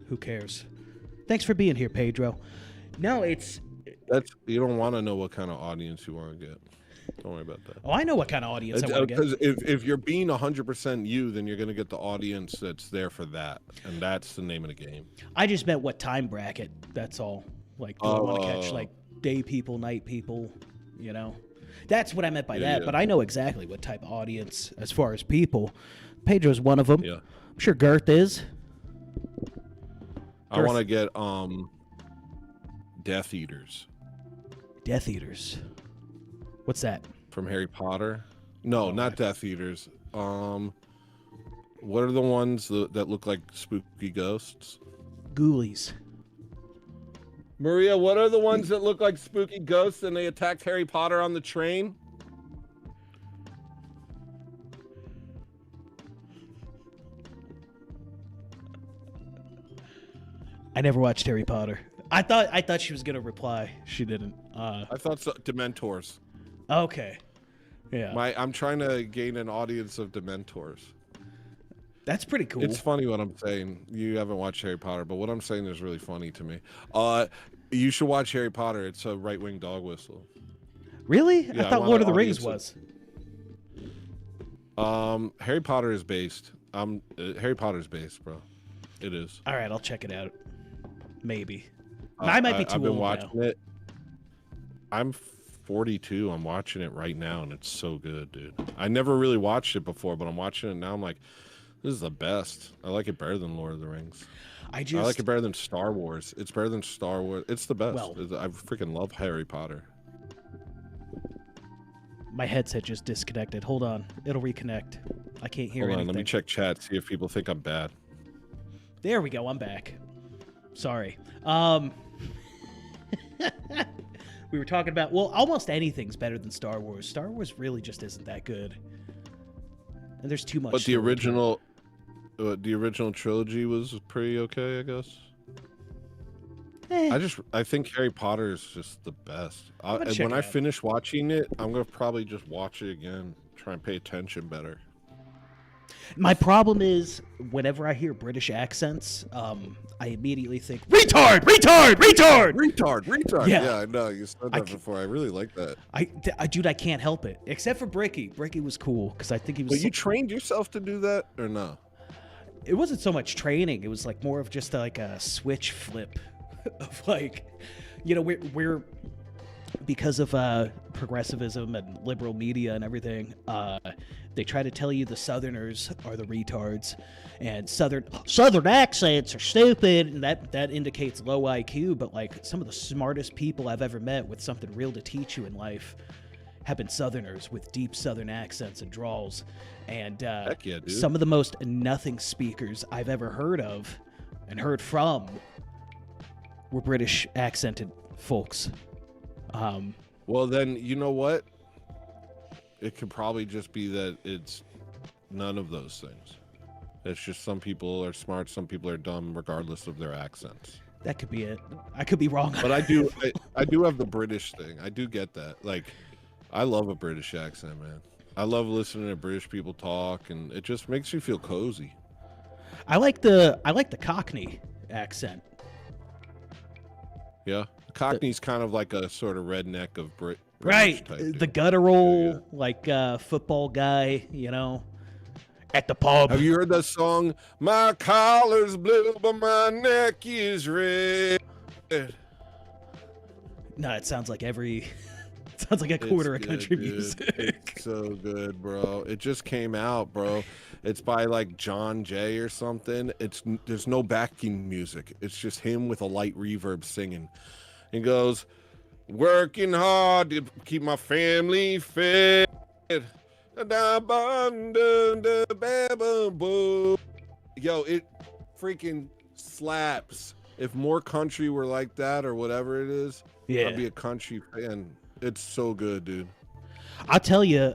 who cares? Thanks for being here, Pedro. No, you don't want to know what kind of audience you want to get. Don't worry about that. Oh, I know what kind of audience I want to get. Because if you're being 100% you, then you're going to get the audience that's there for that. And that's the name of the game. I just meant what time bracket. That's all. Like, do I want to catch, like, day people, night people, you know? That's what I meant by that. Yeah. But I know exactly what type of audience as far as people. Pedro's one of them. Yeah. I'm sure Garth is. I want to get Death Eaters. Death Eaters. What's that? From Harry Potter? No, not Death Eaters. What are the ones that look like spooky ghosts? Ghoulies. Maria, what are the ones that look like spooky ghosts and they attacked Harry Potter on the train? I never watched Harry Potter. I thought she was gonna reply. She didn't. I thought so. Dementors. Okay. Yeah. I'm trying to gain an audience of Dementors. That's pretty cool. It's funny what I'm saying. You haven't watched Harry Potter, but what I'm saying is really funny to me. You should watch Harry Potter. It's a right-wing dog whistle. Really? Yeah, I thought Lord of the Rings was. Harry Potter is based. Harry Potter's based, bro. It is. All right, I'll check it out. Maybe. I might be too old. I've been watching it. I'm 42. I'm watching it right now, and it's so good, dude. I never really watched it before, but I'm watching it now. I'm like, this is the best. I like it better than Lord of the Rings. I like it better than Star Wars. It's better than Star Wars. It's the best. Well, I freaking love Harry Potter. My headset just disconnected. Hold on. It'll reconnect. I can't hear anything. Hold on. Let me check chat, see if people think I'm bad. There we go. I'm back. Sorry. We were talking about, well, almost anything's better than Star Wars. Star Wars really just isn't that good. And there's too much. But the original trilogy was pretty okay, I guess. I think Harry Potter is just the best. When I finish watching it, I'm going to probably just watch it again, try and pay attention better. My problem is, whenever I hear British accents, I immediately think, retard, retard, retard! Retard. Yeah, I know. You said that before. I really like that. Dude, I can't help it. Except for Bricky. Bricky was cool, because I think he was... But you trained yourself to do that, or no? It wasn't so much training. It was like more of just like a switch flip of like, you know, we're because of progressivism and liberal media and everything, they try to tell you the Southerners are the retards, and Southern accents are stupid, and that indicates low IQ. But like, some of the smartest people I've ever met with something real to teach you in life have been Southerners with deep Southern accents and drawls, and Heck yeah, dude. Some of the most nothing speakers I've ever heard of and heard from were British accented folks. Well, then, you know what? It could probably just be that it's none of those things. It's just some people are smart, some people are dumb, regardless of their accents. That could be it. I could be wrong. But I do have the British thing. I do get that. Like, I love a British accent, man. I love listening to British people talk, and it just makes you feel cozy. I like the Cockney accent. Yeah, Cockney's kind of like a sort of redneck of British Right, type, the guttural, like football guy, you know, at the pub. Have you heard that song? My collar's blue, but my neck is red. No, it sounds like sounds like a quarter of country music. It's so good, bro. It just came out, bro. It's by like John Jay or something. There's no backing music. It's just him with a light reverb singing. He goes, working hard to keep my family fed. Yo, it freaking slaps. If more country were like that or whatever it is, Yeah, I'd be a country fan. It's so good, dude. I'll tell you,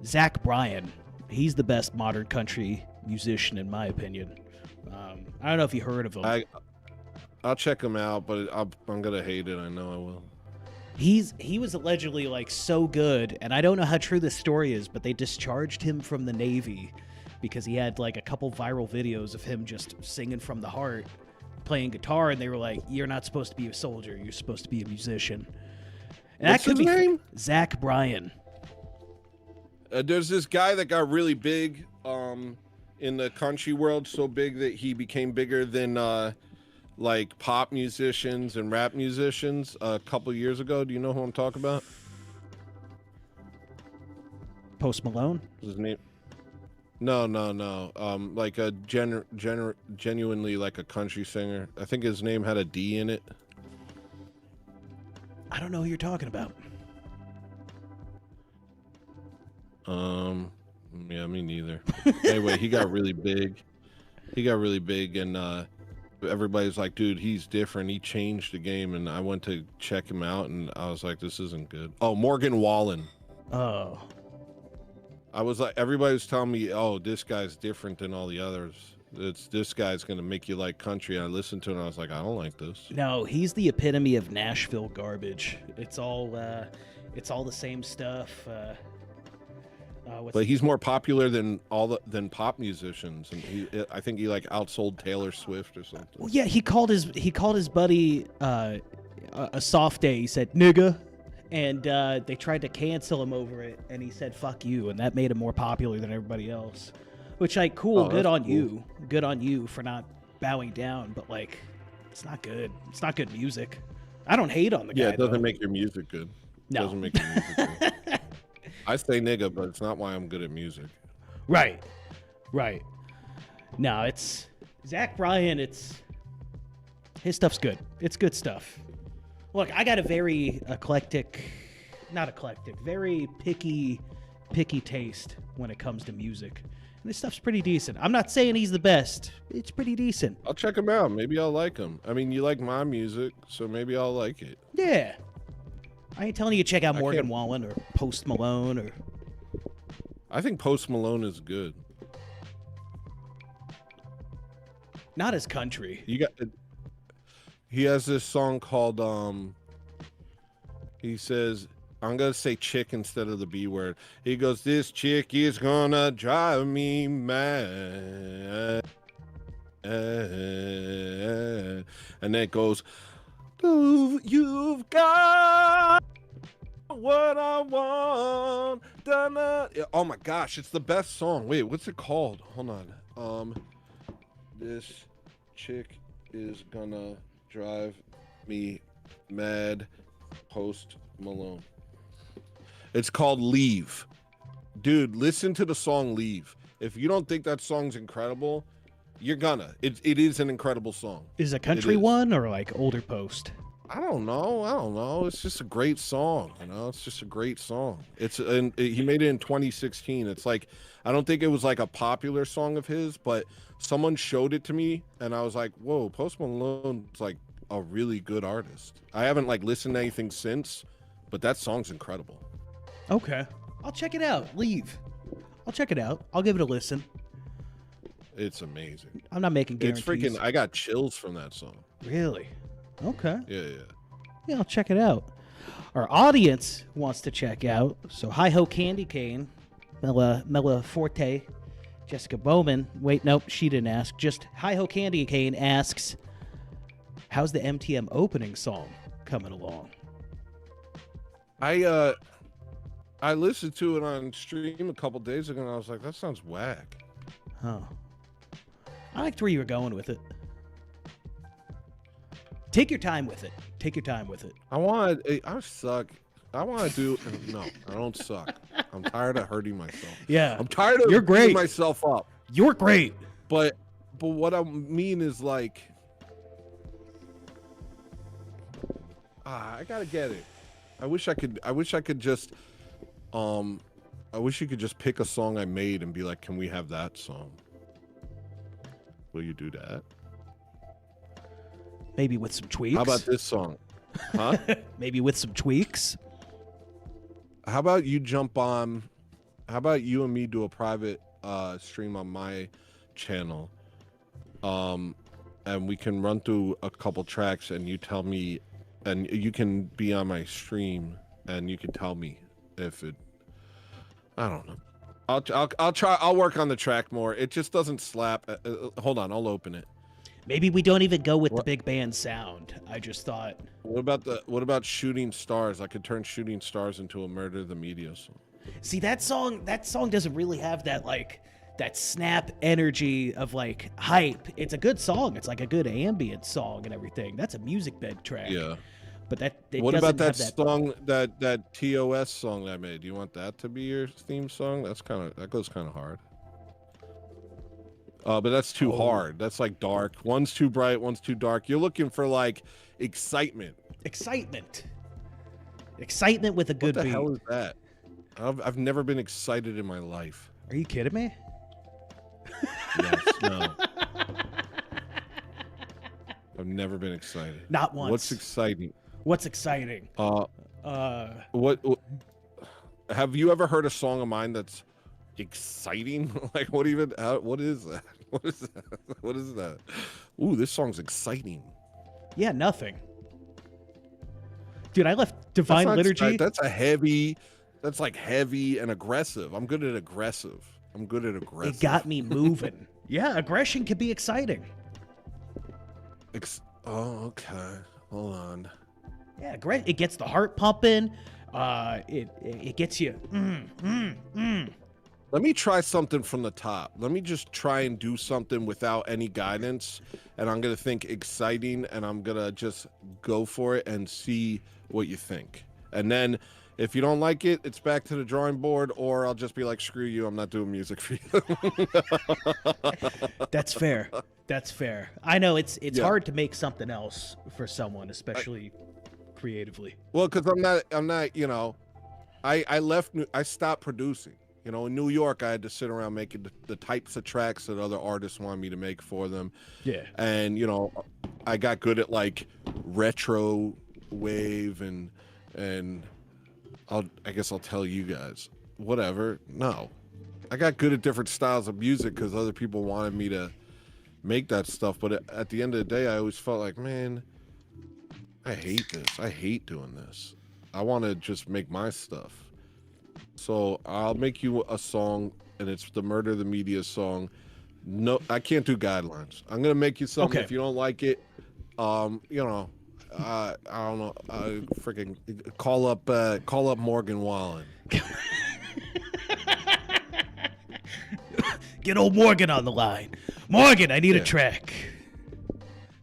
Zach Bryan, he's the best modern country musician in my opinion. I don't know if you heard of him. I'll check him out, but I'm gonna hate it. I know I will. He was allegedly like so good, and I don't know how true this story is, but they discharged him from the Navy because he had like a couple viral videos of him just singing from the heart, playing guitar, and they were like, "You're not supposed to be a soldier. You're supposed to be a musician." And What's his name? Zach Bryan. There's this guy that got really big in the country world, so big that he became bigger than like pop musicians and rap musicians a couple years ago. Do you know who I'm talking about? Post Malone? His name? No. Like a genuinely like a country singer. I think his name had a D in it. I don't know who you're talking about. Yeah, me neither. Anyway, he got really big. And everybody's like, dude, he's different. He changed the game. And I went to check him out, and I was like, this isn't good. Oh, Morgan Wallen. Oh. I was like, everybody was telling me, oh, this guy's different than all the others. This guy's gonna make you like country. And I listened to it, and I was like, I don't like this. No, he's the epitome of Nashville garbage. It's all the same stuff. But he's more popular than than pop musicians, and I think he like outsold Taylor Swift or something. Well, yeah, he called his buddy a soft day. He said nigga, and they tried to cancel him over it, and he said fuck you, and that made him more popular than everybody else. Which, like, cool, good on you, good on you for not bowing down, but like, it's not good. It's not good music. I don't hate on the guy. Yeah, it doesn't though. make your music good. No. It doesn't make your music good. I say nigga, but it's not why I'm good at music. Right. No, it's Zach Bryan. His stuff's good. It's good stuff. Look, I got a very very picky taste when it comes to music. And this stuff's pretty decent. I'm not saying he's the best. It's pretty decent. I'll check him out. Maybe I'll like him. I mean, you like my music, so maybe I'll like it. Yeah. I ain't telling you to check out Morgan Wallen or Post Malone or... I think Post Malone is good. Not as country. He has this song called, he says, I'm going to say chick instead of the B word. He goes, this chick is gonna drive me mad. And then it goes, you've got what I want. Oh my gosh, it's the best song. Wait, what's it called? Hold on. This chick is gonna drive me mad. Post Malone. It's called Leave. Dude, listen to the song Leave. If you don't think that song's incredible, you're gonna. It is an incredible song. Is it a country one or like older Post? I don't know. It's just a great song. It's just a great song. He made it in 2016. It's like, I don't think it was like a popular song of his, but someone showed it to me, and I was like, whoa, Post Malone's like a really good artist. I haven't like listened to anything since, but that song's incredible. Okay, I'll check it out. Leave. I'll check it out. I'll give it a listen. It's amazing. I'm not making guarantees. It's freaking. I got chills from that song. Really? Okay. Yeah. Yeah, I'll check it out. Our audience wants to check out. So Hi-Ho Candy Cane, Mela Forte, Jessica Bowman. Wait, nope, she didn't ask. Just Hi-Ho Candy Cane asks, how's the MTM opening song coming along? I listened to it on stream a couple days ago, and I was like, that sounds whack. Oh. I liked where you were going with it. Take your time with it. Take your time with it. I suck. I want to do. No, I don't suck. I'm tired of hurting myself. Yeah. I'm tired of beating myself up. You're great. But what I mean is like, I gotta get it. I wish I could just, I wish you could just pick a song I made and be like, can we have that song? Will you do that? Maybe with some tweaks. How about this song? Huh? Maybe with some tweaks. How about you jump on? How about you and me do a private stream on my channel, and we can run through a couple tracks, and you tell me, and you can be on my stream, and you can tell me if it. I don't know. I'll try. I'll work on the track more. It just doesn't slap. Hold on, I'll open it. Maybe we don't even go with the big band sound. I just thought. What about Shooting Stars? I could turn Shooting Stars into a Murder the Media song. See, that song doesn't really have that like that snap energy of like hype. It's a good song. It's like a good ambient song and everything. That's a music bed track. Yeah. But what about that song, that TOS song that I made? Do you want that to be your theme song? That goes kind of hard. But that's too hard. That's like dark. One's too bright, one's too dark. You're looking for like excitement. Excitement with a good beat. What the hell is that? I've never been excited in my life. Are you kidding me? Yes, no. I've never been excited. Not once. What's exciting? What's exciting? What have you ever heard a song of mine that's exciting? Like what is that? What is that? What is that? Ooh, this song's exciting. Yeah, nothing. Dude, I left Divine Liturgy. That's like heavy and aggressive. I'm good at aggressive. It got me moving. Yeah, aggression can be exciting. Oh, okay. Hold on. Yeah, great. It gets the heart pumping. It gets you. Let me try something from the top. Let me just try and do something without any guidance. And I'm going to think exciting, and I'm going to just go for it and see what you think. And then if you don't like it, it's back to the drawing board, or I'll just be like, screw you, I'm not doing music for you. That's fair. That's fair. I know it's hard to make something else for someone, especially creatively. Well, because I'm not, you know, I stopped producing. You know, in New York, I had to sit around making the types of tracks that other artists wanted me to make for them. Yeah. And, you know, I got good at like retro wave and I guess I'll tell you guys, whatever. No, I got good at different styles of music because other people wanted me to make that stuff. But at the end of the day, I always felt like, man, I hate this. I hate doing this. I want to just make my stuff. So I'll make you a song, and it's the Murder the Media song. No, I can't do guidelines. I'm gonna make you something. Okay. If you don't like it, you know, I don't know. Freaking call up Morgan Wallen. Get old Morgan on the line. Morgan, I need a track.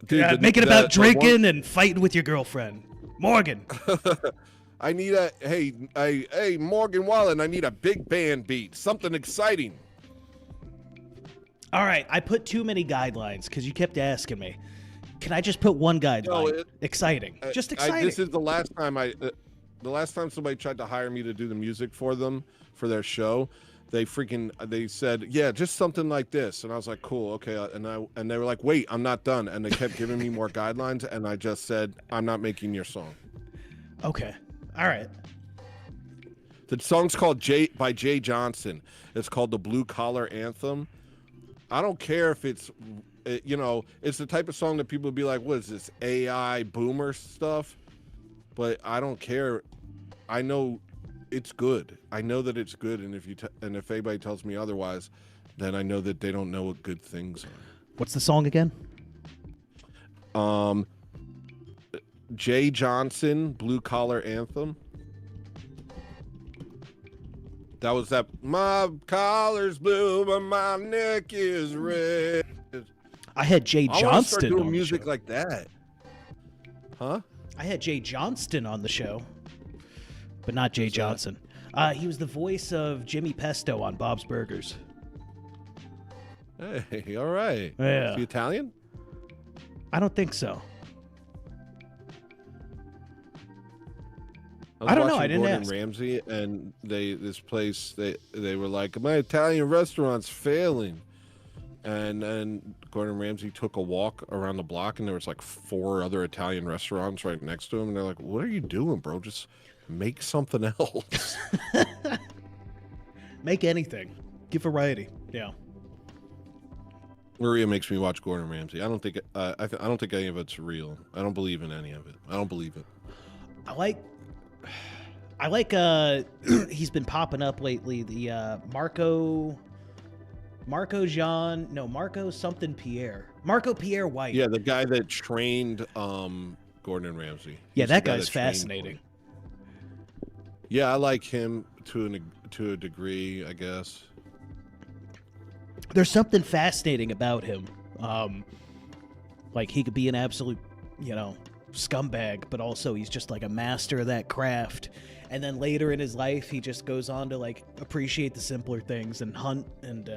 Dude, make it about drinking and fighting with your girlfriend. Morgan. I need hey Morgan Wallen, I need a big band beat, something exciting. All right, I put too many guidelines because you kept asking me. Can I just put one guideline? Exciting, just exciting. This is the last time somebody tried to hire me to do the music for them for their show. They said, yeah, just something like this, and I was like, cool, okay, and they were like, wait, I'm not done, and they kept giving me more guidelines, and I just said, I'm not making your song. Okay. All right. The song's called by Jay Johnson. It's called the Blue Collar Anthem. I don't care if it's, you know, it's the type of song that people would be like, what is this, AI boomer stuff? But I don't care. I know it's good. I know that it's good, and if anybody tells me otherwise, then I know that they don't know what good things are. What's the song again? Jay Johnson, Blue Collar Anthem. That was that. My collar's blue, but my neck is red. I had Jay Johnston. I want to start doing on music the show. like that. Huh? I had Jay Johnston on the show, but not Jay Johnson. He was the voice of Jimmy Pesto on Bob's Burgers. Hey, all right. Yeah. Is he Italian? I don't think so. I don't know. I watching didn't Gordon ask. Ramsay, and they were like, my Italian restaurant's failing, and Gordon Ramsay took a walk around the block, and there was like 4 other Italian restaurants right next to him, and they're like, what are you doing, bro? Just make something else. Make anything. Give variety. Yeah. Maria makes me watch Gordon Ramsay. I don't think I don't think any of it's real. I don't believe in any of it. I don't believe it. I like he's been popping up lately, the Marco something Pierre. Marco Pierre White. Yeah, the guy that trained Gordon Ramsay. Yeah, He's that the guy guy's fascinating. Yeah, I like him to a degree, I guess. There's something fascinating about him. Like he could be an absolute, scumbag, but also he's just like a master of that craft. And then later in his life, he just goes on to like appreciate the simpler things and hunt and,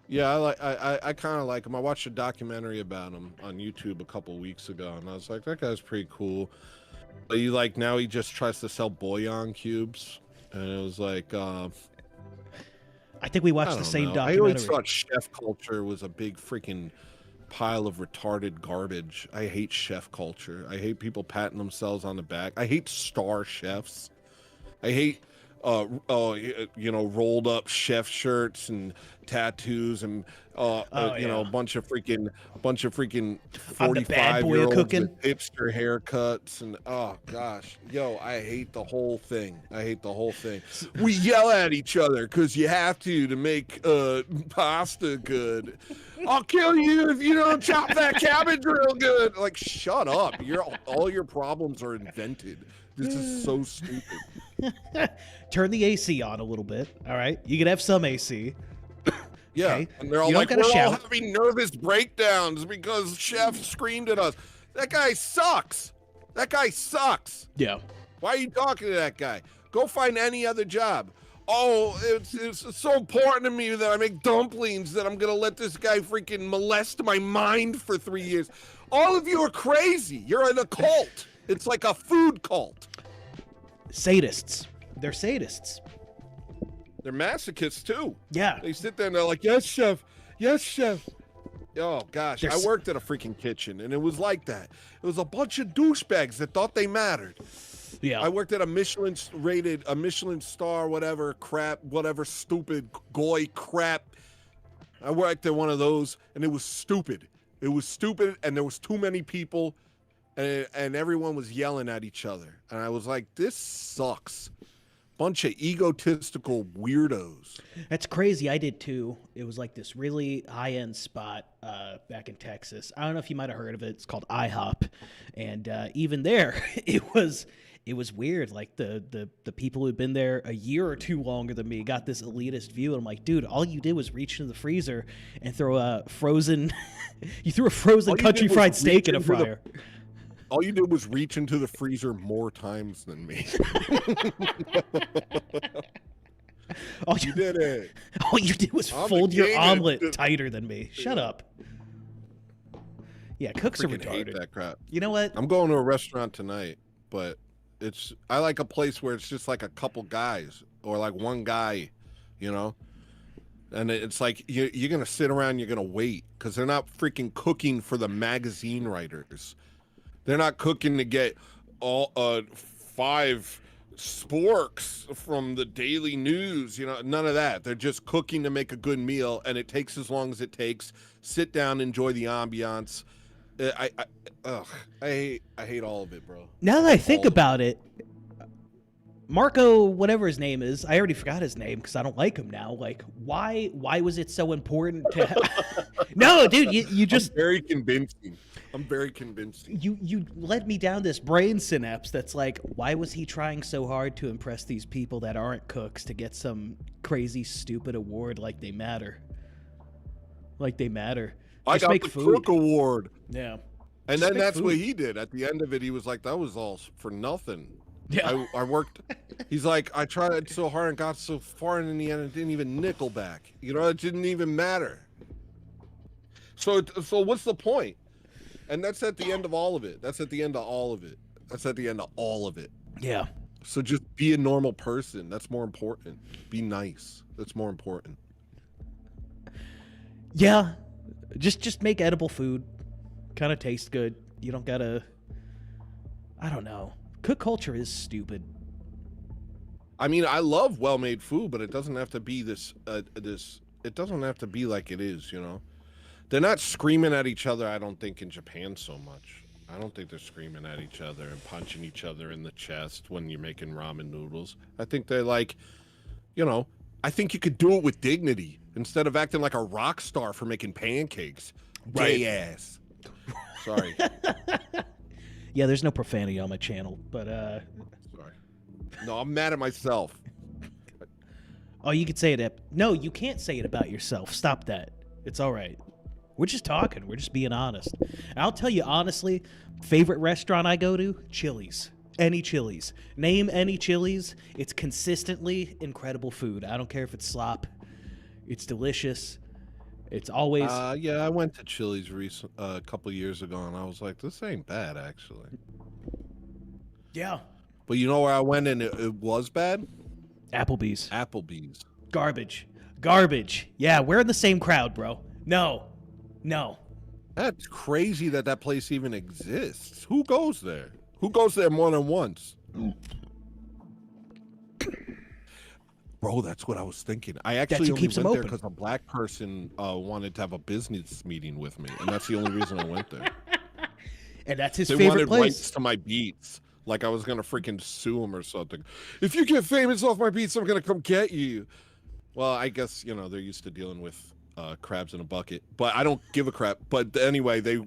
Yeah, I kind of like him. I watched a documentary about him on YouTube a couple weeks ago, and I was like, that guy's pretty cool. But now he just tries to sell bouillon cubes, and it was like, I think we watched the same I documentary. always thought chef culture was a big freaking pile of retarded garbage. I hate chef culture. I hate people patting themselves on the back. I hate star chefs. I hate rolled up chef shirts and tattoos and a bunch of freaking 45-year-olds with hipster haircuts, and oh gosh, I hate the whole thing. We yell at each other because you have to make pasta good. I'll kill you if you don't chop that cabbage real good. Like, shut up. All your problems are invented. This is so stupid. Turn the AC on a little bit. All right, you can have some AC. Yeah, okay. And they're all like, we're all having nervous breakdowns because chef screamed at us. That guy sucks. Yeah. Why are you talking to that guy? Go find any other job. Oh, it's so important to me that I make dumplings that I'm gonna let this guy freaking molest my mind for 3 years. All of you are crazy. You're in a cult. It's like a food cult. Sadists. They're sadists. They're masochists too. Yeah. They sit there and they're like, yes, chef. Yes, chef. Oh, gosh. I worked at a freaking kitchen, and it was like that. It was a bunch of douchebags that thought they mattered. Yeah. I worked at a Michelin star, whatever stupid goy crap. I worked at one of those, and it was stupid. And there was too many people, and everyone was yelling at each other. And I was like, this sucks. Bunch of egotistical weirdos. That's crazy. I did too. It was like this really high-end spot back in Texas. I don't know if you might have heard of it. It's called IHOP, and even there, it was weird. Like the people who'd been there a year or two longer than me got this elitist view, and I'm like, dude, all you did was reach into the freezer and throw a frozen. You threw a frozen country fried steak in a fryer. All you did was reach into the freezer more times than me. You did it. All you did was fold your omelet tighter than me. Shut up. Yeah, cooks are retarded. Hate that crap. You know what? I'm going to a restaurant tonight, but I like a place where it's just like a couple guys or like one guy, And it's like you're going to sit around, you're going to wait because they're not freaking cooking for the magazine writers. They're not cooking to get all 5 sporks from the daily news. You know, none of that. They're just cooking to make a good meal, and it takes as long as it takes. Sit down, enjoy the ambiance. I hate all of it, bro. Now that I think about it, Marco, whatever his name is, I already forgot his name because I don't like him now. Like, why was it so important to? No, dude, you just I'm very convincing. I'm very convincing. You led me down this brain synapse that's like, why was he trying so hard to impress these people that aren't cooks to get some crazy stupid award like they matter? Like they matter. I Just got make the food. Cook Award. Yeah. And Just then make that's food. what he did. At the end of it, he was like, that was all for nothing. Yeah. I worked. He's like, I tried so hard and got so far, and in the end, it didn't even nickel back. You know, it didn't even matter. So what's the point? And that's at the end of all of it. That's at the end of all of it. That's at the end of all of it. Yeah. So just be a normal person. That's more important. Be nice. That's more important. Yeah. Just make edible food. Kind of taste good. You don't gotta. I don't know. Cook culture is stupid. I mean, I love well-made food, but it doesn't have to be this. It doesn't have to be like it is. You know, they're not screaming at each other. I don't think in Japan so much. I don't think they're screaming at each other and punching each other in the chest when you're making ramen noodles. I think they're like, you know, I think you could do it with dignity instead of acting like a rock star for making pancakes. Right. Gay ass. Sorry. Yeah, there's no profanity on my channel, but Sorry. No, I'm mad at myself. oh, you could say it. No, you can't say it about yourself. Stop that. It's all right. We're just talking. We're just being honest. And I'll tell you honestly, favorite restaurant I go to, Chili's. Any Chili's. Name any Chili's. It's consistently incredible food. I don't care if it's slop. It's delicious. It's always... yeah, I went to Chili's a couple years ago, and I was like, this ain't bad, actually. Yeah. But you know where I went and it was bad? Applebee's. Applebee's. Garbage. Garbage. Yeah, we're in the same crowd, bro. No. No. That's crazy that that place even exists. Who goes there? Who goes there more than once? Bro, that's what I was thinking. I actually only keeps them went there open. because a black person wanted to have a business meeting with me, and that's the only reason I went there. And that's his They favorite wanted place. rights to my beats. Like I was gonna freaking sue him or something. If you get famous off my beats, I'm gonna come get you. Well, I guess, you know, they're used to dealing with crabs in a bucket, but I don't give a crap. But anyway, they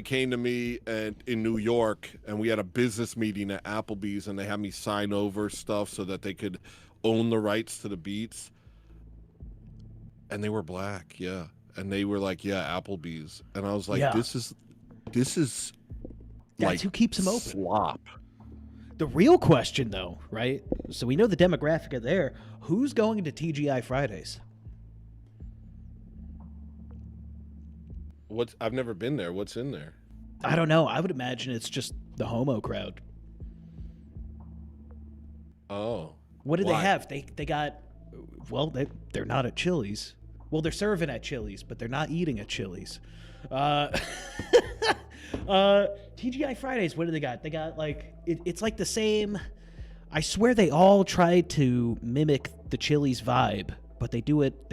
came to me in New York, and we had a business meeting at Applebee's, and they had me sign over stuff so that they could own the rights to the beats. And they were black, yeah. And they were like, yeah, Applebee's. And I was like, Yeah. this is That's like who keeps them open. slop. The real question, though, right? So we know the demographic of there. Who's going to TGI Fridays? I've never been there. What's in there? I don't know. I would imagine it's just the homo crowd. Oh. What do they Why? have? They got, well, they're not at Chili's. Well, they're serving at Chili's, but they're not eating at Chili's. TGI Fridays, what do they got? They got like, it's like the same. I swear they all tried to mimic the Chili's vibe, but they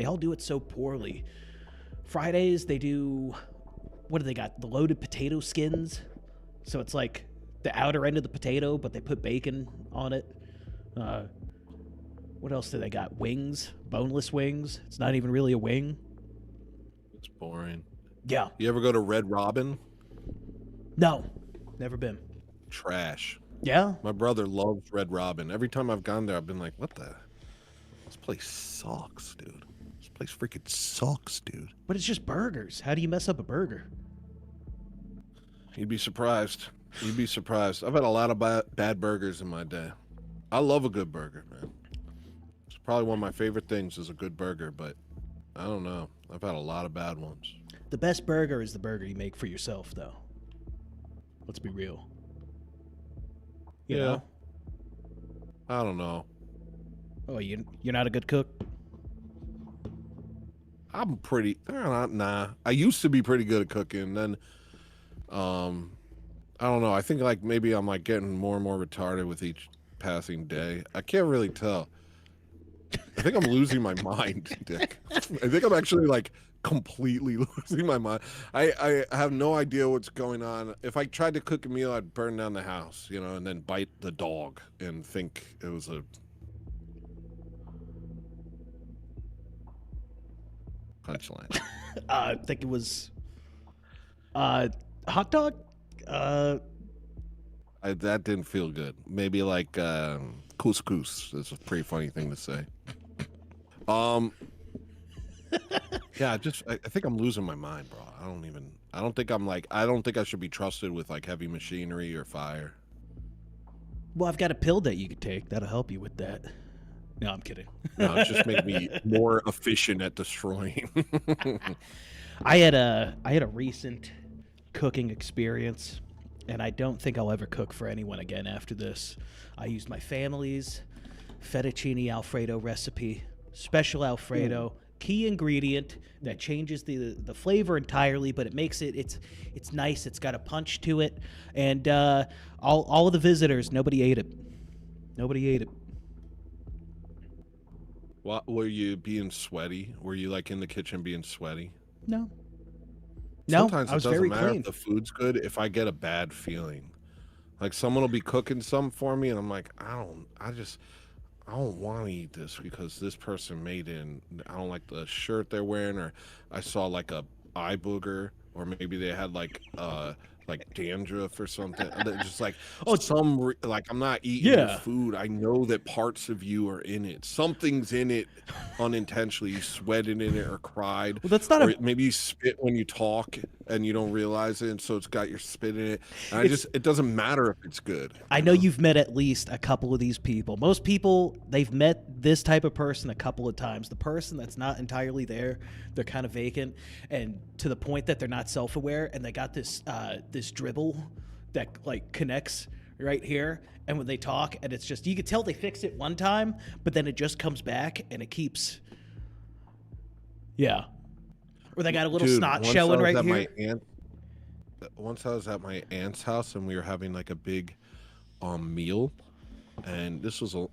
all do it so poorly. Fridays, they do, what do they got? The loaded potato skins. So it's like the outer end of the potato, but they put bacon on it. What else do they got? Wings, boneless wings. It's not even really a wing. It's boring. Yeah. You ever go to Red Robin? No, never been. Trash. Yeah? My brother loves Red Robin. Every time I've gone there, I've been like, what the? This place sucks, dude. This place freaking sucks, dude. But it's just burgers. How do you mess up a burger? You'd be surprised. You'd be surprised. I've had a lot of bad burgers in my day. I love a good burger, man. It's probably one of my favorite things is a good burger, but I don't know. I've had a lot of bad ones. The best burger is the burger you make for yourself, though. Let's be real. You Yeah. know? I don't know. Oh, you're not a good cook? I'm pretty, nah. I used to be pretty good at cooking. Then, I don't know. I think like maybe I'm like getting more and more retarded with each passing day. I can't really tell. I think I'm losing my mind, Dick. I think I'm actually like completely losing my mind. I have no idea what's going on. If I tried to cook a meal, I'd burn down the house, you know, and then bite the dog and think it was a punchline. I think it was hot dog. That didn't feel good. Maybe like couscous. That's a pretty funny thing to say. Yeah, I think I'm losing my mind, bro. I don't think I should be trusted with like heavy machinery or fire. Well, I've got a pill that you could take that'll help you with that. No, I'm kidding. No, it just make me more efficient at destroying. I had a recent cooking experience, and I don't think I'll ever cook for anyone again after this. I used my family's fettuccine Alfredo recipe, special Alfredo, key ingredient that changes the flavor entirely, but it makes it's nice. It's got a punch to it, and all of the visitors, nobody ate it. Nobody ate it. What, were you being sweaty? Were you like in the kitchen being sweaty? No. Sometimes I was it doesn't very matter clean. if the food's good if I get a bad feeling. Like someone will be cooking something for me and I'm like, I don't want to eat this because this person made it and I don't like the shirt they're wearing, or I saw like a eye booger, or maybe they had like dandruff or something. Just like like I'm not eating your food. I know that parts of you are in it. Something's in it unintentionally. You sweated in it or cried. Well, that's not maybe you spit when you talk and you don't realize it, and so it's got your spit in it. And it doesn't matter if it's good. I know you've met at least a couple of these people. Most people, they've met this type of person a couple of times. The person that's not entirely there, they're kind of vacant, and to the point that they're not self-aware, and they got this this dribble that like connects right here, and when they talk, and it's just, you could tell they fixed it one time, but then it just comes back and it keeps, or they got a little snot showing right here. Once I was at my aunt's house and we were having like a big meal, and this was a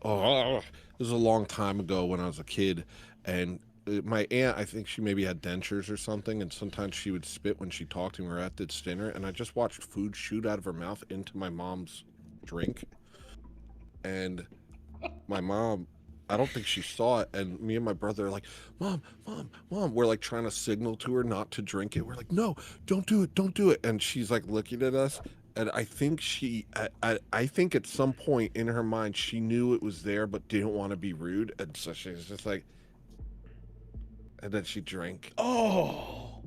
long time ago when I was a kid, and my aunt, I think she maybe had dentures or something, and sometimes she would spit when she talked, and we were at this dinner, and I just watched food shoot out of her mouth into my mom's drink, and my mom, I don't think she saw it, and me and my brother are like, Mom, we're like trying to signal to her not to drink it. We're like, no, don't do it, and she's like looking at us, and I think I think at some point in her mind she knew it was there but didn't want to be rude, and so she was just like, and then she drank. Oh,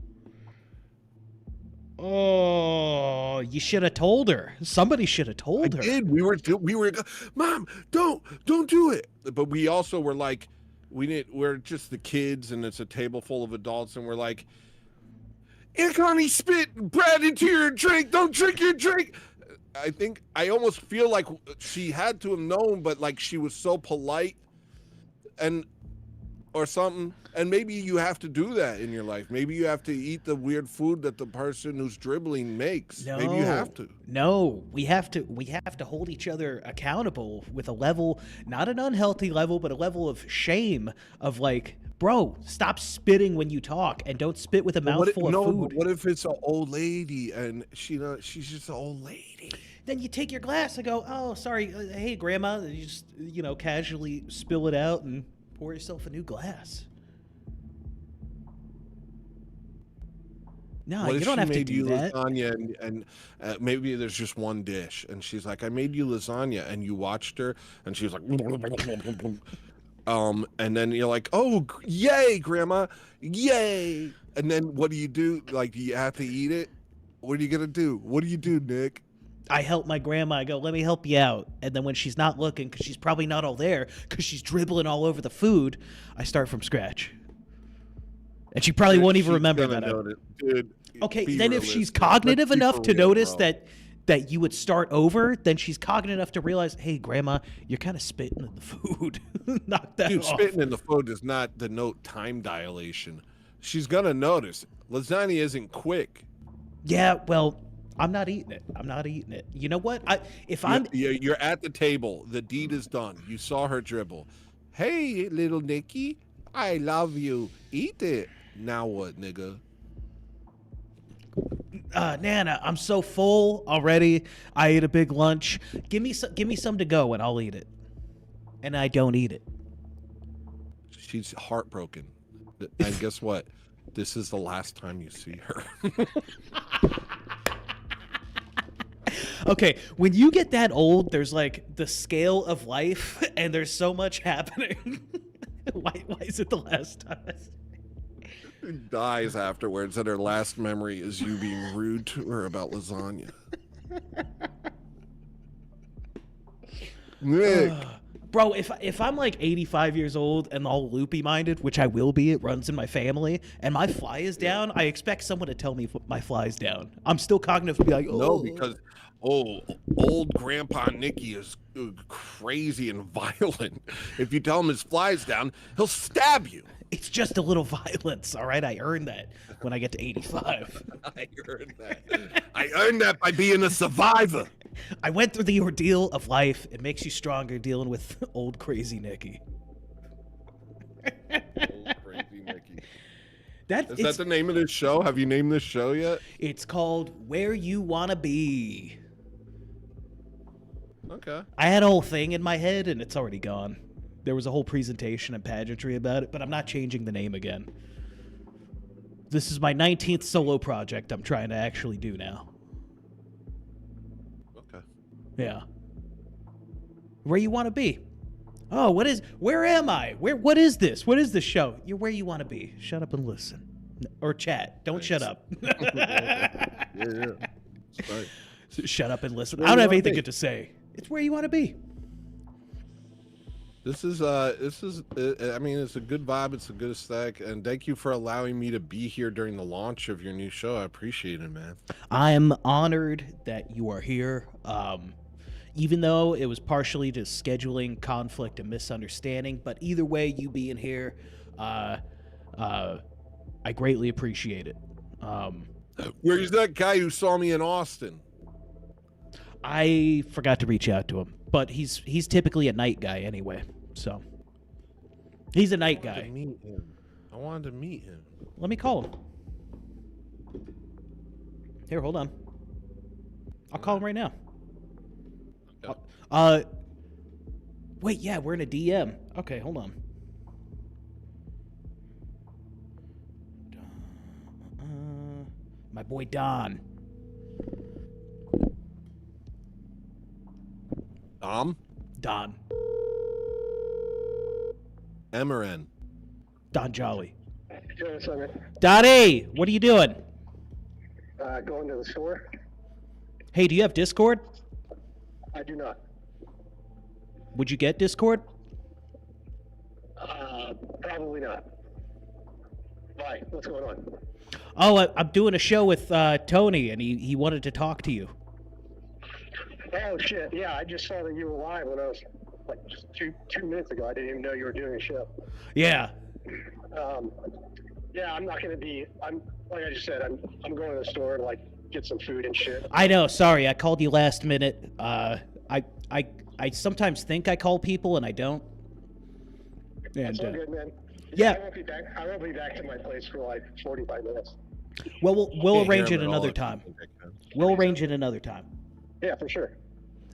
you should have told her. Somebody should have told her. I did. We were, Mom, don't do it. But we also were like, we're just the kids, and it's a table full of adults, and we're like, Connie spit bread into your drink. Don't drink your drink. I almost feel like she had to have known, but like she was so polite, or something, and maybe you have to do that in your life. Maybe you have to eat the weird food that the person who's dribbling makes. No, maybe you have to. No, we have to hold each other accountable with a level, not an unhealthy level, but a level of shame of like, bro, stop spitting when you talk, and don't spit with a mouthful of food. What if it's an old lady and she's just an old lady? Then you take your glass and go, oh, sorry, hey, grandma, and you just, casually spill it out and pour yourself a new glass. No, what you don't have to do that. Lasagna and maybe there's just one dish, and she's like, I made you lasagna, and you watched her, and she was like, and then you're like, oh, yay, grandma, yay. And then what do you do? Like, do you have to eat it? What are you gonna do? What do you do, Nick? I help my grandma. I go, let me help you out. And then when she's not looking, because she's probably not all there, because she's dribbling all over the food, I start from scratch. And she probably won't even remember that. Dude, okay, then if she's cognitive enough to notice that you would start over, then she's cognitive enough to realize, hey, grandma, you're kind of spitting in the food. Knock that off. Spitting in the food does not denote time dilation. She's going to notice. Lasagna isn't quick. Yeah, well, I'm not eating it. I'm not eating it. You know what? You're at the table. The deed is done. You saw her dribble. Hey, little Nikki, I love you. Eat it. Now what, nigga? Nana, I'm so full already. I ate a big lunch. Give me some to go, and I'll eat it. And I don't eat it. She's heartbroken. And guess what? This is the last time you see her. Okay, when you get that old, there's like the scale of life, and there's so much happening. Why is it the last time? Dies afterwards, and her last memory is you being rude to her about lasagna. Nick. Bro, if I'm like 85 years old and all loopy minded, which I will be, it runs in my family, and my fly is down, I expect someone to tell me if my fly's down. I'm still cognitive to be like, oh. No, because old Grandpa Nicky is crazy and violent. If you tell him his fly's down, he'll stab you. It's just a little violence, all right? I earned that when I get to 85. I earned that. I earned that by being a survivor. I went through the ordeal of life. It makes you stronger dealing with old crazy Nicky. Old crazy Nicky. Is that the name of this show? Have you named this show yet? It's called Where You Wanna Be. Okay. I had a whole thing in my head, and it's already gone. There was a whole presentation and pageantry about it, but I'm not changing the name again. This is my 19th solo project I'm trying to actually do now. Okay. Yeah. Where you want to be. Oh, where am I? What is this? What is this show? You're where you want to be. Shut up and listen. Or chat. Don't shut up. Yeah. That's right. Shut up and listen. I don't have anything good to say. It's where you want to be. This is I mean, it's a good vibe, it's a good aesthetic, and thank you for allowing me to be here during the launch of your new show. I appreciate it, man. I'm honored that you are here. Even though it was partially just scheduling conflict and misunderstanding, but either way, you being here, I greatly appreciate it. Where's that guy who saw me in Austin? I forgot to reach out to him, but he's typically a night guy anyway, so he's a night guy. I wanted to meet him. Let me call him. Here, hold on. I'll call him right now. Okay. Wait, yeah, we're in a DM. Okay, hold on. My boy Don. Don. Emerin. Don Jolly. Yeah, what's up, man? Donnie, what are you doing? Going to the store? Hey, do you have Discord? I do not. Would you get Discord? Probably not. Why? What's going on? Oh, I'm doing a show with Tony, and he wanted to talk to you. Oh, shit. Yeah, I just saw that you were live when I was, like, just two minutes ago. I didn't even know you were doing a show. Yeah. Yeah, I'm not going to be, like I just said, I'm going to the store to, like, get some food and shit. I know. Sorry, I called you last minute. I sometimes think I call people, and I don't. And, That's all good, man. Yeah. I won't be back to my place for, like, 45 minutes. Well, we'll arrange it another time. We'll arrange it another time. Yeah, for sure.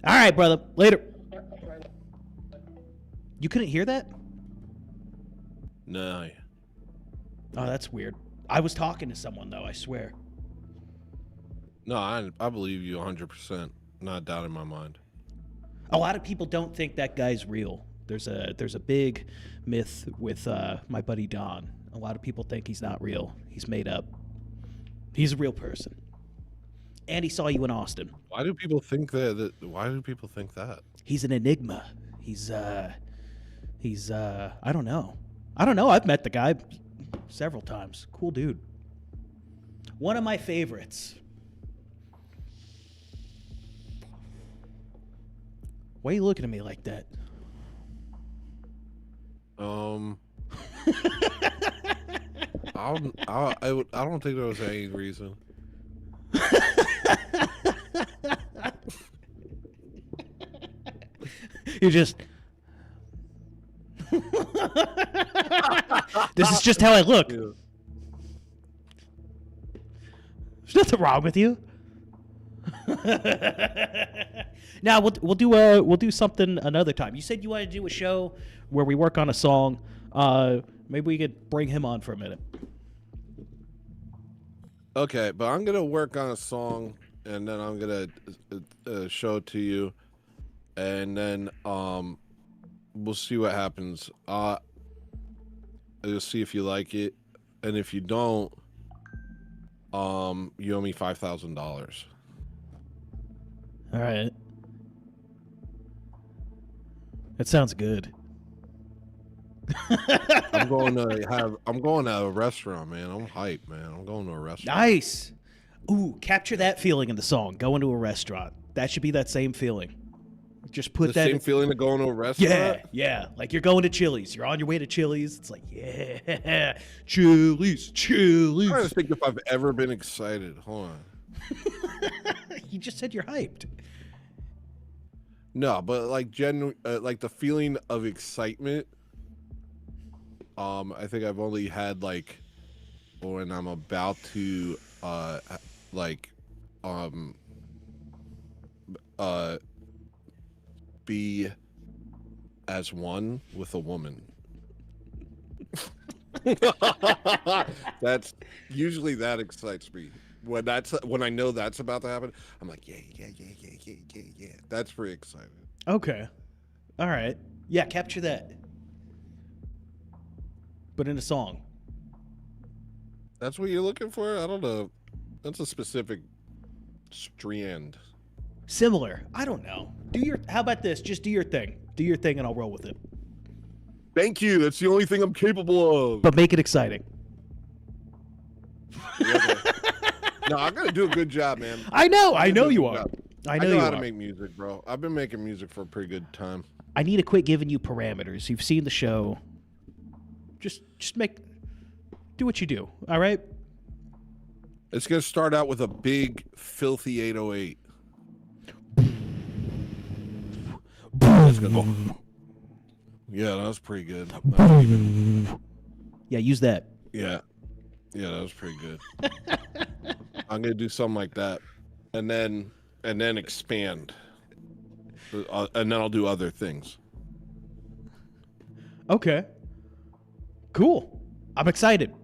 All right, brother. Later. You couldn't hear that? No. Oh, that's weird. I was talking to someone, though, I swear. No, I believe you 100%. Not a doubt in my mind. A lot of people don't think that guy's real. There's a big myth with my buddy Don. A lot of people think he's not real. He's made up. He's a real person. And he saw you in Austin. Why do people think that? Why do people think that? He's an enigma. He's I don't know. I've met the guy several times. Cool dude. One of my favorites. Why are you looking at me like that? I don't think there was any reason. You just. This is just how I look. Yeah. There's nothing wrong with you. Now we'll do something another time. You said you wanted to do a show where we work on a song. Maybe we could bring him on for a minute. Okay, but I'm gonna work on a song, and then I'm gonna show it to you, and then we'll see what happens. You'll see if you like it, and if you don't, you owe me $5,000. All right. That sounds good. I'm going to a restaurant, man. I'm hyped, man. I'm going to a restaurant. Nice. Ooh, capture that feeling in the song. Going to a restaurant. That should be that same feeling. Just put The that same feeling of going to a restaurant? Yeah. Like you're going to Chili's. You're on your way to Chili's. It's like, yeah, Chili's. I'm trying to think if I've ever been excited. Hold on. You just said you're hyped. No, but like like the feeling of excitement. I think I've only had like when I'm about to be as one with a woman. That's usually that excites me. When I know that's about to happen, I'm like, yeah. That's pretty exciting. Okay. All right. Yeah, capture that. But in a song. That's what you're looking for? I don't know. That's a specific strand. Similar. I don't know. How about this? Just do your thing. Do your thing and I'll roll with it. Thank you. That's the only thing I'm capable of. But make it exciting. Yeah, no, I'm gonna do a good job, man. I know you are. I know how to make music, bro. I've been making music for a pretty good time. I need to quit giving you parameters. You've seen the show. Just do what you do. All right. It's gonna start out with a big, filthy 808. Yeah, that was pretty good. Yeah, use that. Yeah, that was pretty good. I'm gonna do something like that, and then expand, and then I'll do other things. Okay. Cool. I'm excited.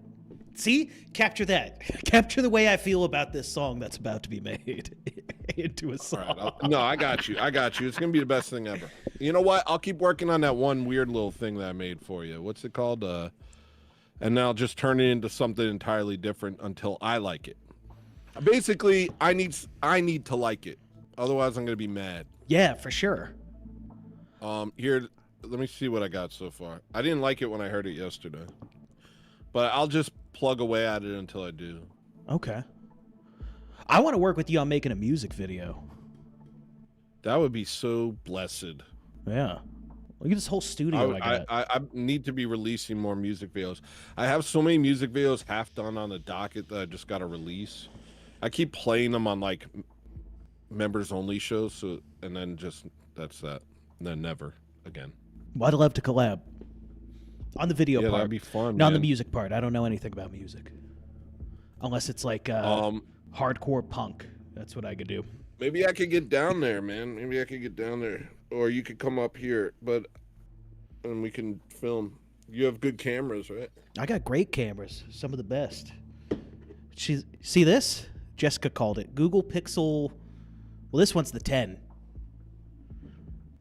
See? Capture that. Capture the way I feel about this song that's about to be made into a song. All right, I got you. It's gonna be the best thing ever. You know what? I'll keep working on that one weird little thing that I made for you. What's it called? And then I'll just turn it into something entirely different until I like it. Basically, I need to like it. Otherwise, I'm gonna be mad. Yeah, for sure. Here, let me see what I got so far. I didn't like it when I heard it yesterday, but I'll just plug away at it until I do. Okay. I want to work with you on making a music video. That would be so blessed. Yeah. Look at this whole studio I need to be releasing more music videos. I have so many music videos half done on the docket that I just got to release. I keep playing them on like members only shows, and then that's that. And then never again. Well, I'd love to collab. On the video part. That'd be fun. Not on the music part. I don't know anything about music. Unless it's like hardcore punk. That's what I could do. Maybe I could get down there, man. Maybe I could get down there. Or you could come up here, and we can film. You have good cameras, right? I got great cameras. Some of the best. See this? Jessica called it. Google Pixel. Well, this one's the 10.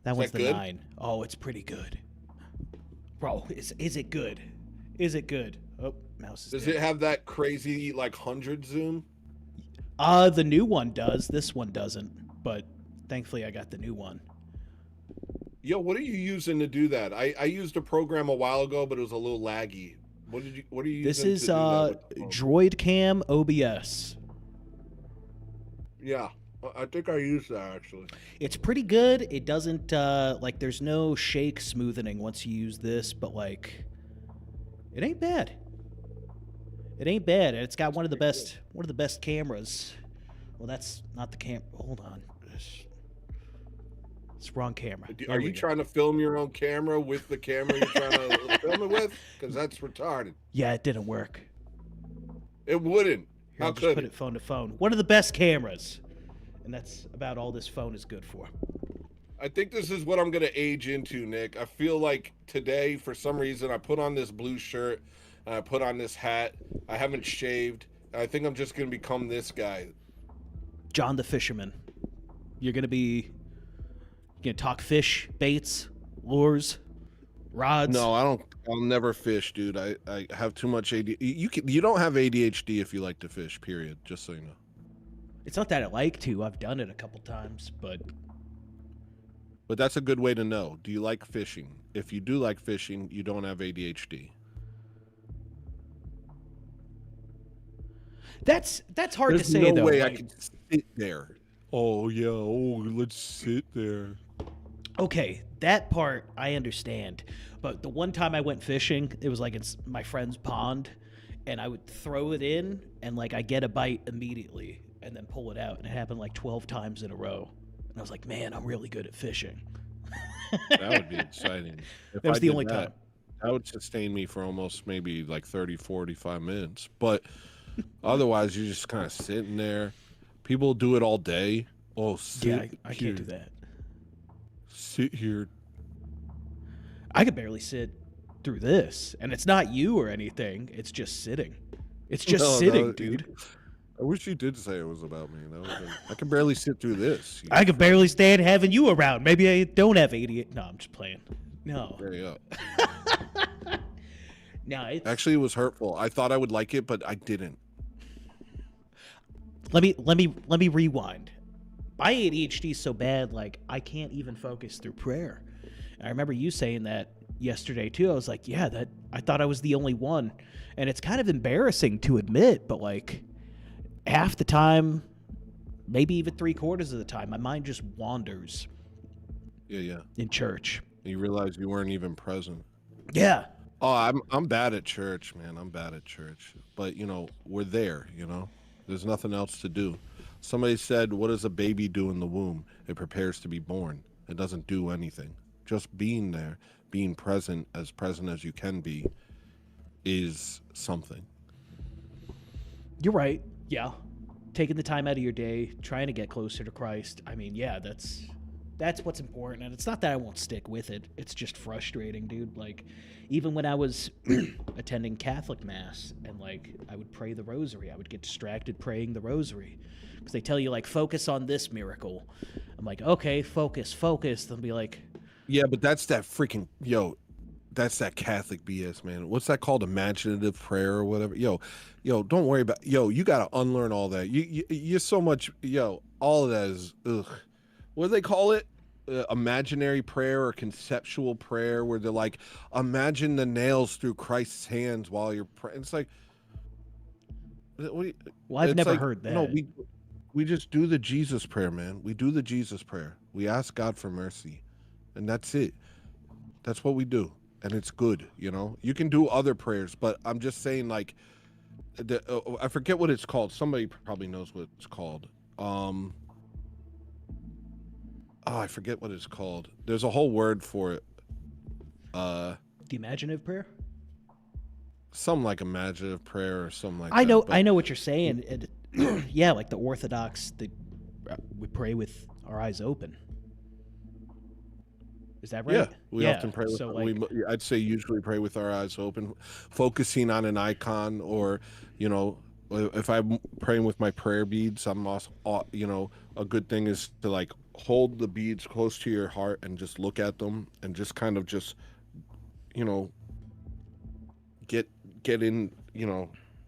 That one's the 9. Oh, it's pretty good. Bro, is it good? Is it good? Oh, mouse is Does dead. it have that crazy, like, 100 zoom? The new one does. This one doesn't. But thankfully, I got the new one. Yo, what are you using to do that? I used a program a while ago, but it was a little laggy. What are you using? This is to do that with Droid Cam OBS. Yeah, I think I used that actually. It's pretty good. It doesn't like there's no shake smoothing once you use this, but like it ain't bad. It ain't bad. It's got one of the best cameras. Well, that's not the camera. Hold on. It's wrong camera. Are you trying to film your own camera with the camera you're trying to film it with? Because that's retarded. Yeah, it didn't work. It wouldn't. Here, I'll just put it phone to phone. One of the best cameras. And that's about all this phone is good for. I think this is what I'm going to age into, Nick. I feel like today, for some reason, I put on this blue shirt, and I put on this hat. I haven't shaved. And I think I'm just going to become this guy. John the Fisherman. You're going to talk fish, baits, lures, rods. No, I don't. I'll never fish, dude. I have too much ADHD. You don't have ADHD if you like to fish, period. Just so you know. It's not that I like to. I've done it a couple times, but that's a good way to know. Do you like fishing? If you do like fishing, you don't have ADHD. That's hard to say, though. There's no way I can sit there. Oh, yeah. Oh, let's sit there. Okay, that part I understand. But the one time I went fishing, it was like it's my friend's pond, and I would throw it in, and like I get a bite immediately, and then pull it out. And it happened like 12 times in a row. And I was like, man, I'm really good at fishing. That would be exciting. That was the only time. That would sustain me for almost maybe like 30, 45 minutes. But otherwise, you're just kind of sitting there. People do it all day. Oh, yeah, I can't do that. Sit here. I could barely sit through this. And it's not you or anything. It's just sitting. It's just sitting, dude. I wish you did say it was about me. I can barely sit through this. I could barely stand having you around. Maybe I don't have ADHD. No, I'm just playing. No. There you go. No, actually, it was hurtful. I thought I would like it, but I didn't. Let me rewind. My ADHD is so bad, like I can't even focus through prayer. And I remember you saying that yesterday too. I was like, yeah, I thought I was the only one, and it's kind of embarrassing to admit, but like half the time, maybe even 3/4 of the time, my mind just wanders. Yeah. In church, you realize you weren't even present. Yeah. Oh, I'm bad at church, man. I'm bad at church. But we're there. There's nothing else to do. Somebody said, "What does a baby do in the womb? It prepares to be born. It doesn't do anything. Just being there, being present as you can be, is something." You're right. Yeah. Taking the time out of your day, trying to get closer to Christ. I mean, yeah, that's what's important. And it's not that I won't stick with it. It's just frustrating, dude. Like, even when I was attending Catholic Mass and, like, I would pray the rosary, I would get distracted praying the rosary. Because they tell you, like, focus on this miracle. I'm like, okay, focus. They'll be like... Yeah, but that's that freaking... That's that Catholic BS, man. What's that called? Imaginative prayer or whatever. Yo, don't worry about. You got to unlearn all that. You're so much. All of that is. Ugh. What do they call it? Imaginary prayer or conceptual prayer, where they're like, imagine the nails through Christ's hands while you're praying. It's like. Well, I've never heard that. No, we just do the Jesus prayer, man. We do the Jesus prayer. We ask God for mercy, and that's it. That's what we do. And it's good, You can do other prayers, but I'm just saying, like, I forget what it's called. Somebody probably knows what it's called. I forget what it's called. There's a whole word for it. The imaginative prayer? Something like imaginative prayer or something like that. I know what you're saying. Yeah, like the Orthodox, we pray with our eyes open. Is that right? Yeah, we often pray with. I'd say usually pray with our eyes open, focusing on an icon, or if I'm praying with my prayer beads, I'm also a good thing is to like hold the beads close to your heart and just look at them and just kind of just get in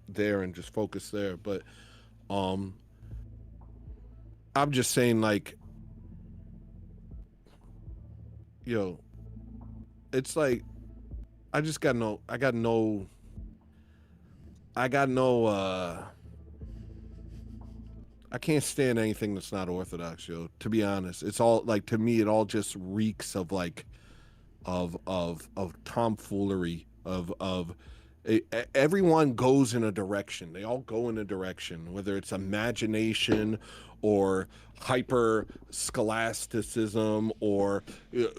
there and just focus there. But I'm just saying, like, it's like I can't stand anything that's not Orthodox, to be honest. It's all like, to me, it all just reeks of like of tomfoolery, of Everyone goes in a direction. They all go in a direction, whether it's imagination or hyper scholasticism or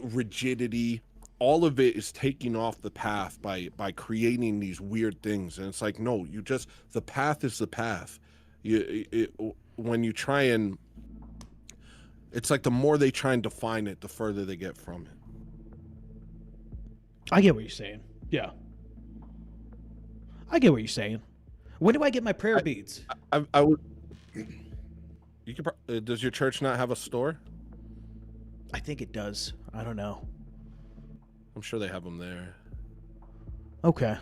rigidity. All of it is taking off the path by creating these weird things. And it's like, no, the path is the path. When you try and, it's like the more they try and define it, the further they get from it. I get what you're saying. Yeah. I get what you're saying. When do I get my prayer beads? I would. You could. Does your church not have a store? I think it does. I don't know. I'm sure they have them there. Okay.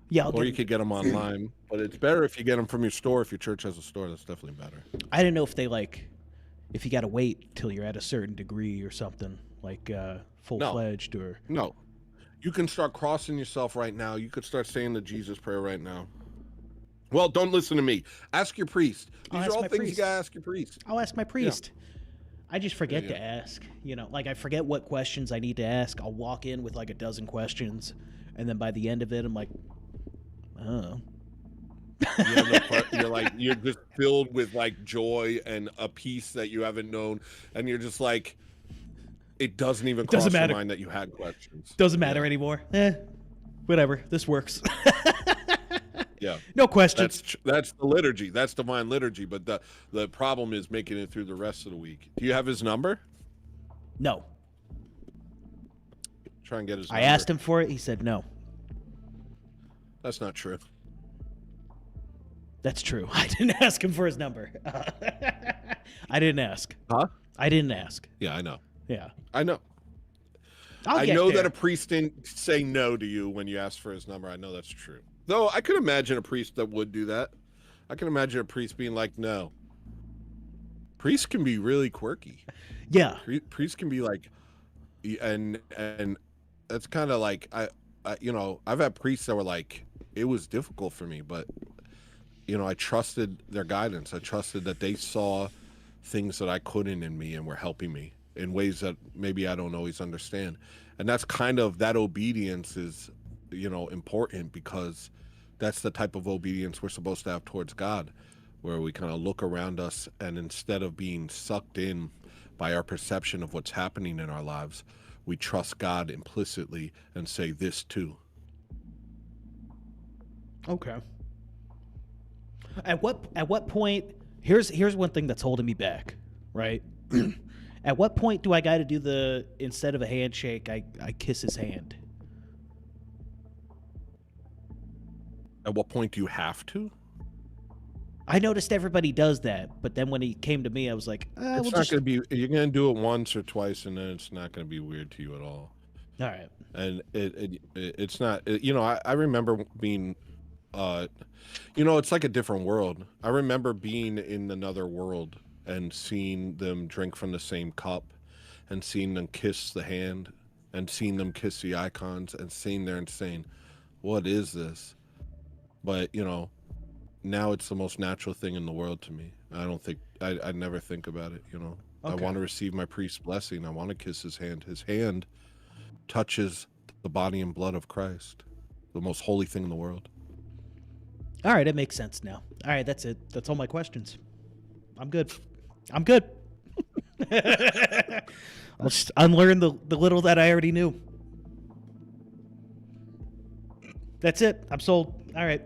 Yeah. Or you could get them online, but it's better if you get them from your store. If your church has a store, that's definitely better. I didn't know if they if you got to wait till you're at a certain degree or something, like full-fledged or. No. You can start crossing yourself right now. You could start saying the Jesus prayer right now. Well, don't listen to me. Ask your priest. These are all things you gotta ask your priest. I'll ask my priest. Yeah. I just forget to ask. I forget what questions I need to ask. I'll walk in with like a dozen questions, and then by the end of it, I'm like, oh. You're just filled with like joy and a peace that you haven't known, and you're just like, it doesn't even cross your mind that you had questions. Doesn't matter anymore. Whatever. This works. Yeah. No questions. That's the liturgy. That's divine liturgy. But the problem is making it through the rest of the week. Do you have his number? No. Try and get his number. I asked him for it. He said no. That's not true. That's true. I didn't ask him for his number. I didn't ask. Huh? I didn't ask. Yeah, I know. Yeah. I know. I know that a priest didn't say no to you when you asked for his number. I know that's true. Though I could imagine a priest that would do that. I can imagine a priest being like, no. Priests can be really quirky. Yeah. Priests can be like, and that's kind of like, I've had priests that were like, it was difficult for me, but, I trusted their guidance. I trusted that they saw things that I couldn't in me and were helping me in ways that maybe I don't always understand. And that's kind of, that obedience is, important, because that's the type of obedience we're supposed to have towards God, where we kind of look around us, and instead of being sucked in by our perception of what's happening in our lives, we trust God implicitly and say this too. Okay. At what point, here's one thing that's holding me back, right? At what point do I got to do instead of a handshake, I kiss his hand? At what point do you have to? I noticed everybody does that, but then when he came to me, I was like, it's not going to be, you're going to do it once or twice, and then it's not going to be weird to you at all. All right. And it's not, I remember being, it's like a different world. I remember being in another world and seeing them drink from the same cup, and seeing them kiss the hand, and seeing them kiss the icons, and sitting there and saying, what is this? But, now it's the most natural thing in the world to me. I never think about it, Okay. I want to receive my priest's blessing. I want to kiss his hand. His hand touches the body and blood of Christ, the most holy thing in the world. All right, it makes sense now. All right, that's it. That's all my questions. I'm good. I'll just unlearn the little that I already knew. That's it. I'm sold. All right.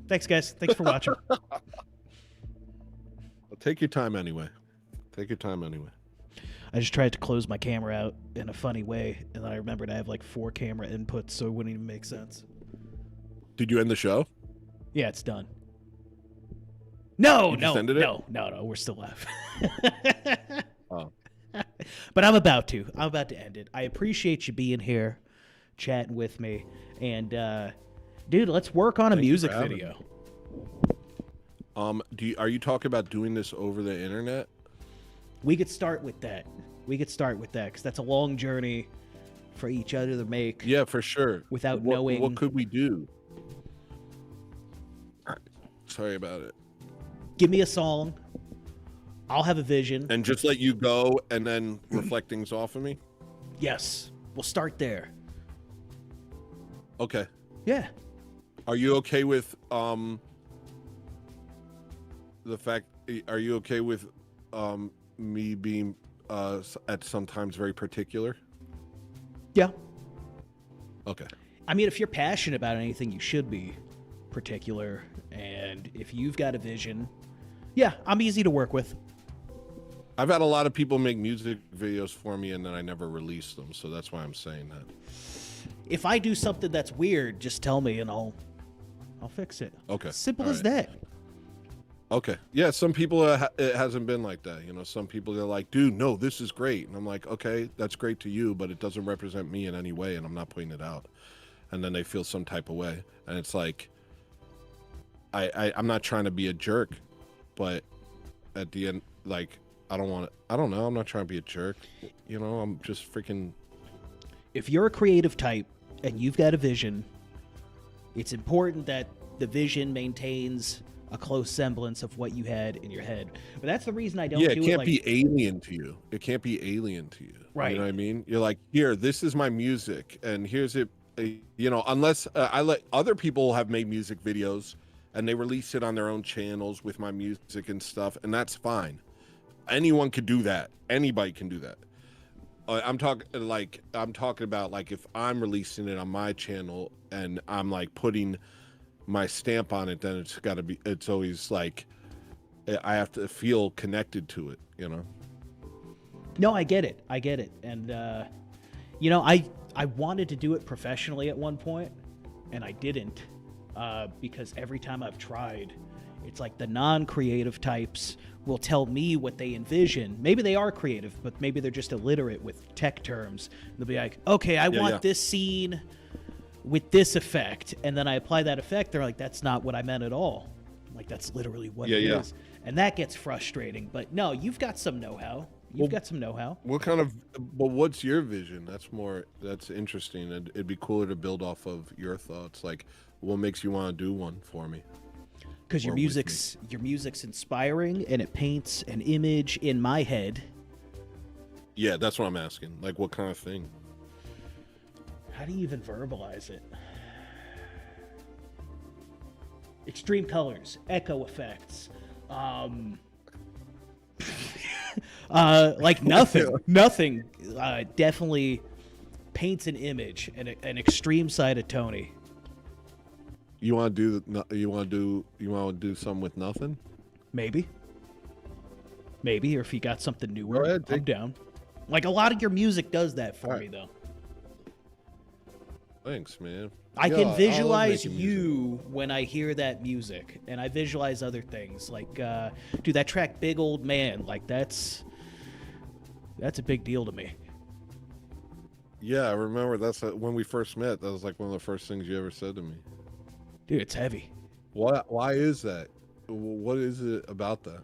Thanks, guys. Thanks for watching. Well, take your time anyway. I just tried to close my camera out in a funny way, and then I remembered I have like 4 camera inputs, so it wouldn't even make sense. Did you end the show? Yeah, it's done. No, we're still live. Oh. But I'm about to end it. I appreciate you being here, chatting with me, and dude, let's work on a music video. Are you talking about doing this over the internet? We could start with that. Because that's a long journey for each other to make. Yeah, for sure. Without knowing. What could we do? Sorry about it. Give me a song. I'll have a vision. And just let you go, and then reflect things off of me? Yes. We'll start there. Okay. Yeah. Are you okay with the fact? Are you okay with me being at sometimes very particular? Yeah. Okay. I mean, if you're passionate about anything, you should be particular. And if you've got a vision, yeah, I'm easy to work with. I've had a lot of people make music videos for me, and then I never release them. So that's why I'm saying that. If I do something that's weird, just tell me and I'll fix it. Okay. Simple All as right. that. Okay. Yeah, some people, it hasn't been like that. You know, some people, they're like, dude, no, this is great. And I'm like, okay, that's great to you, but it doesn't represent me in any way, and I'm not putting it out. And then they feel some type of way. And it's like, I'm not trying to be a jerk, but at the end, like, I don't know. I'm not trying to be a jerk. You know, I'm just freaking. If you're a creative type and you've got a vision, it's important that the vision maintains a close semblance of what you had in your head. But that's the reason I don't do it. Yeah, it can't be alien to you. It can't be alien to you. Right. You know what I mean? You're like, here, this is my music, and here's it. You know, unless I let other people have made music videos and they release it on their own channels with my music and stuff, and that's fine. Anyone could do that. Anybody can do that. I'm talking about like if I'm releasing it on my channel and I'm like putting my stamp on it, then it's always like I have to feel connected to it, you know? No, I get it. And, you know, I wanted to do it professionally at one point, and I didn't, because every time I've tried, it's like the non-creative types will tell me what they envision. Maybe they are creative, but maybe they're just illiterate with tech terms. They'll be like, okay, I want this scene with this effect, and then I apply that effect. They're like, that's not what I meant at all. Like, that's literally what it is. And that gets frustrating. But no, you've got some know-how. Got some know-how. What kind of, but what's your vision? That's interesting. It'd be cooler to build off of your thoughts. Like, what makes you want to do one for me? Because your music's inspiring, and it paints an image in my head. Yeah, that's what I'm asking. Like, what kind of thing? How do you even verbalize it? Extreme colors, echo effects, like nothing. Definitely paints an image and an extreme side of Tony. You want to do something with nothing? Maybe. Or if you got something newer, Go ahead, I'm down. Like, a lot of your music does that for me, though. Thanks, man. I can visualize you when I hear that music, and I visualize other things. Like, dude, that track "Big Old Man," like that's a big deal to me. Yeah, I remember when we first met. That was like one of the first things you ever said to me. Dude, it's heavy. Why is that? What is it about that?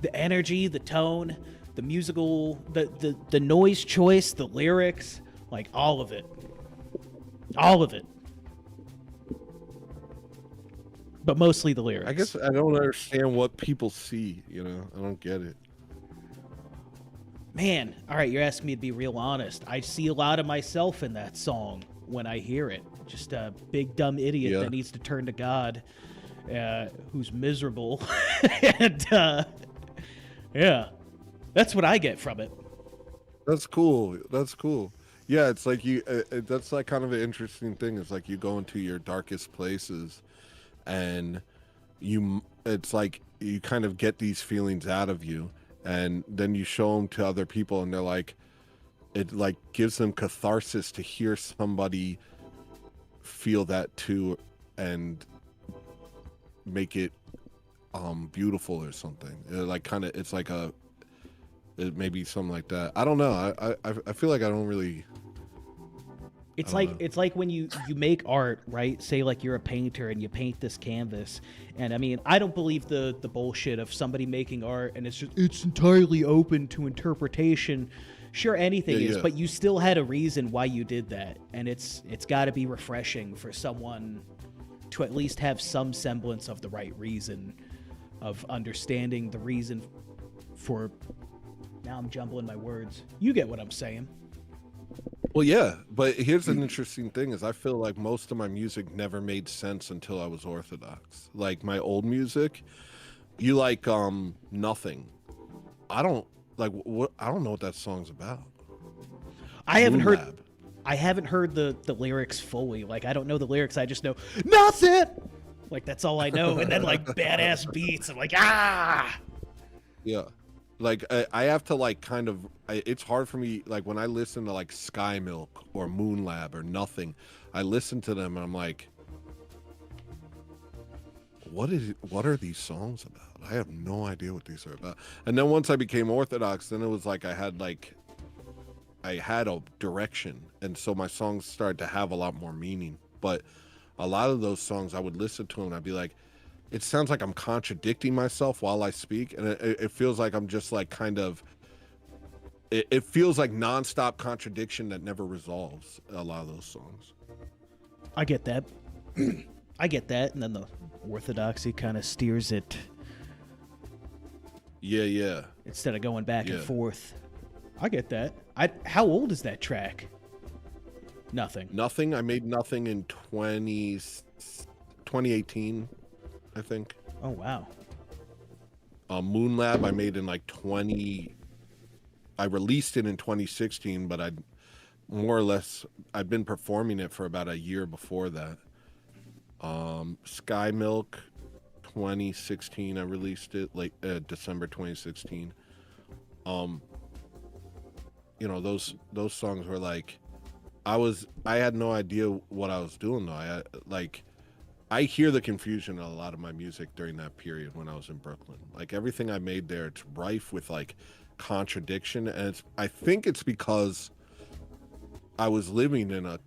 The energy, the tone, the musical, the noise choice, the lyrics, like all of it. All of it. But mostly the lyrics. I guess I don't understand what people see, you know? I don't get it. Man, all right, you're asking me to be real honest. I see a lot of myself in that song when I hear it. Just a big dumb idiot that needs to turn to God, who's miserable. And yeah, that's what I get from it. That's cool. Yeah, it's like that's like kind of an interesting thing. It's like you go into your darkest places, and it's like you kind of get these feelings out of you, and then you show them to other people, and they're like, it like gives them catharsis to hear somebody feel that too, and make it beautiful or something. It may be something like that. I don't know. I feel like I don't really. It's like when you make art, right? Say like you're a painter and you paint this canvas, and I mean, I don't believe the bullshit of somebody making art and it's entirely open to interpretation. Sure, anything is, but you still had a reason why you did that, and it's got to be refreshing for someone to at least have some semblance of the right reason, of understanding the reason for. Now I'm jumbling my words. You get what I'm saying. Well, yeah, but here's an interesting thing: is I feel like most of my music never made sense until I was Orthodox. Like my old music, you like nothing. I don't like what I don't know what that song's about. I haven't Moon heard. Lab. I haven't heard the lyrics fully. Like I don't know the lyrics. I just know nothing. Like that's all I know. And then like badass beats. I'm like ah. Yeah, like I have to like kind of. It's hard for me. Like when I listen to like Sky Milk or Moon Lab or Nothing, I listen to them and I'm like, what are these songs about? I have no idea what these are about. And then once I became Orthodox, then it was like I had a direction, and so my songs started to have a lot more meaning. But a lot of those songs I would listen to them and I'd be like, it sounds like I'm contradicting myself while I speak, and it feels like I'm just like kind of it feels like nonstop contradiction that never resolves, a lot of those songs. I get that. I get that. And then the orthodoxy kind of steers it. Yeah. Instead of going back and Yeah. forth. I get that. How old is that track? Nothing. Nothing. I made Nothing in 2018, I think. Oh, wow. Moon Lab I made in like I released it in 2016, but I'd been performing it for about a year before that. Sky Milk 2016, I released it late December 2016. Those songs were like, I had no idea what I was doing though. I hear the confusion in a lot of my music during that period when I was in Brooklyn. Like everything I made there, it's rife with like contradiction, and I think it's because I was living in a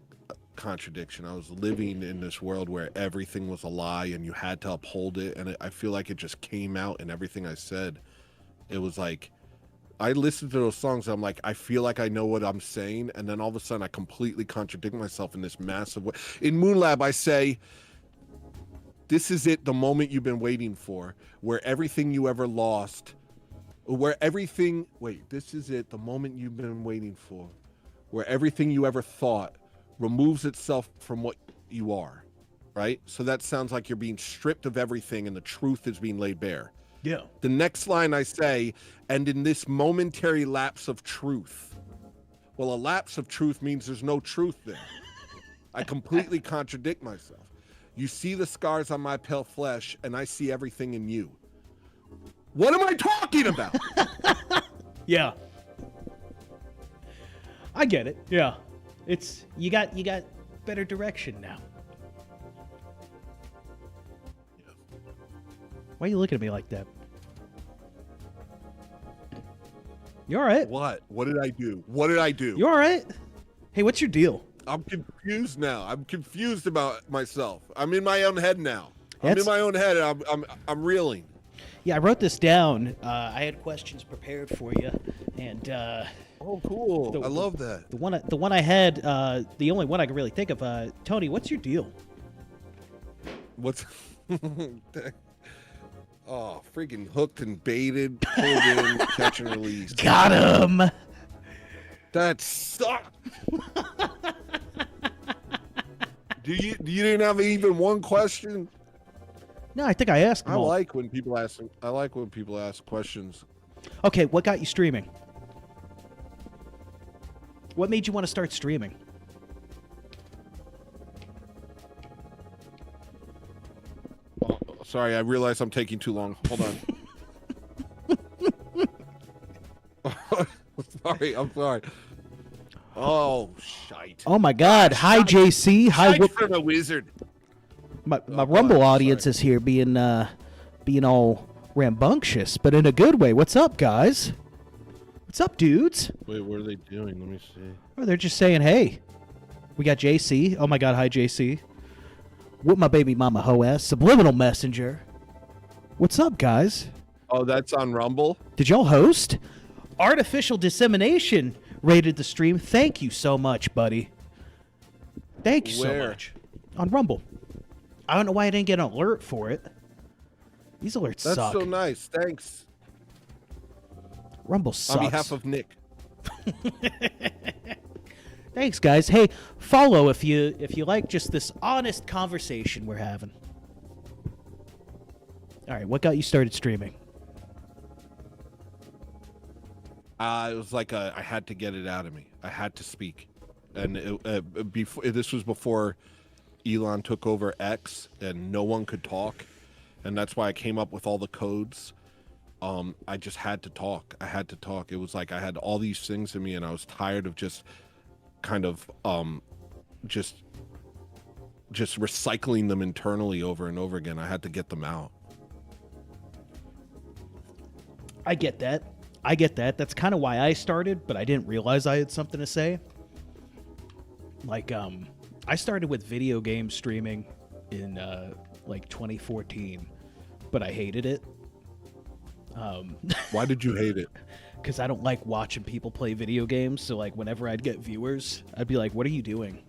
contradiction. I was living in this world where everything was a lie and you had to uphold it, and I feel like it just came out in everything I said. It was like I listened to those songs and I'm like, I feel like I know what I'm saying, and then all of a sudden I completely contradict myself in this massive way. In Moon Lab I say, this is it, the moment you've been waiting for, where everything you ever lost, this is it, the moment you've been waiting for, where everything you ever thought removes itself from what you are, right? So that sounds like you're being stripped of everything and the truth is being laid bare. Yeah. The next line I say, and in this momentary lapse of truth. Well, a lapse of truth means there's no truth there. I completely contradict myself. You see the scars on my pale flesh, and I see everything in you. What am I talking about? Yeah. I get it. Yeah. It's you got better direction now. Yeah. Why are you looking at me like that? You all right? What? What did I do? What did I do? You all right? Hey, what's your deal? I'm confused now. I'm confused about myself. I'm in my own head now. I'm That's- in my own head. And I'm reeling. Yeah, I wrote this down. I had questions prepared for you, and Oh, cool! I love that. the one I had, the only one I can really think of. Tony, what's your deal? What's? Oh, freaking hooked and baited, pulled in, catch and release. Got him. That sucked. You didn't have even one question? No, I think I asked them I all. like when people ask questions. Okay, what got you streaming? What made you want to start streaming? Oh, sorry, I realize I'm taking too long. Hold on. I'm sorry. Oh, shite. Oh my God! Hi, JC. Hi, Shite for the wizard. my Oh, Rumble sorry. audience is here, being all rambunctious, but in a good way. What's up, guys? What's up, dudes? Wait, what are they doing? Let me see. Oh, they're just saying, hey. We got JC. Oh my God, hi, JC. What my baby mama hoe ass? Subliminal messenger. What's up, guys? Oh, that's on Rumble? Did y'all host? Artificial Dissemination rated the stream. Thank you so much, buddy. Thank you so Where? much. On Rumble. I don't know why I didn't get an alert for it. These alerts That's suck. so nice. Thanks. Rumble sucks. On behalf of Nick. Thanks, guys. Hey, follow if you like just this honest conversation we're having. All right, what got you started streaming? It was like I had to get it out of me. I had to speak, and this was before Elon took over X, and no one could talk, and that's why I came up with all the codes. I just had to talk. I had to talk. It was like I had all these things in me, and I was tired of just kind of just recycling them internally over and over again. I had to get them out. I get that. That's kind of why I started, but I didn't realize I had something to say. Like, I started with video game streaming in like 2014, but I hated it. Why did you hate it? Because I don't like watching people play video games. So like whenever I'd get viewers, I'd be like, "What are you doing?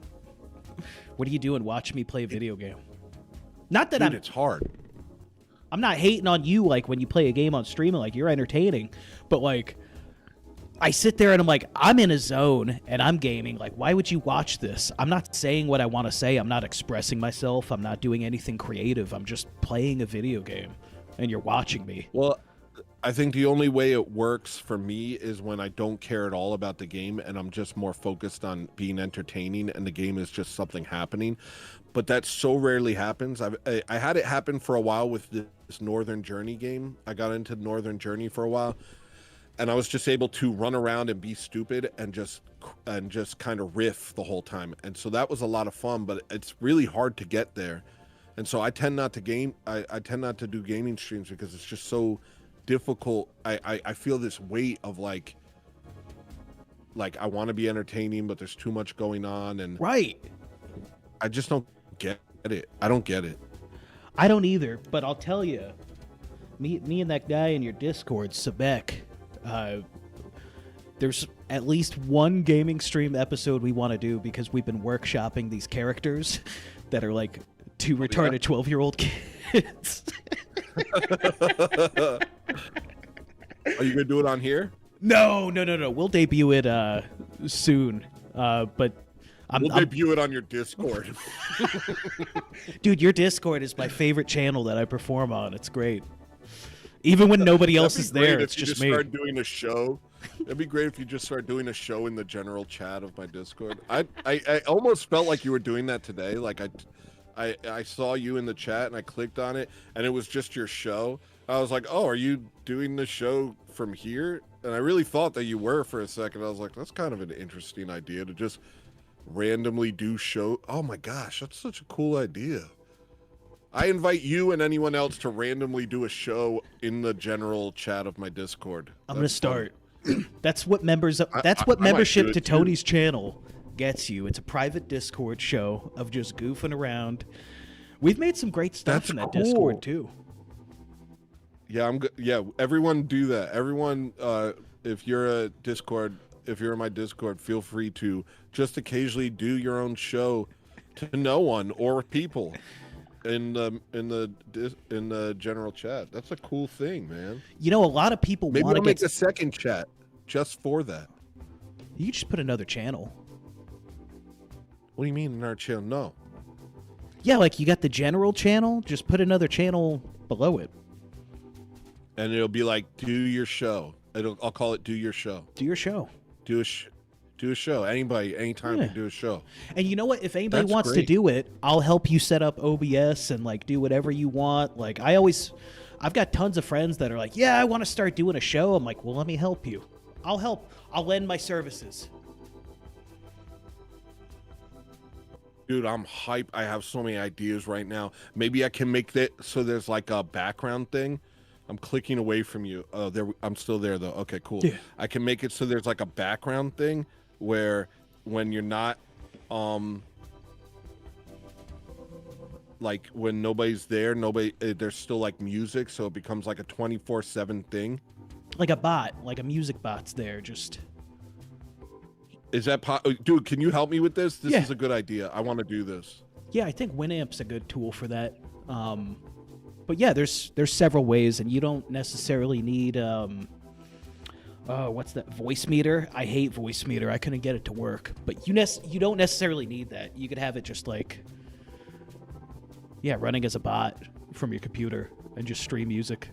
What are you doing? Watching me play a video game?" Not that Dude, it's hard. I'm not hating on you, like, when you play a game on stream, like, you're entertaining, but, like, I sit there and I'm like, I'm in a zone and I'm gaming. Like, why would you watch this? I'm not saying what I want to say. I'm not expressing myself. I'm not doing anything creative. I'm just playing a video game and you're watching me. Well, I think the only way it works for me is when I don't care at all about the game and I'm just more focused on being entertaining and the game is just something happening. But that so rarely happens. I had it happen for a while with this Northern Journey game. I got into Northern Journey for a while, and I was just able to run around and be stupid and just kind of riff the whole time. And so that was a lot of fun, but it's really hard to get there. And so I tend not to game. I tend not to do gaming streams because it's just so difficult. I feel this weight of like I want to be entertaining, but there's too much going on, and right. I just don't get it. I don't get it. I don't either, but I'll tell you, me and that guy in your Discord, Sebek, there's at least one gaming stream episode we want to do because we've been workshopping these characters that are like two retarded 12-year-old kids. Are you gonna do it on here? No. We'll debut it soon, but We'll debut it on your Discord. Dude, your Discord is my favorite channel that I perform on. It's great. Even when nobody else is there, it's just me. Start doing a show. It'd be great if you just start doing a show in the general chat of my Discord. I almost felt like you were doing that today. Like I saw you in the chat and I clicked on it and it was just your show. I was like, oh, are you doing the show from here? And I really thought that you were for a second. I was like, that's kind of an interesting idea to just randomly do show. Oh my gosh, that's such a cool idea. I invite you and anyone else to randomly do a show in the general chat of my Discord. I'm gonna start. That's what membership to Tony's channel gets you. It's a private Discord show of just goofing around. We've made some great stuff in that Discord too. Yeah, yeah, everyone do that. Everyone, if you're in my Discord, feel free to just occasionally do your own show to no one or people in the general chat. That's a cool thing, man. You know, a lot of people maybe want to make a second chat just for that. You could just put another channel. What do you mean another channel? No. Yeah, like you got the general channel. Just put another channel below it. And it'll be like, do your show. I'll call it do your show. Do your show. Do a show. Anybody, anytime can do a show. And you know what? If anybody wants to do it, I'll help you set up OBS and like do whatever you want. Like I've got tons of friends that are like, yeah, I want to start doing a show. I'm like, well, let me help you. I'll help. I'll lend my services. Dude, I'm hype. I have so many ideas right now. Maybe I can make that so there's like a background thing. I'm clicking away from you. Oh, there. I'm still there though. Okay, cool. Yeah. I can make it so there's like a background thing where when you're not, like when nobody's there, there's still like music, so it becomes like a 24/7 thing. Like a bot, like a music bot's there. Just. Is that dude? Can you help me with this? This is a good idea. I want to do this. Yeah, I think Winamp's a good tool for that. But yeah, there's several ways, and you don't necessarily need Oh, what's that? Voice meter? I hate voice meter. I couldn't get it to work. But you don't necessarily need that. You could have it just like, yeah, running as a bot from your computer and just stream music.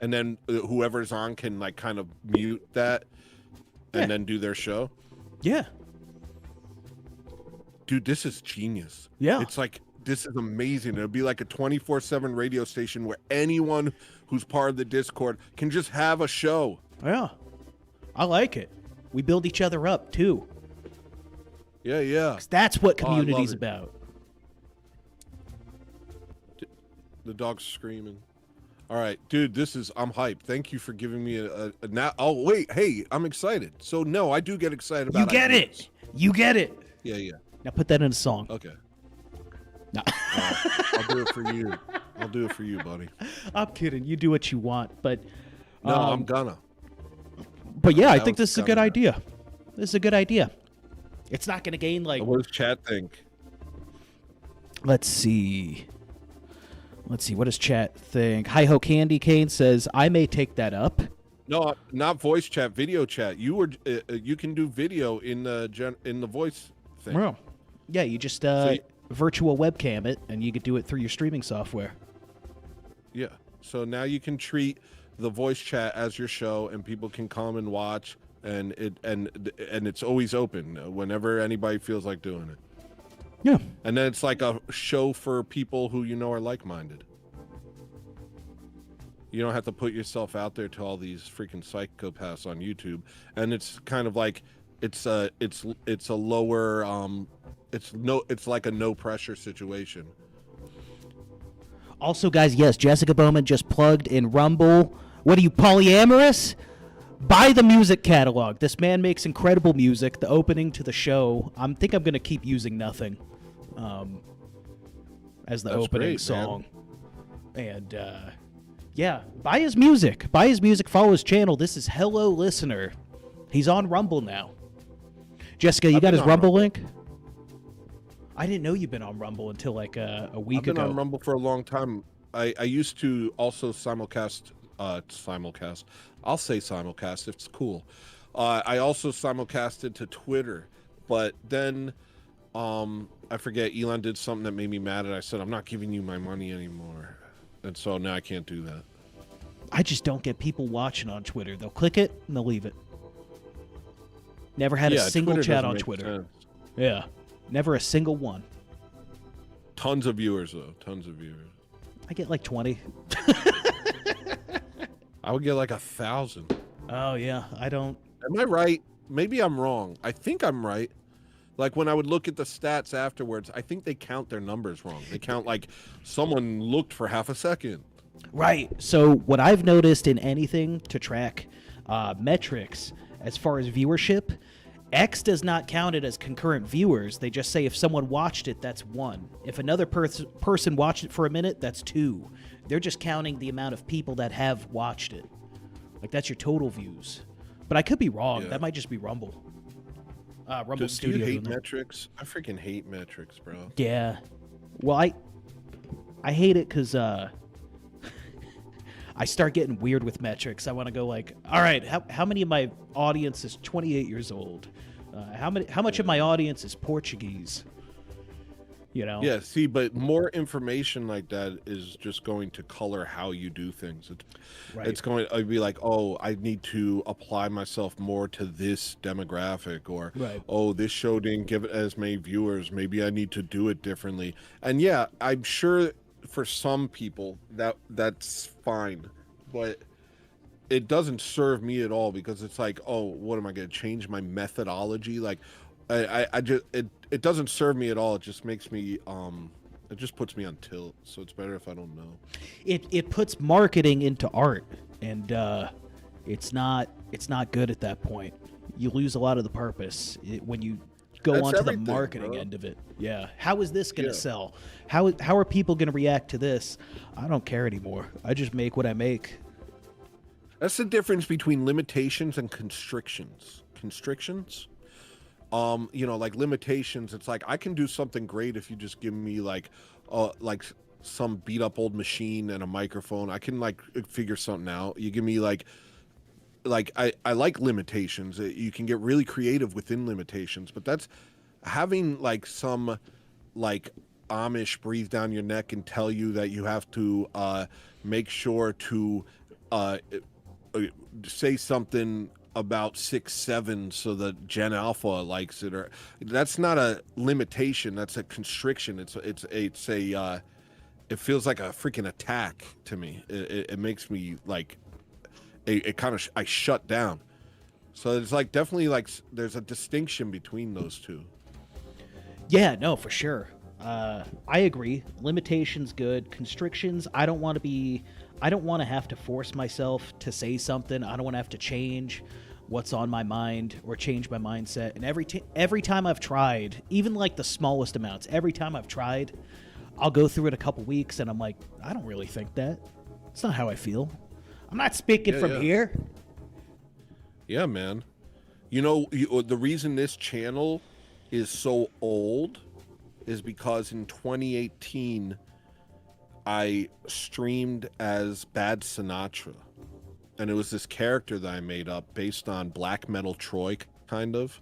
And then whoever's on can like kind of mute that and then do their show. Yeah. Dude, this is genius. Yeah. It's like, this is amazing. It'll be like a 24/7 radio station where anyone who's part of the Discord can just have a show. Yeah. I like it. We build each other up too. Yeah, yeah. 'Cause that's what Oh, I love community's it. about. The dog's screaming. All right, dude, I'm hyped. Thank you for giving me a now. Oh, wait. Hey, I'm excited. So, no, I do get excited about You get ideas. it. You get it. Yeah, yeah. Now put that in a song. Okay. No. I'll do it for you. I'll do it for you, buddy. I'm kidding. You do what you want, but No, I'm gonna. But yeah, I That think was this is a good kinda- idea. This is a good idea. It's not going to gain like. What does chat think? Let's see. What does chat think? Hi Ho Candy Cane says I may take that up. No, not voice chat, video chat. You can do video in the voice thing. Well, yeah, you just virtual webcam it, and you could do it through your streaming software. Yeah. So now you can treat the voice chat as your show, and people can come and watch, and it's always open whenever anybody feels like doing it. Yeah. And then it's like a show for people who are like-minded. You don't have to put yourself out there to all these freaking psychopaths on YouTube, and it's kind of like it's a lower it's like a no pressure situation. Also, guys, yes, Jessica Bowman just plugged in Rumble. What are you, polyamorous? Buy the music catalog. This man makes incredible music. The opening to the show, I think I'm going to keep using Nothing as the That's opening great, song. And, yeah, buy his music. Buy his music. Follow his channel. This is HelloListener. He's on Rumble now. Jessica, you got his Rumble link? I didn't know you've been on Rumble until like a week ago. I've been on Rumble for a long time. I used to also simulcast. I'll say simulcast if it's cool. I also simulcasted to Twitter, but then I forget, Elon did something that made me mad, and I said, I'm not giving you my money anymore. And so now I can't do that. I just don't get people watching on Twitter. They'll click it and they'll leave it. Never had a single Twitter chat doesn't on make Twitter. sense. Yeah. Never a single one. Tons of viewers, though. Tons of viewers. I get like 20. I would get like 1,000. Oh, yeah. I don't. Am I right? Maybe I'm wrong. I think I'm right. Like when I would look at the stats afterwards, I think they count their numbers wrong. They count like someone looked for half a second. Right. So what I've noticed in anything to track metrics as far as viewership, X does not count it as concurrent viewers. They just say if someone watched it, that's 1. If another person watched it for a minute, that's 2. They're just counting the amount of people that have watched it. Like that's your total views. But I could be wrong. Yeah. That might just be Rumble. Rumble Do Studio. you hate doing that. metrics? I freaking hate metrics, bro. Yeah. Well, I hate it because I start getting weird with metrics. I want to go like, all right, how many of my audience is 28 years old? How much of my audience is Portuguese? You know? Yeah, see, but more information like that is just going to color how you do things. It's going to be like, oh, I need to apply myself more to this demographic, or oh, this show didn't give it as many viewers. Maybe I need to do it differently. And yeah, I'm sure for some people that's fine, but it doesn't serve me at all, because it's like, oh, what am I going to change my methodology? Like, I just it doesn't serve me at all. It just makes me it just puts me on tilt. So it's better if I don't know. It puts marketing into art, and it's not good at that point. You lose a lot of the purpose when you go That's onto the everything, marketing bro. end of it. Yeah. How is this going to Yeah. sell? How are people going to react to this? I don't care anymore. I just make what I make. That's the difference between limitations and constrictions. Constrictions? Like limitations, it's like I can do something great if you just give me like some beat up old machine and a microphone. I can like figure something out. You give me like like I like limitations. You can get really creative within limitations, but that's having like some like Amish breathe down your neck and tell you that you have to make sure to say something about 6'7" so that Gen Alpha likes it, or that's not a limitation, that's a constriction. It's a it feels like a freaking attack to me. It makes me like it kind of I shut down. So it's like definitely like there's a distinction between those two. Yeah, no, for sure. I agree. Limitations good. Constrictions, I don't want to have to force myself to say something. I don't want to have to change what's on my mind or change my mindset. And every time I've tried, even like the smallest amounts, every time I've tried, I'll go through it a couple weeks and I'm like, I don't really think that. It's not how I feel. I'm not speaking from here. Yeah, man. You know, the reason this channel is so old is because in 2018 I streamed as Bad Sinatra, and it was this character that I made up based on Black Metal Troy, kind of,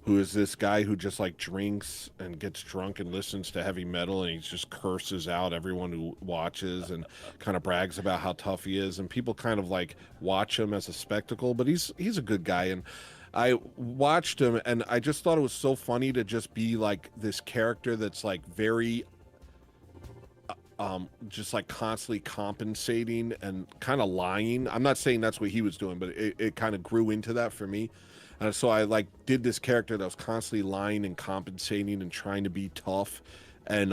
who is this guy who just like drinks and gets drunk and listens to heavy metal, and he just curses out everyone who watches and kind of brags about how tough he is, and people kind of like watch him as a spectacle, but he's a good guy. And I watched him and I just thought it was so funny to just be like this character that's like very just like constantly compensating and kind of lying. I'm not saying that's what he was doing, but it kind of grew into that for me. And so I like did this character that was constantly lying and compensating and trying to be tough. And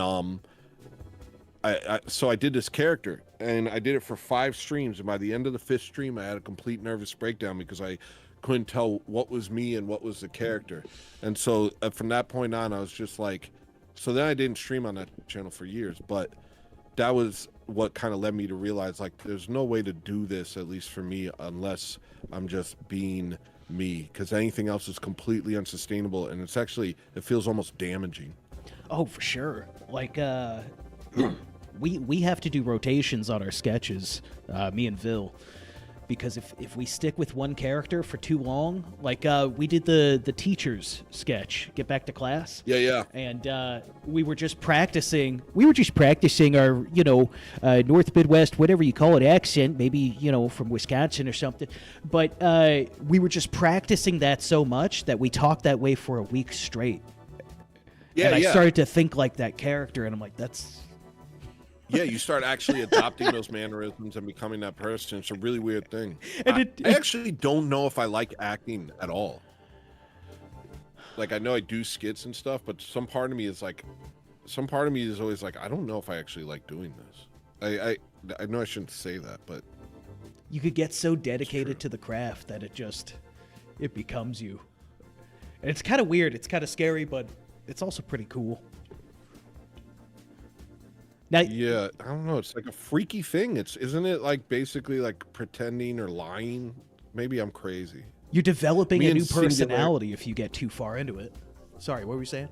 so I did this character and I did it for 5 streams, and by the end of the 5th stream I had a complete nervous breakdown because I couldn't tell what was me and what was the character. And so from that point on I was just like, so then I didn't stream on that channel for years, but that was what kind of led me to realize like there's no way to do this, at least for me, unless I'm just being me, because anything else is completely unsustainable, and it feels almost damaging. Oh, for sure. Like we have to do rotations on our sketches, me and Vil, because if we stick with one character for too long, like we did the teacher's sketch, Get Back to Class. Yeah. And we were just practicing our, North Midwest, whatever you call it, accent, maybe, from Wisconsin or something. But we were just practicing that so much that we talked that way for a week straight. Yeah, and I started to think like that character, and I'm like, that's... Yeah, you start actually adopting those mannerisms and becoming that person. It's a really weird thing. I actually don't know if I like acting at all. Like, I know I do skits and stuff, but some part of me is always like, I don't know if I actually like doing this. I know I shouldn't say that, but you could get so dedicated to the craft that it becomes you. And it's kind of weird. It's kind of scary, but it's also pretty cool. Now, yeah, I don't know. It's like a freaky thing. Isn't it like basically like pretending or lying? Maybe I'm crazy. You're developing a new personality if you get too far into it. Sorry, what were you saying?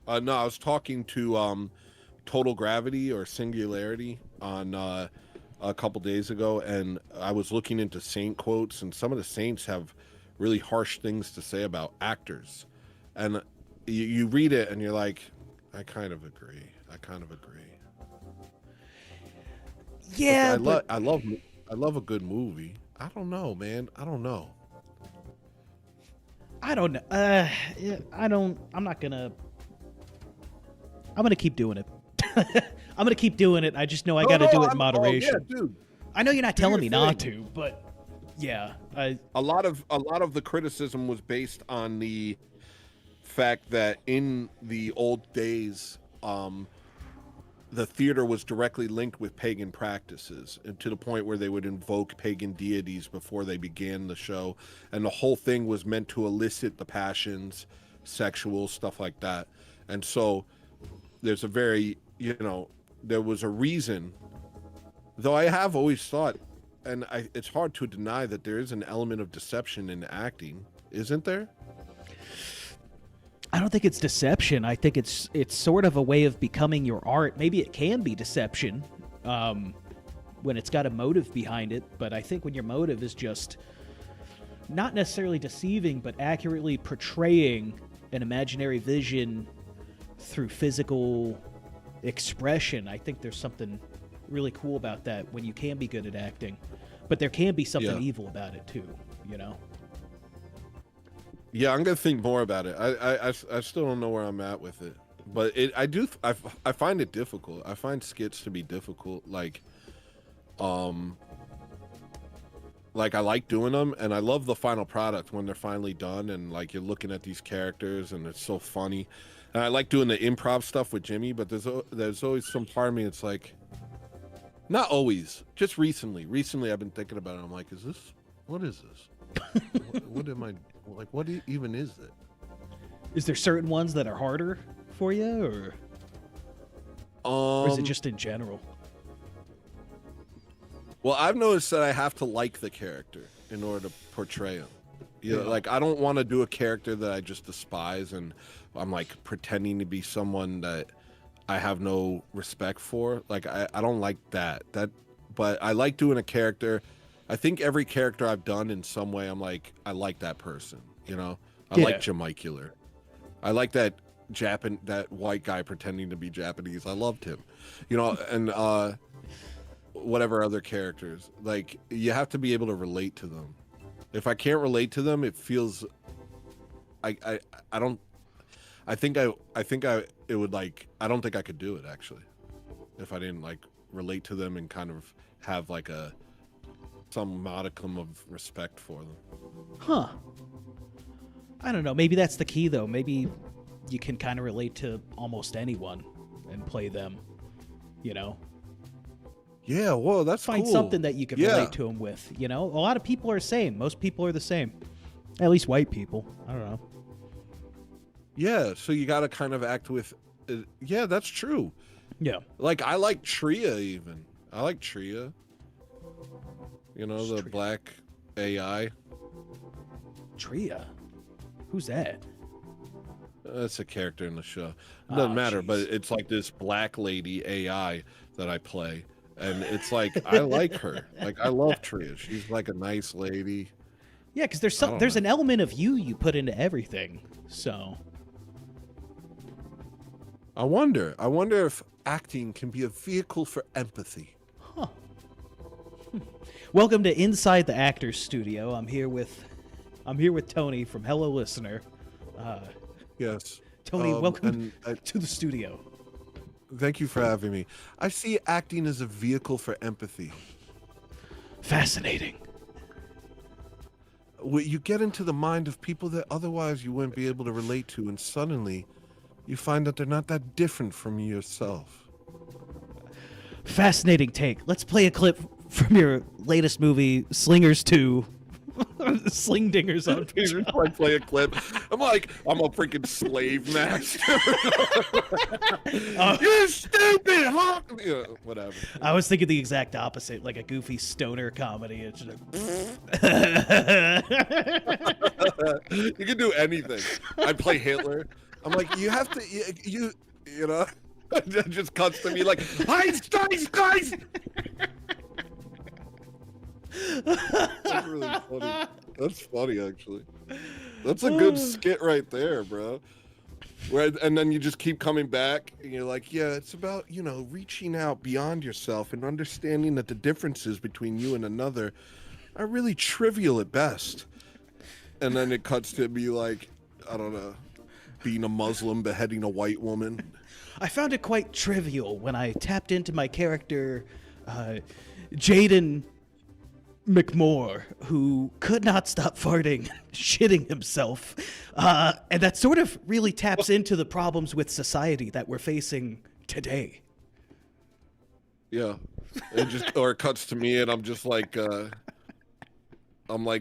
No, I was talking to Total Gravity or Singularity on a couple days ago, and I was looking into saint quotes, and some of the saints have really harsh things to say about actors. And you read it and you're like, I kind of agree. Yeah, I love a good movie. I don't know, man. I don't know. I'm gonna keep doing it. I'm gonna keep doing it. I just know I gotta do it in moderation. Oh, yeah, dude. I know you're not telling me not to, but yeah. A lot of the criticism was based on the fact that in the old days, the theater was directly linked with pagan practices, and to the point where they would invoke pagan deities before they began the show, and the whole thing was meant to elicit the passions, sexual stuff like that. And so there's a very, there was a reason, though I have always thought, and it's hard to deny that there is an element of deception in acting, isn't there? I don't think it's deception. I think it's sort of a way of becoming your art. Maybe it can be deception, when it's got a motive behind it. But I think when your motive is just not necessarily deceiving, but accurately portraying an imaginary vision through physical expression, I think there's something really cool about that when you can be good at acting. But there can be something evil about it too, you know? Yeah, I'm gonna think more about it. I still don't know where I'm at with it, but I find it difficult. I find skits to be difficult. Like I like doing them, and I love the final product when they're finally done, and like you're looking at these characters, and it's so funny. And I like doing the improv stuff with Jimmy, but there's always some part of me that's like, not always, just recently. Recently, I've been thinking about it. I'm like, what is this? what am I? Like, what even is it? Is there certain ones that are harder for you, or is it just in general? Well, I've noticed that I have to like the character in order to portray him. You know, like I don't want to do a character that I just despise and I'm like pretending to be someone that I have no respect for. Like I don't like that. But I like doing a character. I think every character I've done in some way, I'm like, I like that person, you know? I like Jamicular. I like that white guy pretending to be Japanese. I loved him, you know, and whatever other characters. Like, you have to be able to relate to them. If I can't relate to them, it feels, I don't think I could do it, actually, if I didn't, like, relate to them and kind of have, like, some modicum of respect for them. Huh. I don't know. Maybe that's the key, though. Maybe you can kind of relate to almost anyone and play them, you know? Yeah, whoa, that's Find cool. something that you can relate to them with, you know? A lot of people are the same. Most people are the same. At least white people. I don't know. Yeah, so you got to kind of act with... yeah, that's true. Yeah. Like, I like Tria, even. I like Tria. You know, the black AI. Tria? Who's that? That's a character in the show. It doesn't matter, but it's like this black lady AI that I play. And it's like, I like her. Like, I love Tria. She's like a nice lady. Yeah, because there's an element of you put into everything. So I wonder if acting can be a vehicle for empathy. Huh. Welcome to Inside the Actors Studio. I'm here with Tony from HelloListener. Yes. Tony, welcome to the studio. Thank you for having me. I see acting as a vehicle for empathy. Fascinating. You get into the mind of people that otherwise you wouldn't be able to relate to, and suddenly you find that they're not that different from yourself. Fascinating take. Let's play a clip from your latest movie, Slingers 2. Sling dingers on Peter. I play a clip. I'm like, I'm a freaking slave master. You stupid, huh? Yeah, whatever. I was thinking the exact opposite, like a goofy stoner comedy. It's just You can do anything. I play Hitler. I'm like, you have to, you know, it just cuts to me like, guys. That's really funny. That's funny, actually. That's a good skit right there, bro. And then you just keep coming back, and you're like, yeah, it's about, you know, reaching out beyond yourself and understanding that the differences between you and another are really trivial at best. And then it cuts to be like, I don't know, being a Muslim, beheading a white woman. I found it quite trivial when I tapped into my character, Jaden McMore, who could not stop farting, shitting himself. And that sort of really taps into the problems with society that we're facing today. Yeah. Or it cuts to me and I'm just like,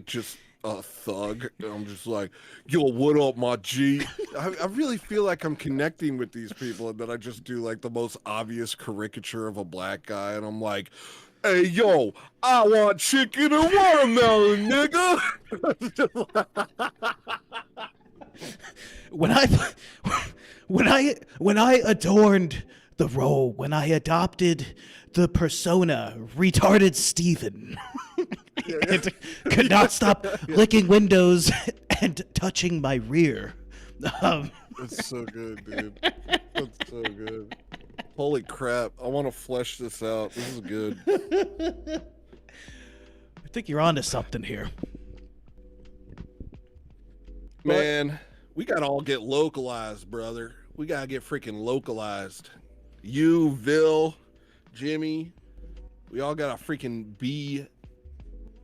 just a thug. And I'm just like, yo, what up, my G? I really feel like I'm connecting with these people, and then I just do like the most obvious caricature of a black guy, and I'm like, hey, yo, I want chicken and watermelon, nigga. When I adorned the role when I adopted the persona retarded Steven. And could not stop licking windows and touching my rear. That's so good, dude. That's so good. Holy crap. I want to flesh this out. This is good. I think you're onto something here. Man, we got to all get localized, brother. We got to get freaking localized. You, Vil, Jimmy, we all got to freaking be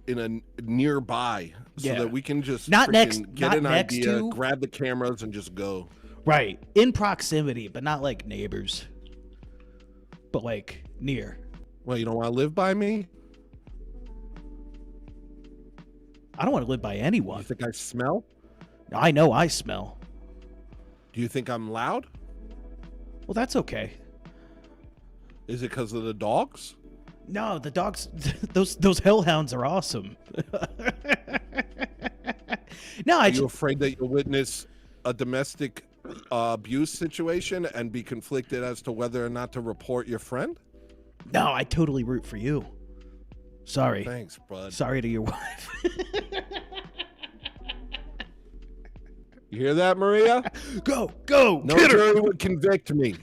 in a nearby so that we can just not get not an next idea, to, grab the cameras and just go. Right. In proximity, but not like neighbors. But like near. Well, you don't want to live by me? I don't want to live by anyone. You think I smell? I know I smell. Do you think I'm loud? Well, that's okay. Is it because of the dogs? No, the dogs, those hellhounds are awesome. No, Are you afraid that you'll witness a domestic abuse situation and be conflicted as to whether or not to report your friend? No, I totally root for you. Sorry. Thanks, bud. Sorry to your wife. You hear that, Maria? Go. No Get her. jury would convict me.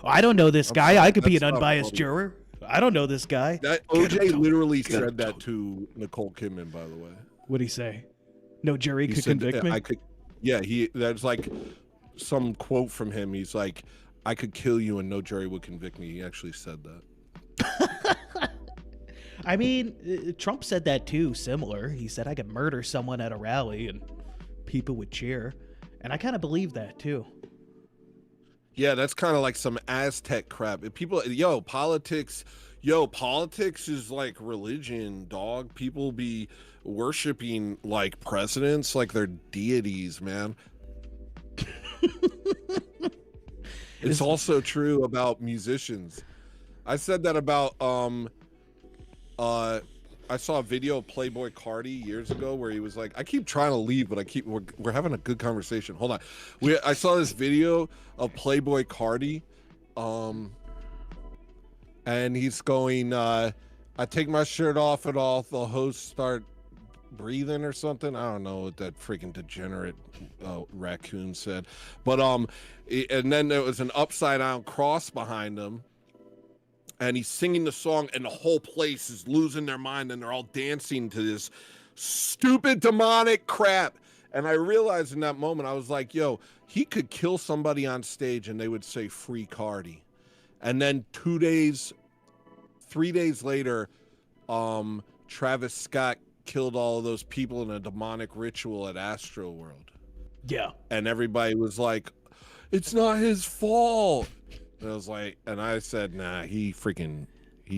I don't know this guy. sorry, I could be an that's not unbiased funny. juror. I don't know this guy. That Get OJ him, literally Get him, said that to Nicole Kidman, by the way. What'd he say? No jury He could said, convict me? I could. Yeah, that's like some quote from him. He's like, I could kill you and no jury would convict me. He actually said that. I mean, Trump said that too, similar. He said I could murder someone at a rally and people would cheer. And I kind of believe that too. Yeah, that's kind of like some Aztec crap. If people, politics is like religion, dog. People be worshiping like presidents like they're deities, man. It's also true about musicians. I said that about I saw a video of Playboy Cardi years ago where he was like, I keep trying to leave, but we're having a good conversation. Hold on. I saw this video of Playboy Cardi, and he's going, I take my shirt off and all the hosts start breathing or something. I don't know what that freaking degenerate raccoon said, but and then there was an upside down cross behind him. And he's singing the song, and the whole place is losing their mind, and they're all dancing to this stupid demonic crap. And I realized in that moment, I was like, yo, he could kill somebody on stage, and they would say, free Cardi. And then 3 days later, Travis Scott killed all of those people in a demonic ritual at Astroworld. Yeah. And everybody was like, it's not his fault. And I was like, and I said, nah, he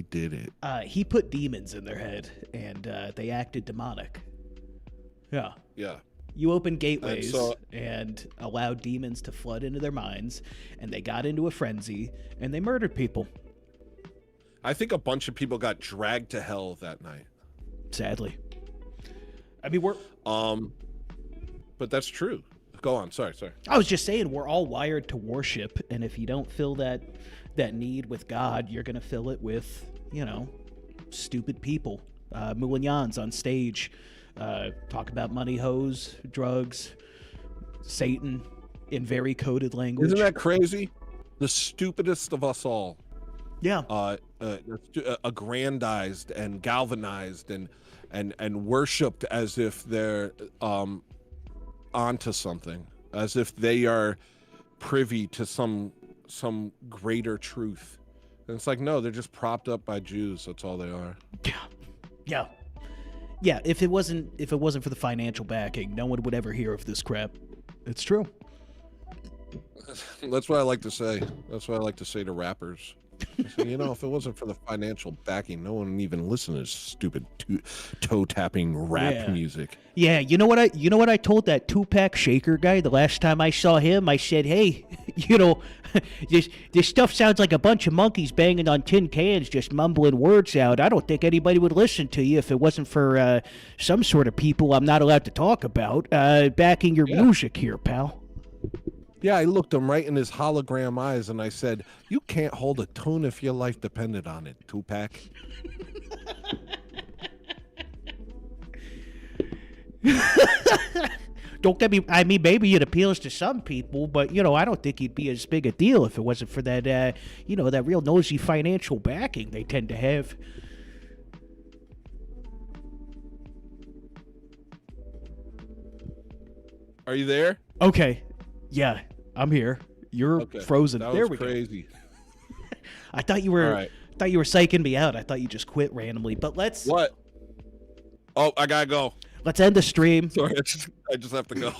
did it. He put demons in their head, and they acted demonic. Yeah. Yeah. You opened gateways and allowed demons to flood into their minds, and they got into a frenzy, and they murdered people. I think a bunch of people got dragged to hell that night. Sadly. I mean, but that's true. Go on. Sorry. I was just saying, we're all wired to worship, and if you don't fill that need with God, you're going to fill it with, stupid people. Moulignans on stage talk about money, hoes, drugs, Satan in very coded language. Isn't that crazy? The stupidest of us all. Yeah. Aggrandized and galvanized and worshipped as if they're onto something, as if they are privy to some greater truth. And it's like, no, they're just propped up by Jews. That's all they are. Yeah. If it wasn't for the financial backing, no one would ever hear of this crap. It's true. That's what I like to say. That's what I like to say to rappers. So, if it wasn't for the financial backing, no one would even listen to this stupid toe tapping rap music. Yeah, you know what I told that 2-pack shaker guy the last time I saw him? I said, hey, this stuff sounds like a bunch of monkeys banging on tin cans, just mumbling words out. I don't think anybody would listen to you if it wasn't for some sort of people I'm not allowed to talk about backing your music here, pal. Yeah, I looked him right in his hologram eyes and I said, "You can't hold a tune if your life depended on it, Tupac." Don't get me. I mean, maybe it appeals to some people, but I don't think he'd be as big a deal if it wasn't for that, that real nosy financial backing they tend to have. Are you there? Okay, yeah, I'm here. You're Okay. frozen. That There was we crazy. go. I thought you were. All right. Thought you were psyching me out. I thought you just quit randomly. But let's What? Oh, I gotta go. end the stream. Sorry, I just have to go.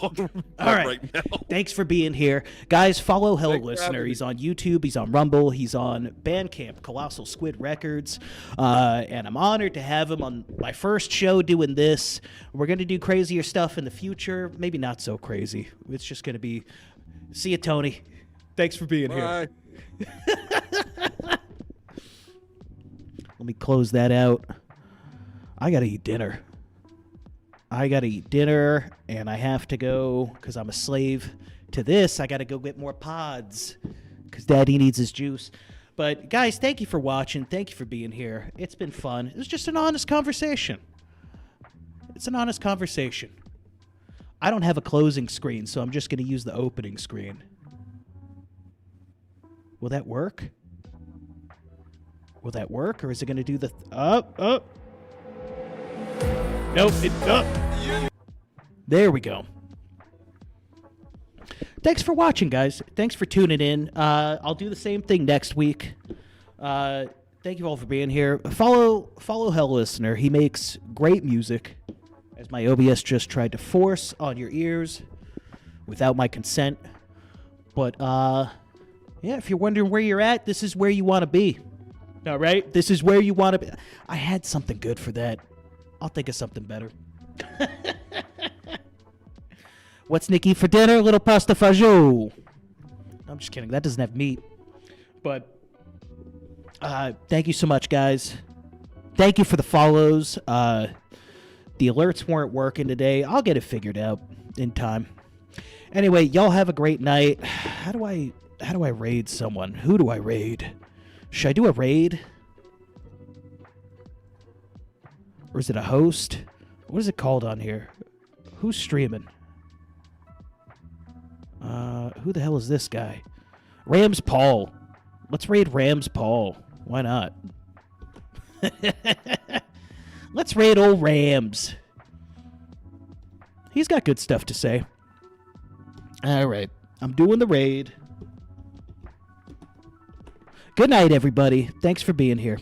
All right. now. Thanks for being here. Guys, follow Thanks for HelloListener. having He's me. on YouTube. He's on Rumble. He's on Bandcamp, Colossal Squid Records. And I'm honored to have him on my first show doing this. We're going to do crazier stuff in the future. Maybe not so crazy. It's just going to be... See you, Tony. Thanks for being here. Bye. Let me close that out. I got to eat dinner. And I have to go, because I'm a slave to this, I got to go get more pods, because Daddy needs his juice. But, guys, thank you for watching. Thank you for being here. It's been fun. It was just an honest conversation. It's an honest conversation. I don't have a closing screen, so I'm just going to use the opening screen. Will that work? Will that work, or is it going to do the... Nope. There we go. Thanks for watching, guys. Thanks for tuning in. I'll do the same thing next week. Thank you all for being here. Follow HelloListener. He makes great music, as my OBS just tried to force on your ears without my consent. But, yeah, if you're wondering where you're at, this is where you want to be. All right? This is where you want to be. I had something good for that. I'll think of something better. What's Nick eat for dinner? Little pasta fagioli. I'm just kidding. That doesn't have meat. But thank you so much, guys. Thank you for the follows. The alerts weren't working today. I'll get it figured out in time. Anyway, y'all have a great night. How do I raid someone? Who do I raid? Should I do a raid? Or is it a host? What is it called on here? Who's streaming? Who the hell is this guy? Rams Paul. Let's raid Rams Paul. Why not? Let's raid old Rams. He's got good stuff to say. All right. I'm doing the raid. Good night, everybody. Thanks for being here.